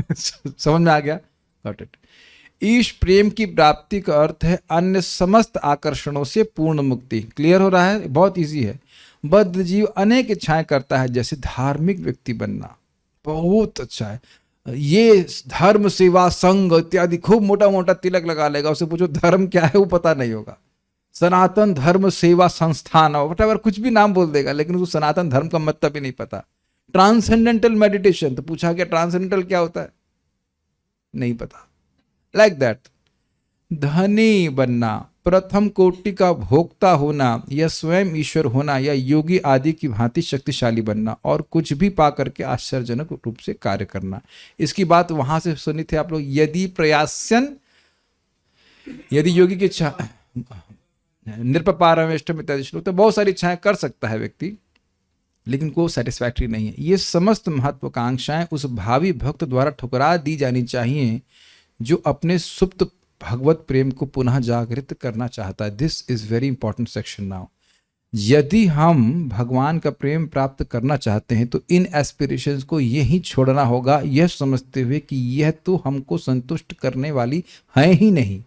समझ में आ गया? Got it. ईश प्रेम की प्राप्ति का अर्थ है अन्य समस्त आकर्षणों से पूर्ण मुक्ति। क्लियर हो रहा है? बहुत इजी है। बद्ध जीव अनेक इच्छाएं करता है, जैसे धार्मिक व्यक्ति बनना, बहुत अच्छा है। ये धर्म सेवा संघ इत्यादि खूब मोटा मोटा तिलक लगा लेगा, उसे पूछो धर्म क्या है वो पता नहीं होगा। सनातन धर्म सेवा संस्थान वटएवर कुछ भी नाम बोल देगा, लेकिन उसको सनातन धर्म का मतलब ही नहीं पता। ट्रांसेंडेंटल मेडिटेशन, तो पूछा गया ट्रांसेंडेंटल क्या होता है? नहीं पता। Like that. धनी बनना, प्रथम कोटि का भोक्ता होना, या स्वयं ईश्वर होना, या योगी आदि की भांति शक्तिशाली बनना, और कुछ भी पा करके आश्चर्यजनक रूप से कार्य करना। इसकी बात वहां से सुनी थी आप लोग। यदि प्रयासन, यदि योगी की इच्छा, नृपपारमेष्टम इत्यादि श्लोक, तो बहुत सारी इच्छाएं कर सकता है व्यक्ति, लेकिन को सेटिस्फैक्टरी नहीं है। ये समस्त महत्वाकांक्षाएं उस भावी भक्त द्वारा ठुकरा दी जानी चाहिए जो अपने सुप्त भगवत प्रेम को पुनः जागृत करना चाहता है। This is very important section now. यदि हम भगवान का प्रेम प्राप्त करना चाहते हैं तो इन एस्पिरेशंस को यही छोड़ना होगा, यह समझते हुए कि यह तो हमको संतुष्ट करने वाली है ही नहीं,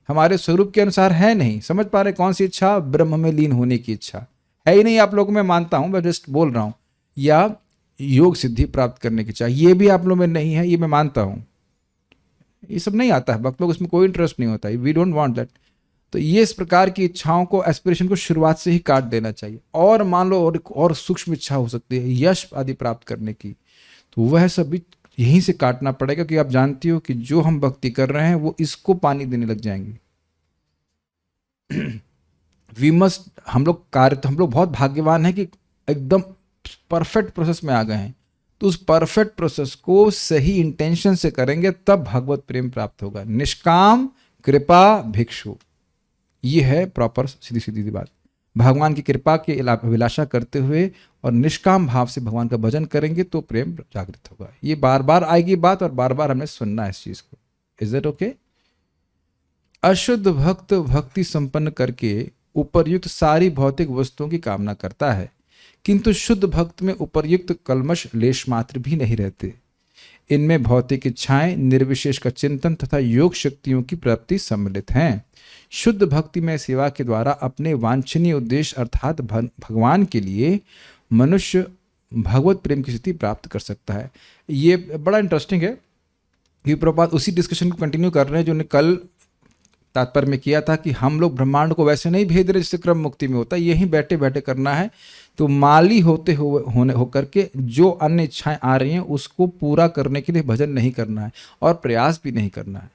हमारे स्वरूप के अनुसार है नहीं। समझ पा रहे कौन सी इच्छा? ब्रह्म में लीन होने की इच्छा है ही नहीं आप लोगों में, मानता हूं, मैं जस्ट बोल रहा हूं। या योग सिद्धि प्राप्त करने की इच्छा, ये भी आप लोगों में नहीं है, ये मैं मानता हूं। ये सब नहीं आता है, भक्त लोग इसमें कोई इंटरेस्ट नहीं होता है, वी डोंट वांट दैट। तो ये इस प्रकार की इच्छाओं को, एस्पिरेशन को शुरुआत से ही काट देना चाहिए। और मान लो और सूक्ष्म इच्छा हो सकती है यश आदि प्राप्त करने की, तो वह सब भी यहीं से काटना पड़ेगा, क्योंकि आप जानती हो कि जो हम भक्ति कर रहे हैं वो इसको पानी देने लग जाएंगे। वी मस्ट, हम लोग बहुत भाग्यवान हैं कि एकदम परफेक्ट प्रोसेस में आ गए हैं। तो उस परफेक्ट प्रोसेस को सही इंटेंशन से करेंगे तब भगवत प्रेम प्राप्त होगा। निष्काम कृपा भिक्षु, ये है प्रॉपर सीधी सीधी बात। भगवान की कृपा की अभिलाषा करते हुए और निष्काम भाव से भगवान का भजन करेंगे तो प्रेम जागृत होगा। ये बार बार आएगी बात और बार बार हमें सुनना है इस चीज को। Is that okay? अशुद्ध भक्त भक्ति संपन्न करके उपर्युक्त सारी भौतिक वस्तुओं की कामना करता है, किंतु शुद्ध भक्त में उपर्युक्त कल्मश लेश मात्र भी नहीं रहते। इनमें भौतिक इच्छाएं, निर्विशेष का चिंतन तथा योग शक्तियों की प्राप्ति सम्मिलित हैं। शुद्ध भक्ति में सेवा के द्वारा अपने वांछनीय उद्देश्य अर्थात भगवान के लिए मनुष्य भगवत प्रेम की स्थिति प्राप्त कर सकता है। ये बड़ा इंटरेस्टिंग है कि प्रभुपाद उसी डिस्कशन को कंटिन्यू कर रहे हैं जो ने कल तात्पर्य में किया था कि हम लोग ब्रह्मांड को वैसे नहीं भेज रहे जैसे क्रम मुक्ति में होता है, यहीं बैठे बैठे करना है। तो माली होकर के जो अन्य इच्छाएं आ रही हैं उसको पूरा करने के लिए भजन नहीं करना है और प्रयास भी नहीं करना है।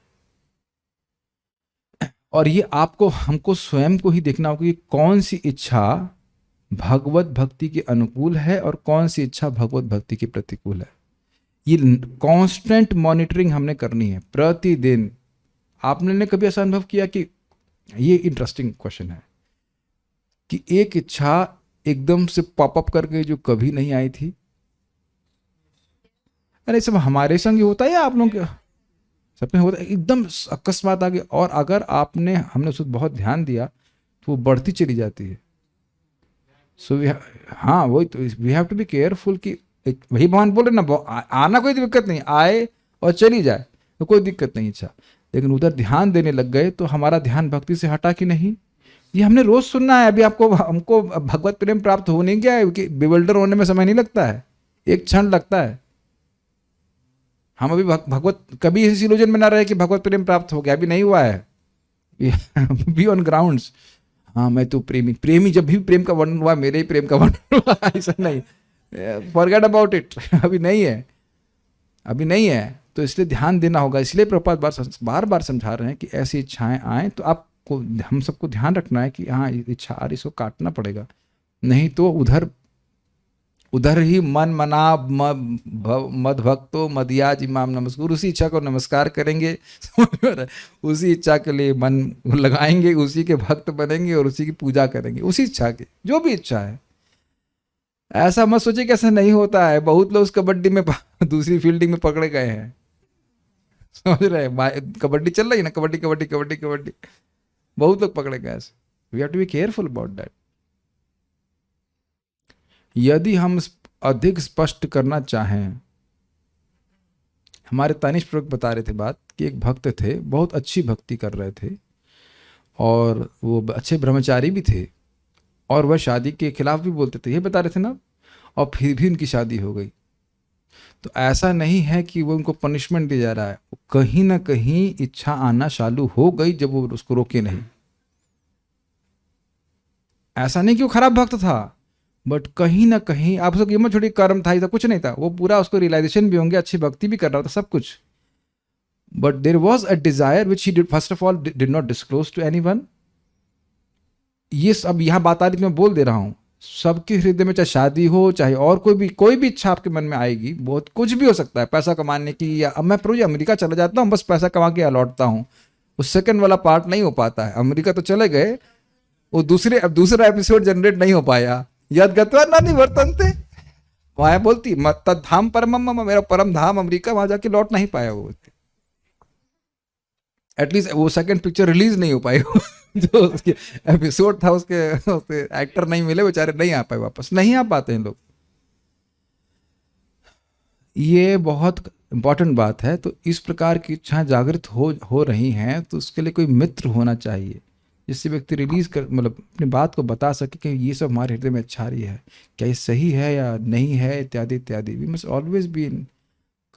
और ये आपको हमको स्वयं को ही देखना होगा कि कौन सी इच्छा भगवत भक्ति के अनुकूल है और कौन सी इच्छा भगवत भक्ति के प्रतिकूल है। ये कांस्टेंट मॉनिटरिंग हमने करनी है प्रतिदिन। आपने कभी ऐसा अनुभव किया कि, ये इंटरेस्टिंग क्वेश्चन है, कि एक इच्छा एकदम से पॉपअप कर गई जो कभी नहीं आई थी? अरे सब हमारे संग ही होता है या आप लोगों के सब में होता है? एकदम अकस्मात आ गई और अगर हमने उस पर बहुत ध्यान दिया तो वो बढ़ती चली जाती है। सो हाँ वही तो, we have to be careful कि वही भगवान बोल रहे ना, आना कोई दिक्कत नहीं, आए और चली जाए तो कोई दिक्कत नहीं इच्छा, लेकिन उधर ध्यान देने लग गए तो हमारा ध्यान भक्ति से हटा कि नहीं। ये हमने रोज सुनना है। अभी हमको भगवत प्रेम प्राप्त हो नहीं गया है कि बिवल्डर होने में समय नहीं लगता है, एक क्षण लगता है। हम अभी भगवत कभी इस इल्यूजन में ना रहे कि भगवत प्रेम प्राप्त हो गया, अभी नहीं हुआ है। Be on grounds. हाँ मैं तो प्रेमी जब भी प्रेम का वर्णन हुआ मेरे ही प्रेम का वर्णन हुआ, ऐसा नहीं, फॉरगेट अबाउट इट। अभी नहीं है तो इसलिए ध्यान देना होगा। इसलिए प्रभुपाद बार बार समझा रहे हैं कि ऐसी इच्छाएं आए तो आपको, हम सबको ध्यान रखना है कि हाँ इच्छा आ रही, इसको काटना पड़ेगा, नहीं तो उधर ही मन मना मद भक्तो मदियाज इमाम नमस्कार, उसी इच्छा को नमस्कार करेंगे, उसी इच्छा के लिए मन लगाएंगे, उसी के भक्त बनेंगे और उसी की पूजा करेंगे, उसी इच्छा की जो भी इच्छा है। ऐसा मत सोचिए कि ऐसा नहीं होता है। बहुत लोग कबड्डी में दूसरी फील्डिंग में पकड़े गए हैं, समझ रहे हैं? कबड्डी चल रही है ना, कबड्डी, बहुत लोग पकड़े गए ऐसे। We have to be careful about that. यदि हम अधिक स्पष्ट करना चाहें, हमारे तानिश प्रभु बता रहे थे बात कि एक भक्त थे, बहुत अच्छी भक्ति कर रहे थे और वो अच्छे ब्रह्मचारी भी थे और वह शादी के खिलाफ भी बोलते थे, ये बता रहे थे ना, और फिर भी उनकी शादी हो गई। तो ऐसा नहीं है कि वो उनको पनिशमेंट दिया जा रहा है, कहीं ना कहीं इच्छा आना चालू हो गई जब वो उसको रोके नहीं। ऐसा नहीं कि वो खराब भक्त था, बट कहीं ना कहीं आप उसको कीमत छोड़ी, कर्म था, ऐसा कुछ नहीं था, वो पूरा उसको रियलाइजेशन भी होंगे, अच्छी भक्ति भी कर रहा था, सब कुछ, but there was a desire which he did first of all did not disclose to anyone. ये अब यहाँ बात आ रही, मैं बोल दे रहा हूँ, सबके हृदय में चाहे शादी हो चाहे और कोई भी इच्छा आपके मन में आएगी, बहुत कुछ भी हो सकता है, पैसा कमाने की, या अब मैं प्रभु जी अमेरिका चला जाता हूँ, बस पैसा कमा के लौटता हूँ, उस सेकंड वाला पार्ट नहीं हो पाता है। अमेरिका तो चले गए, वो दूसरा एपिसोड जनरेट नहीं हो पाया। यद गत्वा न निवर्तन्ते, वहां बोलती तद धाम परमम, मेरा परम धाम अमेरिका, वहां जाके लौट नहीं पाया वो। एटलीस्ट वो सेकंड पिक्चर रिलीज नहीं हो पाई जो उसके एपिसोड था उसके एक्टर नहीं मिले बेचारे, नहीं आ पाए वापस, नहीं आ पाते हैं लोग। ये बहुत इंपॉर्टेंट बात है। तो इस प्रकार की इच्छाएं जागृत हो रही हैं तो उसके लिए कोई मित्र होना चाहिए जिससे व्यक्ति रिलीज कर, मतलब अपनी बात को बता सके कि ये सब हमारे हृदय में अच्छा रही है, क्या ये सही है या नहीं है, इत्यादि इत्यादि। We must always be in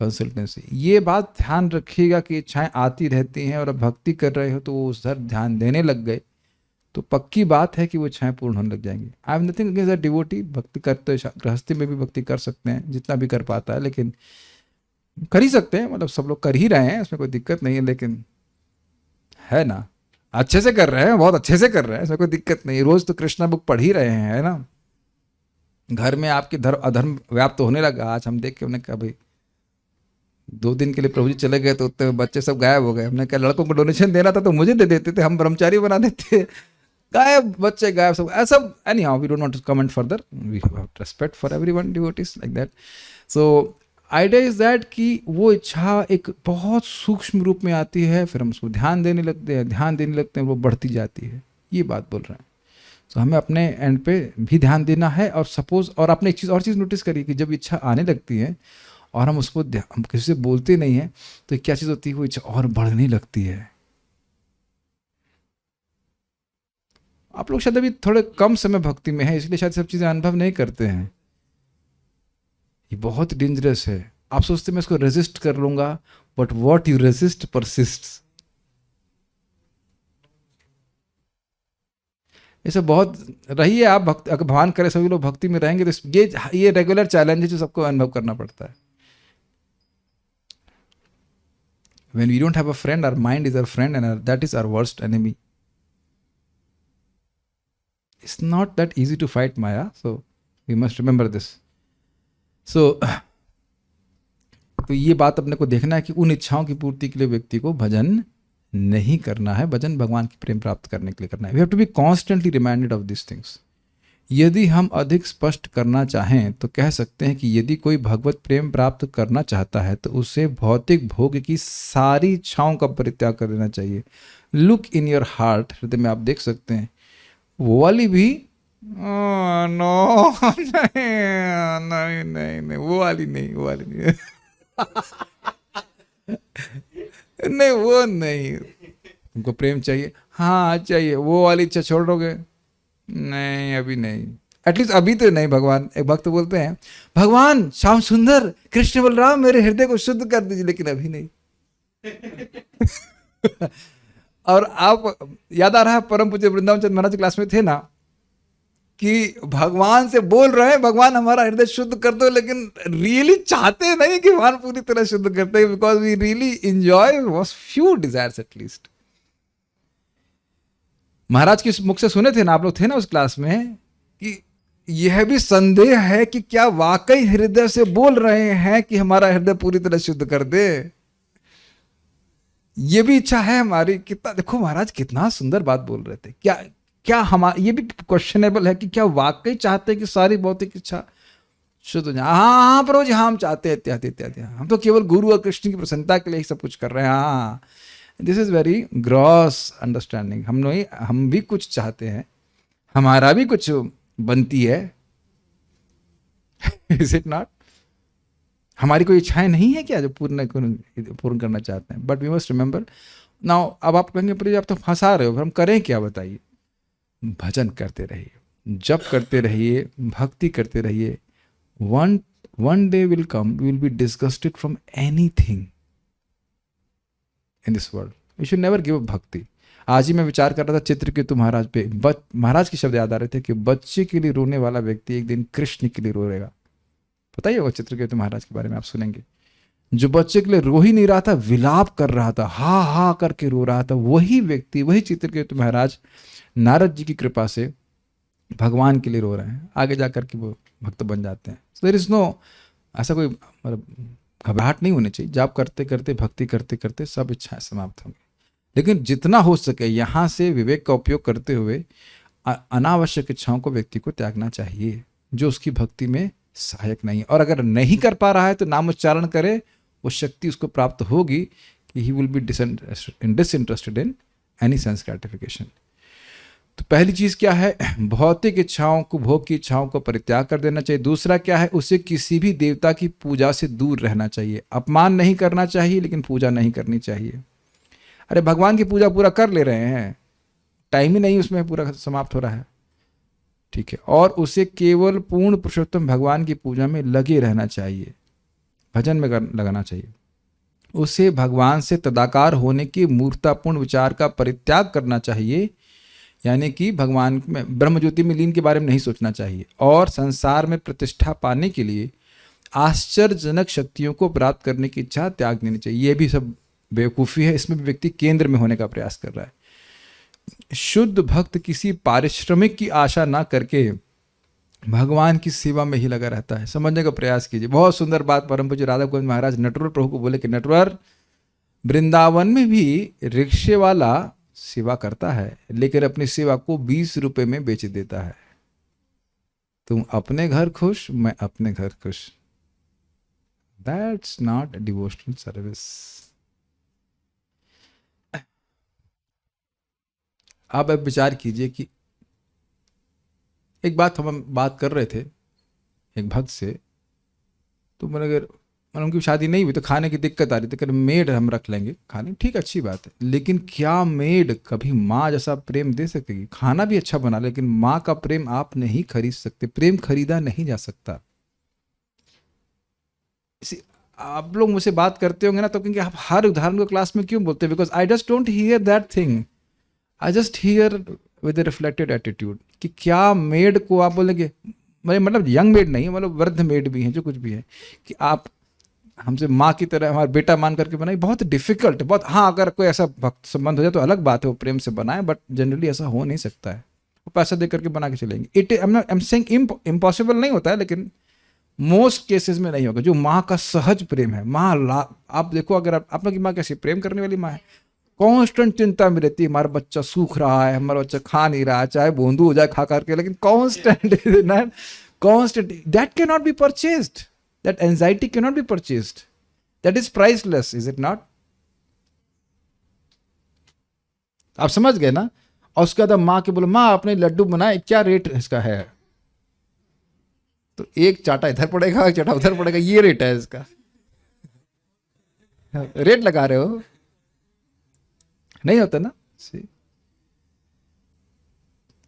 consultancy. ये बात ध्यान रखिएगा कि इच्छाएं आती रहती हैं और अब भक्ति कर रहे हो तो वो उस तरफ ध्यान देने लग गए तो पक्की बात है कि वो इच्छाएं पूर्ण होने लग जाएंगी। I have nothing against that devotee, भक्ति करते गृहस्थी में भी भक्ति कर सकते हैं जितना भी कर पाता है, लेकिन कर ही सकते हैं, मतलब सब लोग कर ही रहे हैं, उसमें कोई दिक्कत नहीं है। लेकिन है ना, अच्छे से कर रहे हैं, बहुत अच्छे से कर रहे हैं, इसमें कोई दिक्कत नहीं। रोज तो कृष्णा बुक पढ़ ही रहे हैं, है ना। घर में आपके अधर्म व्याप्त होने लगा। आज हम देख के हमने कहा भाई 2 दिन के लिए प्रभु जी चले गए तो उतने बच्चे सब गायब हो गए। हमने कहा लड़कों को डोनेशन देना था तो मुझे दे देते थे, हम ब्रह्मचारी बना देते, गायब बच्चे गायब सब ऐसा। Anyhow we don't want to comment further, we have respect for everyone devotees like that. So idea is that कि वो इच्छा एक बहुत सूक्ष्म रूप में आती है, फिर हम उसको ध्यान देने लगते हैं, वो बढ़ती जाती है, ये बात बोल रहे हैं। तो हमें अपने एंड पे भी ध्यान देना है। और सपोज और आपने एक चीज़ और चीज़ नोटिस करिए कि जब इच्छा आने लगती है और हम उसको हम किसी से बोलते नहीं हैं तो क्या चीज़ होती है, वो इच्छा और बढ़ने लगती है। आप लोग शायद अभी थोड़े कम समय भक्ति में है इसलिए शायद सब चीज़ें अनुभव नहीं करते हैं। ये बहुत डेंजरस है। आप सोचते मैं इसको रेजिस्ट कर लूंगा, बट व्हाट यू रेजिस्ट परसिस्ट्स। ये सब बहुत रही है। आप भक्ति अगर भगवान करे सभी लोग भक्ति में रहेंगे तो ये रेगुलर चैलेंज है जो सबको अनुभव करना पड़ता है। When we don't have a friend, our mind is our friend and that is our worst enemy. It's not that easy to fight Maya, so we must remember this. So तो ये बात अपने को देखना है कि उन इच्छाओं की पूर्ति के लिए व्यक्ति को भजन नहीं करना है, भजन भगवान की प्रेम प्राप्त करने के लिए करना है। We have to be constantly reminded of this things. यदि हम अधिक स्पष्ट करना चाहें तो कह सकते हैं कि यदि कोई भगवत प्रेम प्राप्त करना चाहता है तो उसे भौतिक भोग की सारी इच्छाओं का परित्याग कर देना चाहिए। लुक इन योर हार्ट, हृदय में आप देख सकते हैं वो वाली भी नो नहीं नहीं नहीं वो वाली नहीं नहीं वो नहीं। तुमको प्रेम चाहिए, हाँ चाहिए, वो वाली इच्छा छोड़ दोगे? नहीं अभी नहीं, एटलीस्ट अभी तो नहीं। भगवान एक भक्त बोलते हैं भगवान श्याम सुंदर कृष्ण बलराम मेरे हृदय को शुद्ध कर दीजिए, लेकिन अभी नहीं। और आप याद आ रहा है परम पूज्य वृंदावन चंद्र महाराज क्लास में थे ना कि भगवान से बोल रहे हैं भगवान हमारा हृदय शुद्ध कर दो, लेकिन रियली चाहते नहीं कि भगवान पूरी तरह शुद्ध करते हैं, because we really enjoy was few desires at least. महाराज के मुख से सुने थे ना आप लोग, थे ना उस क्लास में, कि यह भी संदेह है कि क्या वाकई हृदय से बोल रहे हैं कि हमारा हृदय पूरी तरह शुद्ध कर दे। ये भी इच्छा है हमारी। कितना देखो महाराज कितना सुंदर बात बोल रहे थे। क्या हमारा ये भी क्वेश्चनेबल है कि क्या वाकई चाहते हैं कि सारी भौतिक इच्छा शुद्ध हो जाए? हाँ प्रभु जी, हम चाहते हैं इत्यादि इत्यादि। हम तो केवल गुरु और कृष्ण की प्रसन्नता के लिए ही सब कुछ कर रहे हैं। हाँ, this is very gross understanding. हम भी कुछ चाहते हैं, हमारा भी कुछ बनती है। Is it not? हमारी कोई इच्छाएं नहीं है क्या जो पूर्ण करना चाहते हैं? But we must remember now. अब आप कहेंगे पर आप तो फंसा रहे हो, हम करें क्या बताइए? भजन करते रहिए, जप करते रहिए, भक्ति करते रहिए। One day will come, you will be disgusted from anything in this world. You should never give up भक्ति। आज ही मैं विचार कर रहा था चित्रकेतु महाराज पे। महाराज के शब्द याद आ रहे थे कि बच्चे के लिए रोने वाला व्यक्ति एक दिन कृष्ण के लिए रोएगा। पता ही होगा चित्रकेतु महाराज के बारे में आप सुनेंगे। जो बच्चे के लिए रो ही नहीं रहा था, विलाप कर रहा था, हा हा करके रो रहा था, वही व्यक्ति, वही चित्रकेतु महाराज नारद जी की कृपा से भगवान के लिए रो रहे हैं। आगे जाकर के वो भक्त बन जाते हैं। So there is no, ऐसा कोई मतलब घबराहट नहीं होनी चाहिए। जाप करते करते, भक्ति करते करते सब इच्छाएं समाप्त होंगी। लेकिन जितना हो सके यहाँ से विवेक का उपयोग करते हुए अनावश्यक इच्छाओं को व्यक्ति को त्यागना चाहिए जो उसकी भक्ति में सहायक नहीं है। और अगर नहीं कर पा रहा है तो नाम उच्चारण करे, वो शक्ति उसको प्राप्त होगी कि he will be disinterested in any sense gratification. तो पहली चीज क्या है, भौतिक इच्छाओं को, भोग की इच्छाओं को परित्याग कर देना चाहिए। दूसरा क्या है, उसे किसी भी देवता की पूजा से दूर रहना चाहिए। अपमान नहीं करना चाहिए लेकिन पूजा नहीं करनी चाहिए। अरे भगवान की पूजा पूरा कर ले रहे हैं, टाइम ही नहीं उसमें पूरा समाप्त हो रहा है, ठीक है। और उसे केवल पूर्ण पुरुषोत्तम भगवान की पूजा में लगे रहना चाहिए, भजन में लगाना चाहिए। उसे भगवान से तदाकार होने की मूर्तापूर्ण विचार का परित्याग करना चाहिए, यानी कि भगवान में ब्रह्म ज्योति में लीन के बारे में नहीं सोचना चाहिए। और संसार में प्रतिष्ठा पाने के लिए आश्चर्यजनक शक्तियों को प्राप्त करने की इच्छा त्याग देनी चाहिए। ये भी सब बेवकूफ़ी है, इसमें भी व्यक्ति केंद्र में होने का प्रयास कर रहा है। शुद्ध भक्त किसी पारिश्रमिक की आशा ना करके भगवान की सेवा में ही लगा रहता है। समझने का प्रयास कीजिए। बहुत सुंदर बात परम पूज्य राधा गोविंद महाराज नटवर प्रभु को बोले कि नटवर, वृंदावन में भी रिक्शे वाला सेवा करता है लेकिन अपनी सेवा को 20 रुपए में बेच देता है। तुम अपने घर खुश, मैं अपने घर खुश। That's not devotional service. अब विचार कीजिए कि एक बात हम बात कर रहे थे एक भक्त से, तो मैंने अगर उनकी शादी नहीं हुई तो खाने की दिक्कत आ रही थी, कि मेड हम रख लेंगे खाने, ठीक अच्छी बात है, लेकिन क्या मेड कभी माँ जैसा प्रेम दे सकेगी? खाना भी अच्छा बना, लेकिन माँ का प्रेम आप नहीं खरीद सकते, प्रेम खरीदा नहीं जा सकता। आप लोग मुझसे बात करते होंगे ना तो कहेंगे आप हर उदाहरण को क्लास में क्यों बोलते हैं? Because I just don't hear that thing, I just here with A reflected attitude कि क्या मेड को आप बोलेंगे, मतलब यंग मेड नहीं, मतलब वृद्ध मेड भी हैं जो कुछ भी है, कि आप हमसे माँ की तरह हमारा बेटा मान करके बनाए, बहुत डिफिकल्ट है बहुत। हाँ, अगर कोई ऐसा भक्त संबंध हो जाए तो अलग बात है, वो प्रेम से बनाए, बट जनरली ऐसा हो नहीं सकता है। वो पैसा दे करके बना के चलेंगे। It I am saying impossible नहीं होता है, लेकिन मोस्ट केसेस में नहीं होगा। जो माँ का सहज प्रेम है, माँ आप देखो, अगर आप लोग की माँ कैसी प्रेम करने वाली माँ है, कॉन्स्टेंट चिंता में रहती है हमारा बच्चा सूख रहा है, हमारा बच्चा खा नहीं रहा है, चाहे बूंदू हो जाए खा करके, लेकिन constant that can not B purchased, that anxiety can not B purchased, that is priceless, is it not? आप समझ गए ना? और उसके बाद माँ के बोलो, माँ अपने लड्डू बनाए, क्या रेट इसका है? तो एक चाटा इधर पड़ेगा, एक चाटा उधर पड़ेगा, ये रेट है इसका। रेट लगा रहे हो, नहीं होता ना?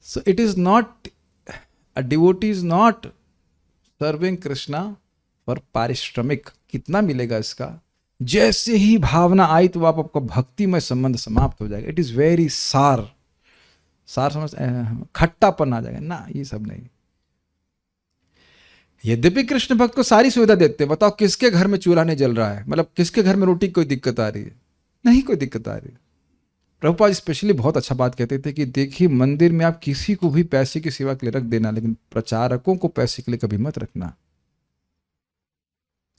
So it is not, a devotee is not serving Krishna for पारिश्रमिक। कितना मिलेगा इसका? जैसे ही भावना आई तो आपका भक्तिमय संबंध समाप्त हो जाएगा। इट इज वेरी सार समझ, खट्टापन आ जाएगा ना, ये सब नहीं। यद्यपि कृष्ण भक्त को सारी सुविधा देते हैं, बताओ किसके घर में चूल्हा नहीं जल रहा है? मतलब किसके घर में रोटी कोई दिक्कत आ रही है? नहीं कोई दिक्कत आ रही है। प्रभुपाद स्पेशली बहुत अच्छा बात कहते थे कि देखिए, मंदिर में आप किसी को भी पैसे की सेवा के लिए रख देना, लेकिन प्रचारकों को पैसे के लिए कभी मत रखना।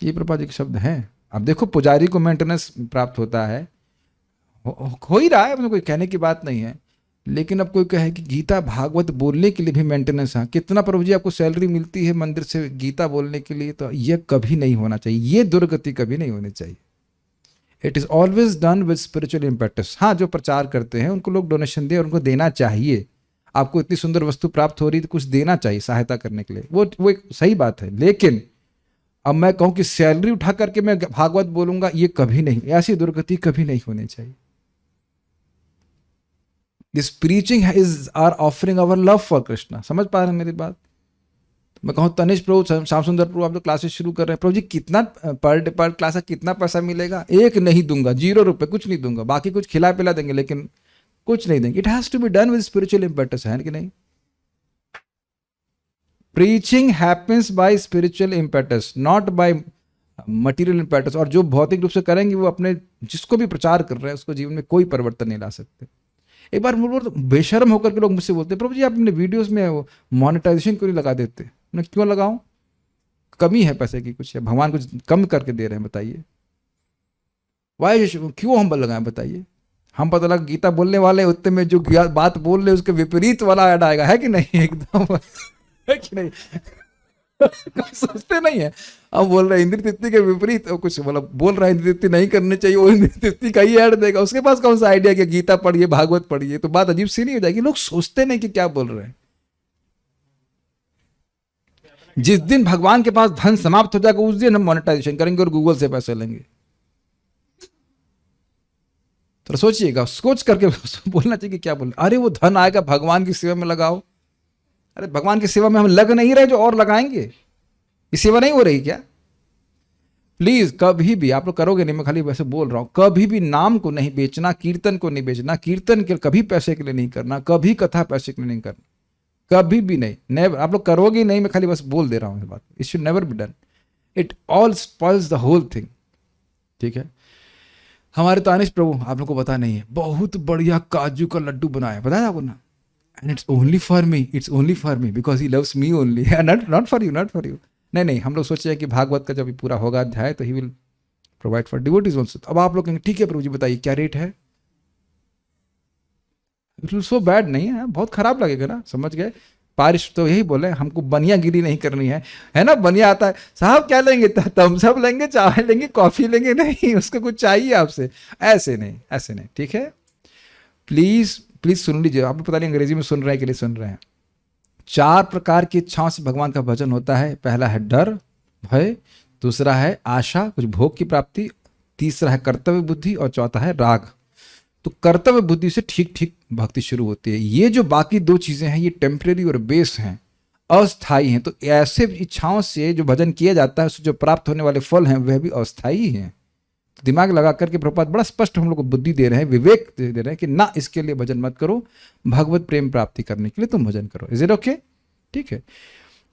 ये प्रभुपाद जी के शब्द हैं। अब देखो, पुजारी को मेंटेनेंस प्राप्त होता है, हो ही रहा है, मतलब कोई कहने की बात नहीं है, लेकिन अब कोई कहे कि गीता भागवत बोलने के लिए भी मेंटेनेंस है, कितना प्रभु जी आपको सैलरी मिलती है मंदिर से गीता बोलने के लिए? तो यह कभी नहीं होना चाहिए, ये दुर्गति कभी नहीं होनी चाहिए। It is always done with spiritual impetus. हाँ, जो प्रचार करते हैं उनको लोग डोनेशन दे और उनको देना चाहिए। आपको इतनी सुंदर वस्तु प्राप्त हो रही है तो कुछ देना चाहिए सहायता करने के लिए, वो एक सही बात है। लेकिन अब मैं कहूं कि सैलरी उठा करके मैं भागवत बोलूंगा, ये कभी नहीं, ऐसी दुर्गति कभी नहीं होनी चाहिए। This preaching is are offering our love for Krishna. समझ पा रहे हैं मेरी बात? मैं कहूँ तनिष प्रभु, श्याम सुंदर प्रभु, आप लोग क्लासेस शुरू कर रहे हैं, प्रभु जी कितना पर क्लास का कितना पैसा मिलेगा? एक नहीं दूंगा, 0 रुपए, कुछ नहीं दूंगा, बाकी कुछ खिला पिला देंगे लेकिन कुछ नहीं देंगे। It has to be done with spiritual impetus, है कि नहीं? Preaching happens by spiritual impetus, not by material impetus. और जो भौतिक रूप से करेंगे वो अपने जिसको भी प्रचार कर रहे हैं उसको जीवन में कोई परिवर्तन नहीं ला सकते। एक बार बेशर्म होकर के लोग मुझसे बोलते, प्रभु जी आप अपने वीडियोस में मोनेटाइजेशन क्यों नहीं लगा देते? मैं क्यों लगाऊं? कमी है पैसे की कुछ, है भगवान कुछ कम करके दे रहे हैं, बताइए वाई, क्यों हम लगाएं? बताइए। हम पता लगा गीता बोलने वाले उतने में जो बात बोल रहे उसके विपरीत वाला ऐड आएगा, है कि नहीं? एकदम है कि नहीं? सोचते नहीं है। अब बोल रहा है इंद्र तृप्ति के विपरीत और कुछ मतलब बोल रहा है इंद्र तृप्ति नहीं करनी चाहिए, वो इंद्र तृप्ति का ही ऐड देगा। उसके पास कौन सा आइडिया कि गीता पढ़िए, भागवत पढ़िए, तो बात अजीब सी नहीं हो जाएगी? लोग सोचते नहीं कि क्या बोल रहे हैं। जिस दिन भगवान के पास धन समाप्त हो जाएगा उस दिन हम मोनेटाइजेशन करेंगे और गूगल से पैसे लेंगे। तो सोचिएगा, सोच करके बोलना चाहिए कि क्या बोल। अरे वो धन आएगा, भगवान की सेवा में लगाओ। अरे भगवान की सेवा में हम लग नहीं रहे जो और लगाएंगे, ये सेवा नहीं हो रही क्या? प्लीज कभी भी आप लोग करोगे नहीं, मैं खाली वैसे बोल रहा हूं, कभी भी नाम को नहीं बेचना, कीर्तन को नहीं बेचना, कीर्तन के कभी पैसे के लिए नहीं करना, कभी कथा पैसे के लिए नहीं करना, कभी भी नहीं, नेवर। आप लोग करोगे नहीं, मैं खाली बस बोल दे रहा हूं बात। It should never be done, it all spoils the whole thing. ठीक है, हमारे तानिश प्रभु, आप लोग को पता नहीं है, बहुत बढ़िया काजू का लड्डू बनाया, बताया आपको ना? And it's only for me, it's only for me because he loves me only, not for you, not for you. नहीं, हम लोग सोचे कि भागवत का जब पूरा होगा अध्याय तो he will provide for devotees also. अब आप लोग कहेंगे ठीक है प्रभु जी बताइए क्या रेट है? इट विल सो बैड नहीं है, बहुत खराब लगेगा ना, समझ गए? पारिश तो यही बोले हमको बनियागिरी नहीं करनी है ना? बनिया आता है साहब क्या लेंगे, थम्स अप लेंगे, चाय लेंगे, कॉफी लेंगे? नहीं, उसको कुछ चाहिए आपसे, ऐसे नहीं, ऐसे नहीं। ठीक है, प्लीज प्लीज सुन लीजिए। आप पता नहीं अंग्रेजी में सुन रहे हैं कि नहीं सुन रहे हैं। 4 प्रकार की इच्छाओं से भगवान का भजन होता है। पहला है डर, भय, दूसरा है आशा, कुछ भोग की प्राप्ति, तीसरा है कर्तव्य बुद्धि और चौथा है राग। तो कर्तव्य बुद्धि से ठीक ठीक भक्ति शुरू होती है। ये जो बाकी 2 चीजें हैं ये टेम्परेरी और बेस हैं, अस्थाई हैं। तो ऐसे इच्छाओं से जो भजन किया जाता है उससे जो प्राप्त होने वाले फल हैं वह भी अस्थाई हैं। तो दिमाग लगा करके प्रभुपाद बड़ा स्पष्ट हम लोग को बुद्धि दे रहे हैं, विवेक दे रहे हैं कि ना इसके लिए भजन मत करो, भगवत प्रेम प्राप्ति करने के लिए तुम भजन करो। Is it okay? ठीक है,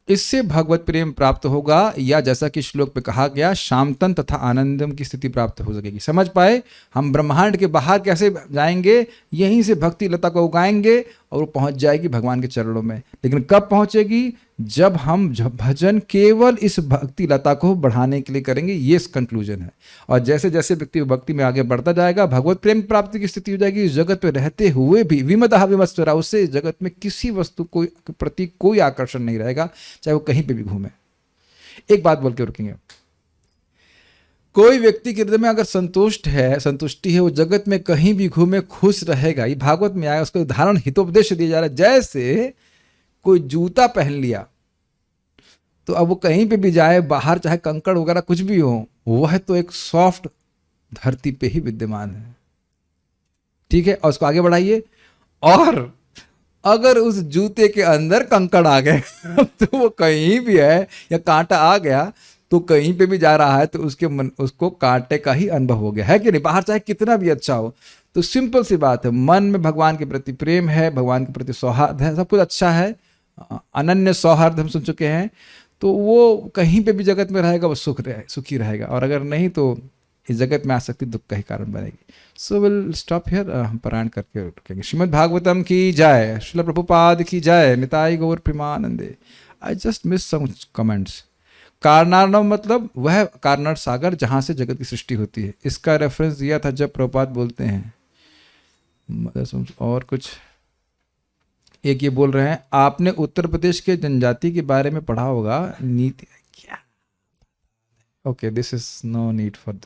इससे भगवत प्रेम प्राप्त होगा, या जैसा कि श्लोक में कहा गया शांतन तथा आनंदम की स्थिति प्राप्त हो सकेगी। समझ पाए? हम ब्रह्मांड के बाहर कैसे जाएंगे? यहीं से भक्ति लता को उगाएंगे और वो पहुंच जाएगी भगवान के चरणों में। लेकिन कब पहुंचेगी? जब हम भजन केवल इस भक्ति लता को बढ़ाने के लिए करेंगे। ये कंक्लूजन है। और जैसे जैसे व्यक्ति भक्ति में आगे बढ़ता जाएगा भगवत प्रेम प्राप्ति की स्थिति हो जाएगी। इस जगत में रहते हुए भी विमतः विमत्सरा, उससे इस जगत में किसी वस्तु को प्रति कोई आकर्षण नहीं रहेगा, चाहे वो कहीं पे भी घूमे। एक बात बोल के रुकेंगे, कोई व्यक्ति के हृदय में अगर संतुष्टि है, वो जगत में कहीं भी घूमे खुश रहेगा। ये भागवत में आया, उसको उदाहरण हितोपदेश दिया जा रहा है। जैसे कोई जूता पहन लिया तो अब वो कहीं पे भी जाए, बाहर चाहे कंकड़ वगैरह कुछ भी हो, वह तो एक सॉफ्ट धरती पे ही विद्यमान है। ठीक है, और उसको आगे बढ़ाइए, और अगर उस जूते के अंदर कंकड़ आ गए तो वो कहीं भी है, या कांटा आ गया तो कहीं पे भी जा रहा है तो उसको कांटे का ही अनुभव हो गया है कि नहीं? बाहर चाहे कितना भी अच्छा हो। तो सिंपल सी बात है, मन में भगवान के प्रति प्रेम है, भगवान के प्रति सौहार्द है, सब कुछ अच्छा है, अनन्य सौहार्द हम सुन चुके हैं, तो वो कहीं पे भी जगत में रहेगा, वो सुखी रहेगा। और अगर नहीं तो इस जगत में आसक्ति दुख का ही कारण बनेगी। सो विल स्टॉप हियर, हम पारायण करके रुकेंगे। श्रीमद् भागवतम की जय, श्रील प्रभुपाद की जय, निताई गौर प्रेमानंदे। I just miss some comments. कारनार्णव मतलब वह कारनार सागर जहां से जगत की सृष्टि होती है। इसका रेफरेंस दिया था जब प्रभुपाद बोलते हैं। और कुछ एक ये बोल रहे हैं, आपने उत्तर प्रदेश के जनजाति के बारे में पढ़ा होगा, नीति क्या? Okay, this is no need for